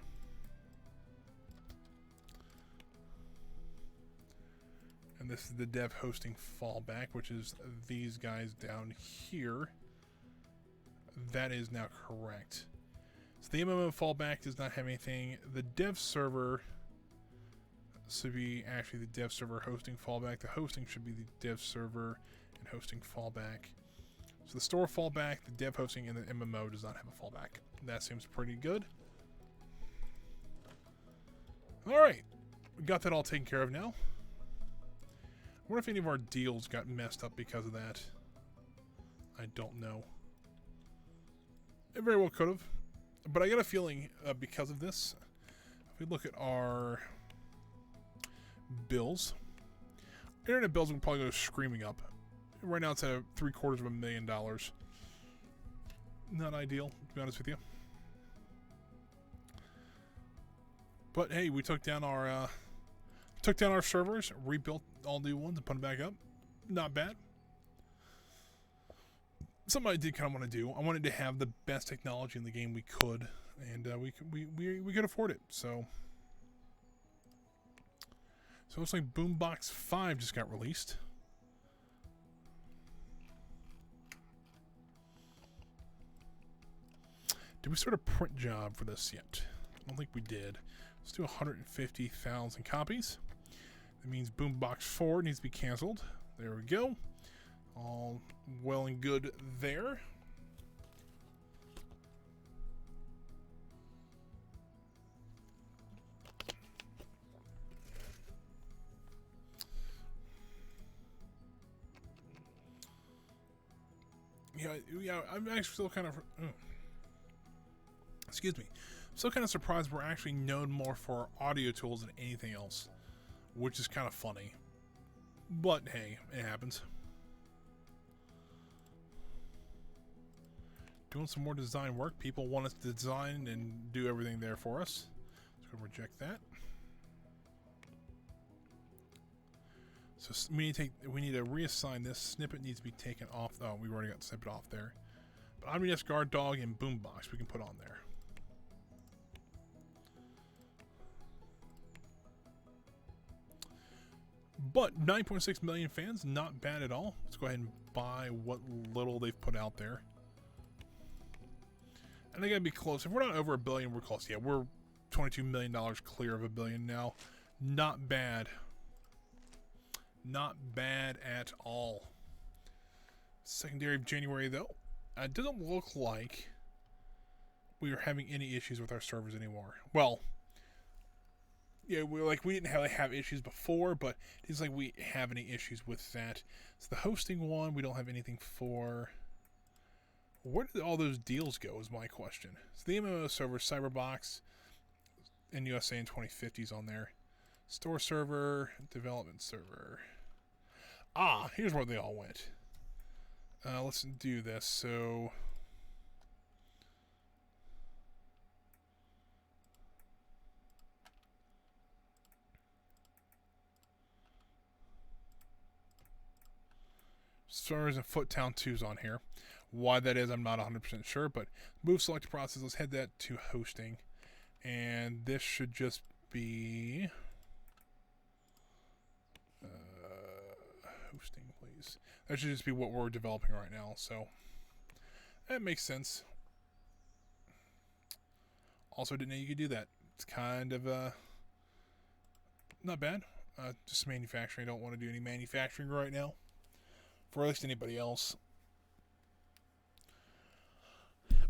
And this is the dev hosting fallback, which is these guys down here. That is now correct. So the MMO fallback does not have anything. The dev server should be actually the dev server hosting fallback. The hosting should be the dev server and hosting fallback. So the store fallback, the dev hosting, and the MMO does not have a fallback. That seems pretty good. Alright. We got that all taken care of now. I wonder if any of our deals got messed up because of that. I don't know. It very well could have. But I got a feeling because of this, if we look at our bills. Internet bills will probably go screaming up. Right now it's at $750,000. Not ideal, to be honest with you. But hey, we took down our servers, rebuilt all new ones, and put them back up. Not bad. Something I did kind of want to do. I wanted to have the best technology in the game we could, and we could afford it. So it looks like Boombox 5 just got released. Did we start a print job for this yet? I don't think we did. Let's do 150,000 copies. That means Boombox 4 needs to be canceled. There we go. All well and good there. Yeah, I'm actually still kind of... excuse me. I'm still kind of surprised we're actually known more for our audio tools than anything else, which is kind of funny. But hey, it happens. Doing some more design work. People want us to design and do everything there for us. Let's go reject that. So we need to reassign this. Snippet needs to be taken off. Oh, we already got snippet off there. But Omnidesk Guard Dog and Boombox we can put on there. But 9.6 million fans, not bad at all. Let's go ahead and buy what little they've put out there. And they gotta be close. If we're not over $1 billion, we're close. Yeah, we're $22 million clear of $1 billion now. Not bad. Not bad at all. Secondary of January, though. It doesn't look like we are having any issues with our servers anymore. Well, yeah, we didn't have issues before, but it seems like we have any issues with that. So the hosting one, we don't have anything for. Where did all those deals go is my question. So the MMO server, Cyberbox, and USA in 2050s on there. Store server, development server. Ah, here's where they all went. Let's do this. So servers and Foottown 2's on here. Why that is, I'm not 100% sure, but move select process. Let's head that to hosting. And this should just be hosting, please. That should just be what we're developing right now, so that makes sense. Also, didn't know you could do that. It's kind of not bad. Just manufacturing. I don't want to do any manufacturing right now, for at least anybody else.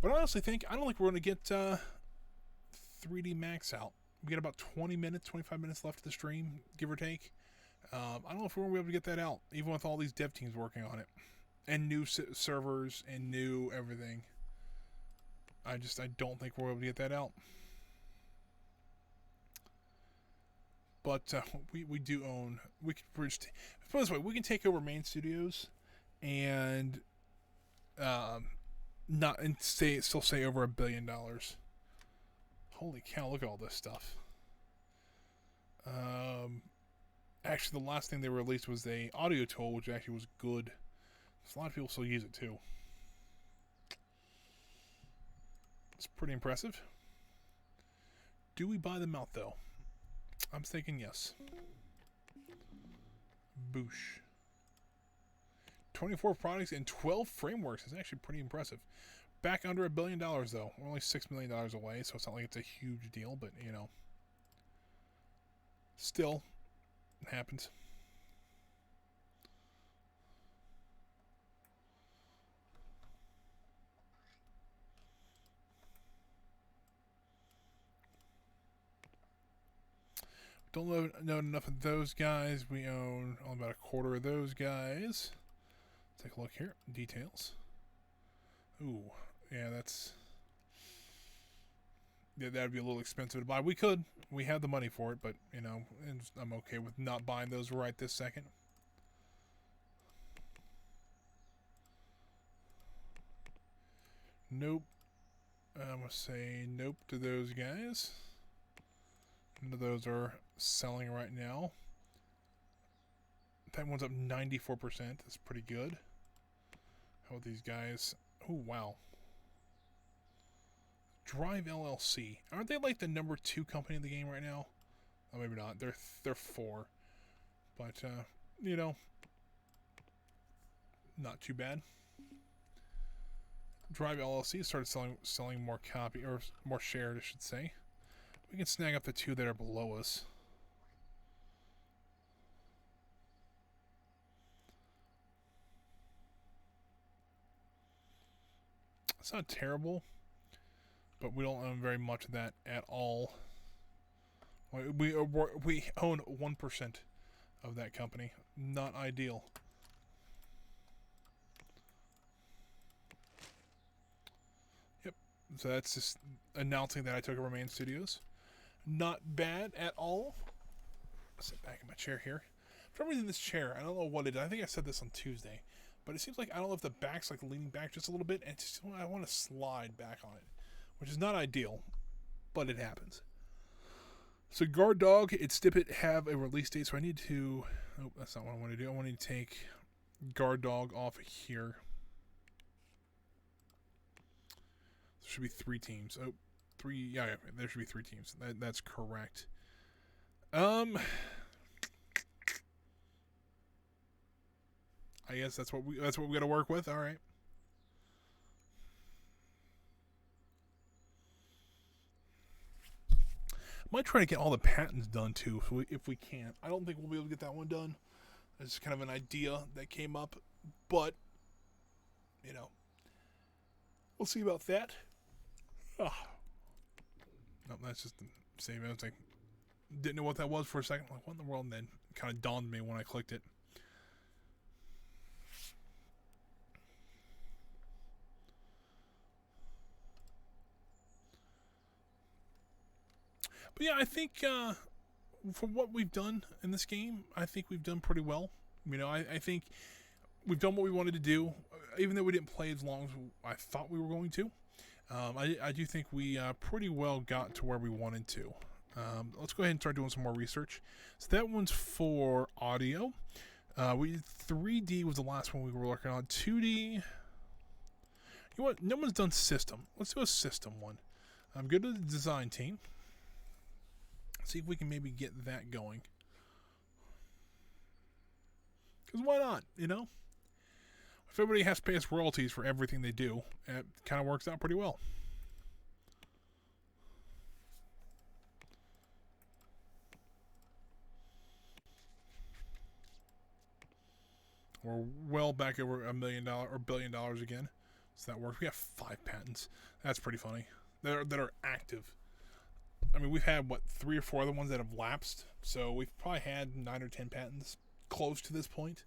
But I honestly I don't think we're going to get 3D Max out. We got about 20 minutes, 25 minutes left of the stream, give or take. I don't know if we're going to be able to get that out, even with all these dev teams working on it. And new servers and new everything. I don't think we're able to get that out. But we do own... We can put it this way, we can take over main studios and... still say over $1 billion. Holy cow, look at all this stuff. Actually, the last thing they released was a audio tool, which actually was good. A lot of people still use it too. It's pretty impressive. Do we buy them out though? I'm thinking yes. Boosh. 24 products and 12 frameworks is actually pretty impressive. Back under $1 billion though. We're only $6 million away, so it's not like it's a huge deal, but you know. Still, it happens. Don't know enough of those guys. We own only about a quarter of those guys. Take a look here. Details. Ooh. Yeah, that's... Yeah, that'd be a little expensive to buy. We could. We have the money for it, but, you know, I'm okay with not buying those right this second. Nope. I'm going to say nope to those guys. None of those are selling right now. That one's up 94%. That's pretty good. How about these guys? Oh, wow. Drive LLC. Aren't they like the number 2 company in the game right now? Oh, maybe not. They're 4. But, you know, not too bad. Drive LLC started selling more copy, or more shares, I should say. We can snag up the 2 that are below us. It's not terrible, but we don't own very much of that at all. We own 1% of that company. Not ideal. Yep. So that's just announcing that I took over Main Studios. Not bad at all. I'll sit back in my chair here. For some reason, this chair, I don't know what it is. I think I said this on Tuesday, but it seems like I don't know if the back's like leaning back just a little bit, and it's just, I want to slide back on it, which is not ideal, but it happens. So Guard Dog, it's Stippet have a release date, so I need to... Oh, that's not what I want to do. I want to take Guard Dog off of here. There should be 3 teams. Oh, 3... Yeah, there should be 3 teams. That's correct. I guess that's what we got to work with. All right. Might try to get all the patents done too, if we can. I don't think we'll be able to get that one done. It's kind of an idea that came up, but you know, we'll see about that. Oh. No, that's just the same. I was like, didn't know what that was for a second. Like, what in the world? And then it kind of dawned on me when I clicked it. But yeah, I think for what we've done in this game, I think we've done pretty well. You know, I think we've done what we wanted to do, even though we didn't play as long as I thought we were going to. I do think we pretty well got to where we wanted to. Let's go ahead and start doing some more research. So that one's for audio. 3D was the last one we were working on. 2D. You know what? No one's done system. Let's do a system one. I'm good to the design team. See if we can maybe get that going. Because why not, you know? If everybody has to pay us royalties for everything they do, it kind of works out pretty well. We're well back over $1 million or $1 billion again. So that works. We have 5 patents. That's pretty funny. That are active. I mean, we've had, what, 3 or 4 other ones that have lapsed. So we've probably had 9 or 10 patents close to this point.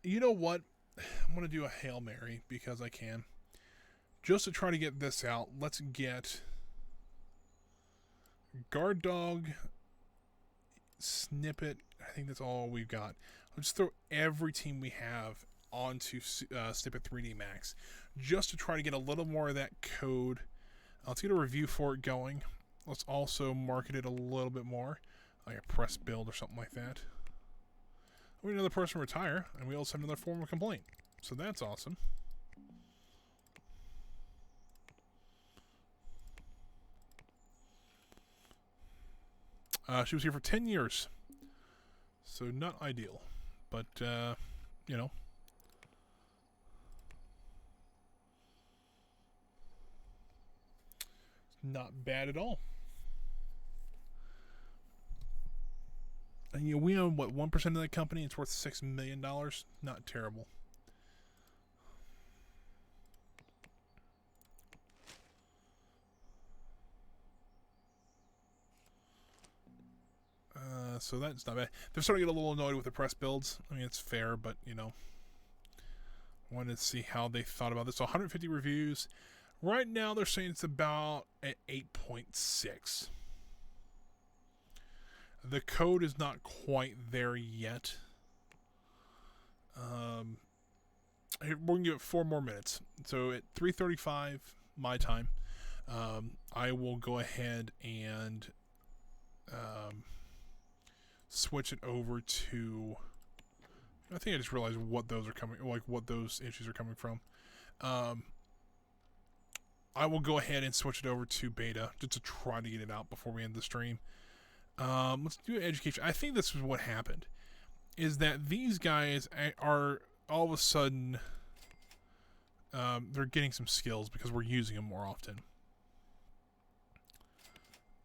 You know what? I'm going to do a Hail Mary because I can. Just to try to get this out, let's get Guard Dog, Snippet. I think that's all we've got. I'll just throw every team we have onto Snippet 3D Max just to try to get a little more of that code. Let's get a review for it going. Let's also market it a little bit more, like a press build or something like that. We had another person retire, and we also have another form of complaint. So that's awesome. She was here for 10 years. So not ideal. But, you know. Not bad at all. And you know, we own, what, 1% of that company? It's worth $6 million. Not terrible. So that's not bad. They're starting to get a little annoyed with the press builds. I mean, it's fair, but, you know. Wanted to see how they thought about this. So 150 reviews. Right now they're saying it's about at 8.6. The code is not quite there yet. We're going to give it 4 more minutes. So at 3:35 my time, I will go ahead and switch it over to... I think I just realized what those are coming, like what those issues are coming from. I will go ahead and switch it over to beta just to try to get it out before we end the stream. Let's do education. I think this is what happened, is that these guys are all of a sudden they're getting some skills because we're using them more often.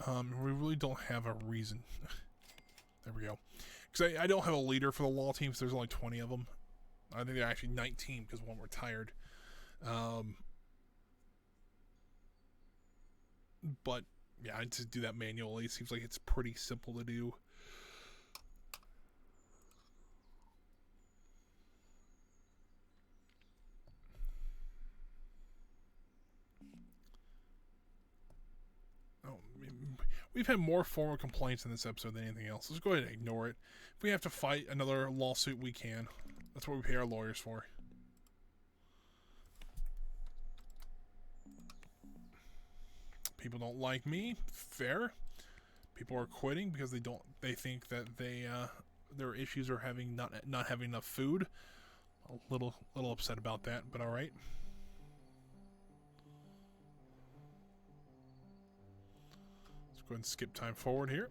We really don't have a reason. There we go. Because I don't have a leader for the law teams. There's only 20 of them. I think they're actually 19 because one retired. But yeah, I just do that manually. It seems like it's pretty simple to do. We've had more formal complaints in this episode than anything else. Let's go ahead and ignore it. If we have to fight another lawsuit, we can. That's what we pay our lawyers for. People don't like me. Fair. People are quitting because they think that their issues are not having enough food. A little upset about that, but all right. Go ahead and skip time forward here.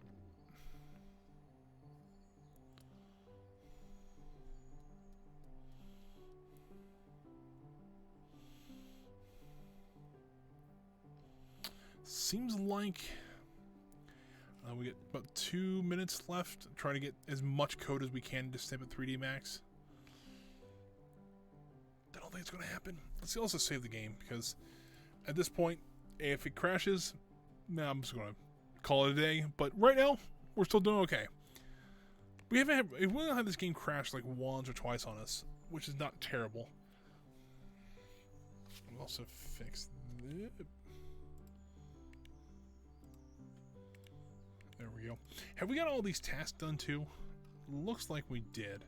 Seems like we get about 2 minutes left. Try to get as much code as we can to snip at 3D Max. I don't think it's going to happen. Let's also save the game because at this point, if it crashes, I'm just going to call it a day. But right now, we're still doing okay. We haven't had this game crash like once or twice on us, which is not terrible. We'll also fix this. There we go. Have we got all these tasks done too? Looks like we did.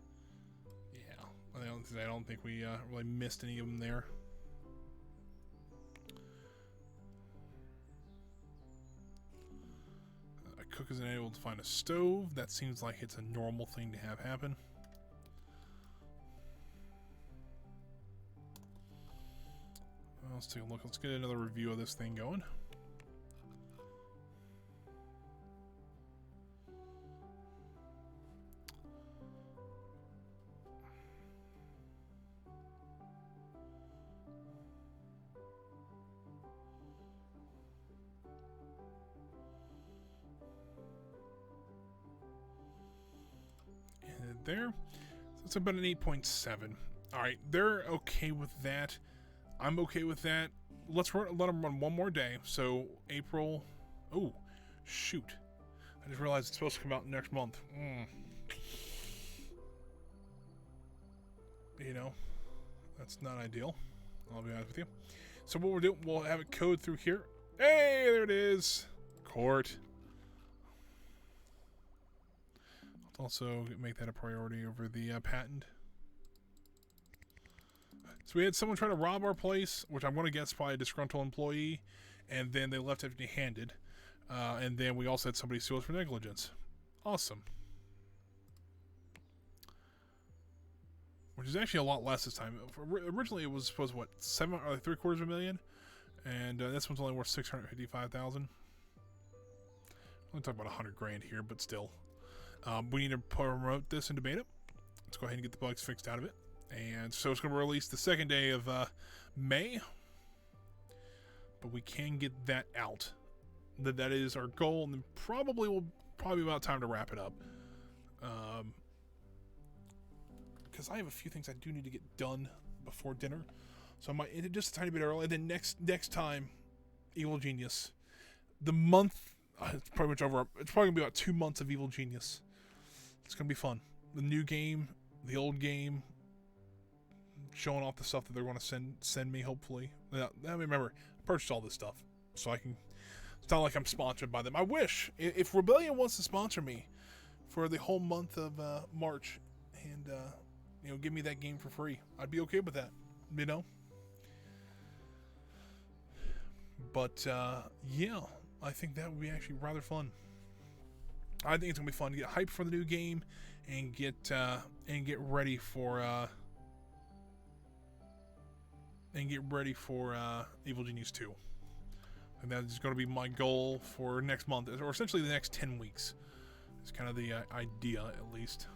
Yeah, I don't think we really missed any of them there. Cook isn't able to find a stove. That seems like it's a normal thing to have happen. Let's take a look. Let's get another review of this thing going. There, so it's about an 8.7. All right, they're okay with that. I'm okay with that. Let them run one more day. So April. Oh, shoot! I just realized it's supposed to come out next month. You know, that's not ideal. I'll be honest with you. So what we'll do, we'll have it code through here. Hey, there it is. Court. Also make that a priority over the patent. So we had someone try to rob our place, which I'm going to guess probably a disgruntled employee, and then they left empty-handed. And then we also had somebody sue us for negligence. Awesome. Which is actually a lot less this time. Originally it was supposed to, what, $750,000, and this one's only worth $655,000. Only talking about $100,000 here, but still. We need to promote this into beta. Let's go ahead and get the bugs fixed out of it. And so it's going to release the second day of May. But we can get that out. That is our goal. And then probably about time to wrap it up. Because I have a few things I do need to get done before dinner. So I might end it just a tiny bit early. And then next time, Evil Genius. The month, it's pretty much over. It's probably going to be about 2 months of Evil Genius. It's going to be fun. The new game, the old game, showing off the stuff that they're going to send me, hopefully. I remember, I purchased all this stuff, so I can... It's not like I'm sponsored by them. I wish. If Rebellion wants to sponsor me for the whole month of March and, you know, give me that game for free, I'd be okay with that, you know? But, yeah, I think that would be actually rather fun. I think it's going to be fun to get hyped for the new game and get ready for... Evil Genius 2. And that is going to be my goal for next month, or essentially the next 10 weeks. It's kind of the idea, at least.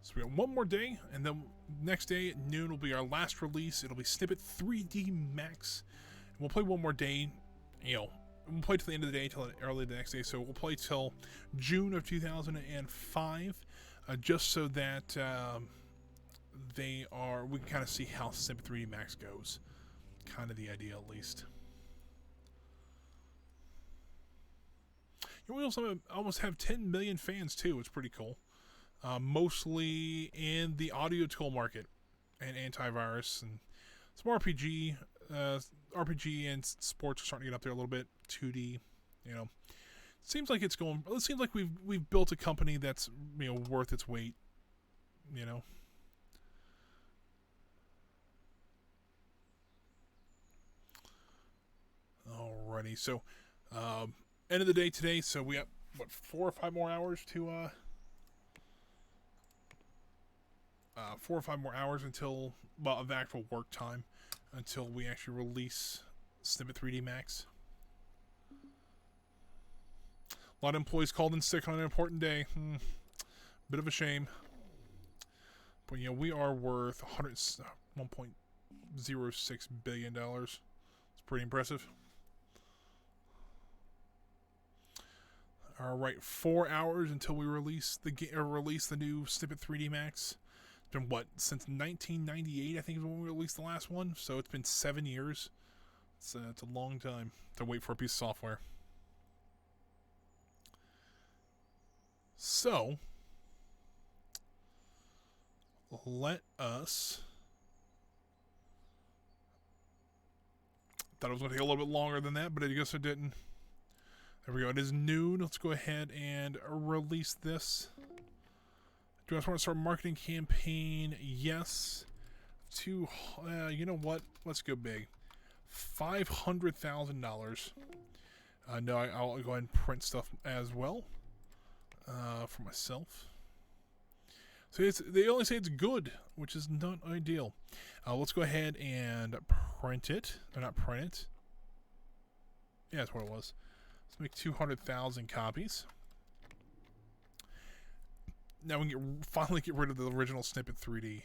So we got one more day, and then next day at noon will be our last release. It'll be Snippet 3D Max. And we'll play one more day. You know, we'll play till the end of the day, till early the next day. So we'll play till June of 2005, just so that we can kind of see how Snippet 3D Max goes. Kind of the idea, at least. You know, we also almost have 10 million fans too. It's pretty cool. Mostly in the audio tool market and antivirus and some RPG. RPG and sports are starting to get up there a little bit. 2D, you know. Seems like it's going. It seems like we've built a company that's, you know, worth its weight. You know. Alrighty, so end of the day today. So we got what 4 or 5 more hours to 4 or 5 more hours until, well, of actual work time, until we actually release Snippet 3D Max. A lot of employees called in sick on an important day. Bit of a shame. But, you know, we are worth $1.06 billion. It's pretty impressive. Alright, 4 hours until we release the new Snippet 3D Max. It's been, what, since 1998, I think is when we released the last one. So it's been 7 years. It's a long time to wait for a piece of software. So, let us... Thought it was going to take a little bit longer than that, but I guess it didn't. There we go. It is noon. Let's go ahead and release this. Do I just want to start a marketing campaign? Yes. You know what? Let's go big. $500,000. No, I'll go ahead and print stuff as well for myself. So they only say it's good, which is not ideal. Let's go ahead and print it. Or not print it. Yeah, that's what it was. Let's make 200,000 copies. Now we can finally get rid of the original Snippet 3D.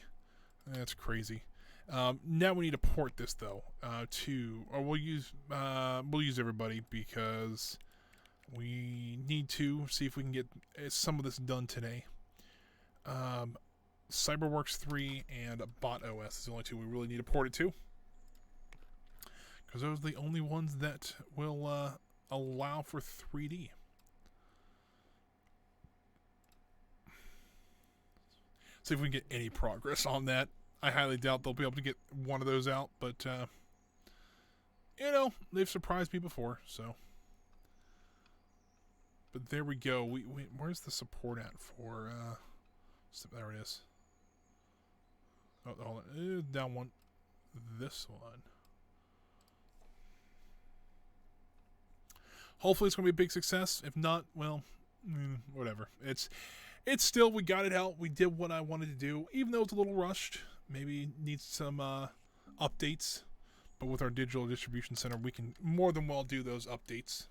That's crazy. Now we need to port this though we'll use everybody because we need to see if we can get some of this done today. CyberWorks 3 and Bot OS is the only two we really need to port it to, because those are the only ones that will allow for 3D. See if we can get any progress on that. I highly doubt they'll be able to get one of those out, but you know, they've surprised me before, so. But there we go. Where's the support at for there it is. Oh, hold on. Down one. This one. Hopefully it's going to be a big success. If not, well, whatever. It's still, we got it out. We did what I wanted to do, even though it's a little rushed. Maybe needs some updates. But with our digital distribution center, we can more than well do those updates.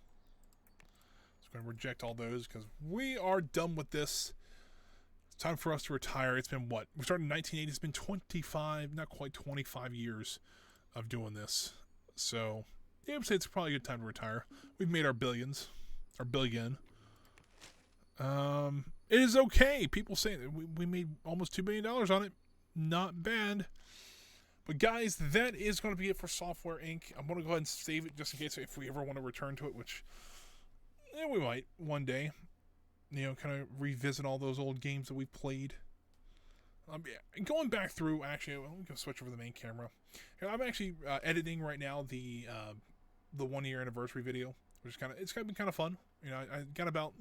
Just going to reject all those because we are done with this. It's time for us to retire. It's been what? We started in 1980. It's been 25, not quite 25 years of doing this. So, yeah, I would say it's probably a good time to retire. We've made our billions. Our billion. It is okay. People say that we made almost $2 billion on it. Not bad. But guys, that is going to be it for Software Inc. I'm going to go ahead and save it just in case if we ever want to return to it, which we might one day. Kind of revisit all those old games that we've played. Going back through, actually, let me go switch over the main camera. I'm actually editing right now the 1 year anniversary video, which is it's been kind of fun. I got about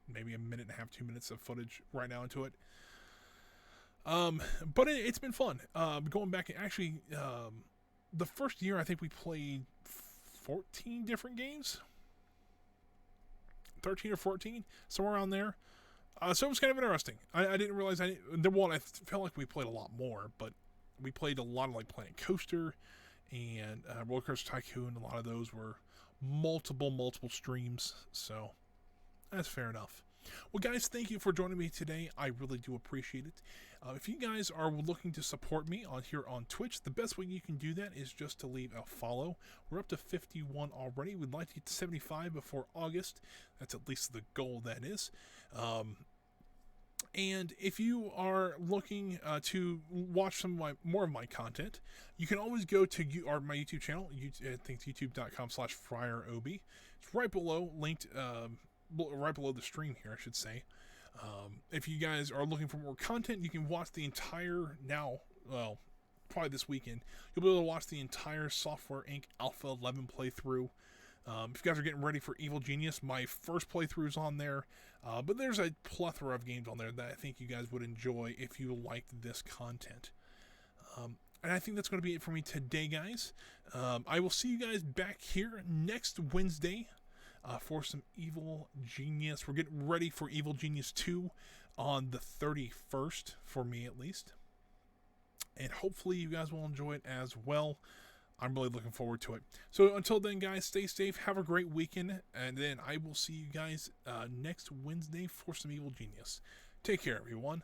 maybe a minute and a half, 2 minutes of footage right now into it. But it's been fun. Going back, actually, the first year I think we played 14 different games. 13 or 14, somewhere around there. So it was kind of interesting. I didn't realize I felt like we played a lot more, but we played a lot of like Planet Coaster and Roller Coaster Tycoon. A lot of those were multiple streams, so that's fair enough. Well, guys, thank you for joining me today. I really do appreciate it. If you guys are looking to support me here on Twitch, the best way you can do that is just to leave a follow. We're up to 51 already. We'd like to get to 75 before August. That's at least the goal, that is. And if you are looking to watch more of my content, you can always go to my YouTube channel. I think it's youtube.com/FriarOB. It's right below, linked right below the stream here, I should say. If you guys are looking for more content, you can watch the entire probably this weekend. You'll be able to watch the entire Software Inc. Alpha 11 playthrough. If you guys are getting ready for Evil Genius, my first playthrough is on there. But there's a plethora of games on there that I think you guys would enjoy if you liked this content. And I think that's going to be it for me today, guys. I will see you guys back here next Wednesday for some Evil Genius. We're getting ready for Evil Genius 2 on the 31st, for me at least. And hopefully you guys will enjoy it as well. I'm really looking forward to it. So until then, guys, stay safe. Have a great weekend. And then I will see you guys next Wednesday for some Evil Genius. Take care, everyone.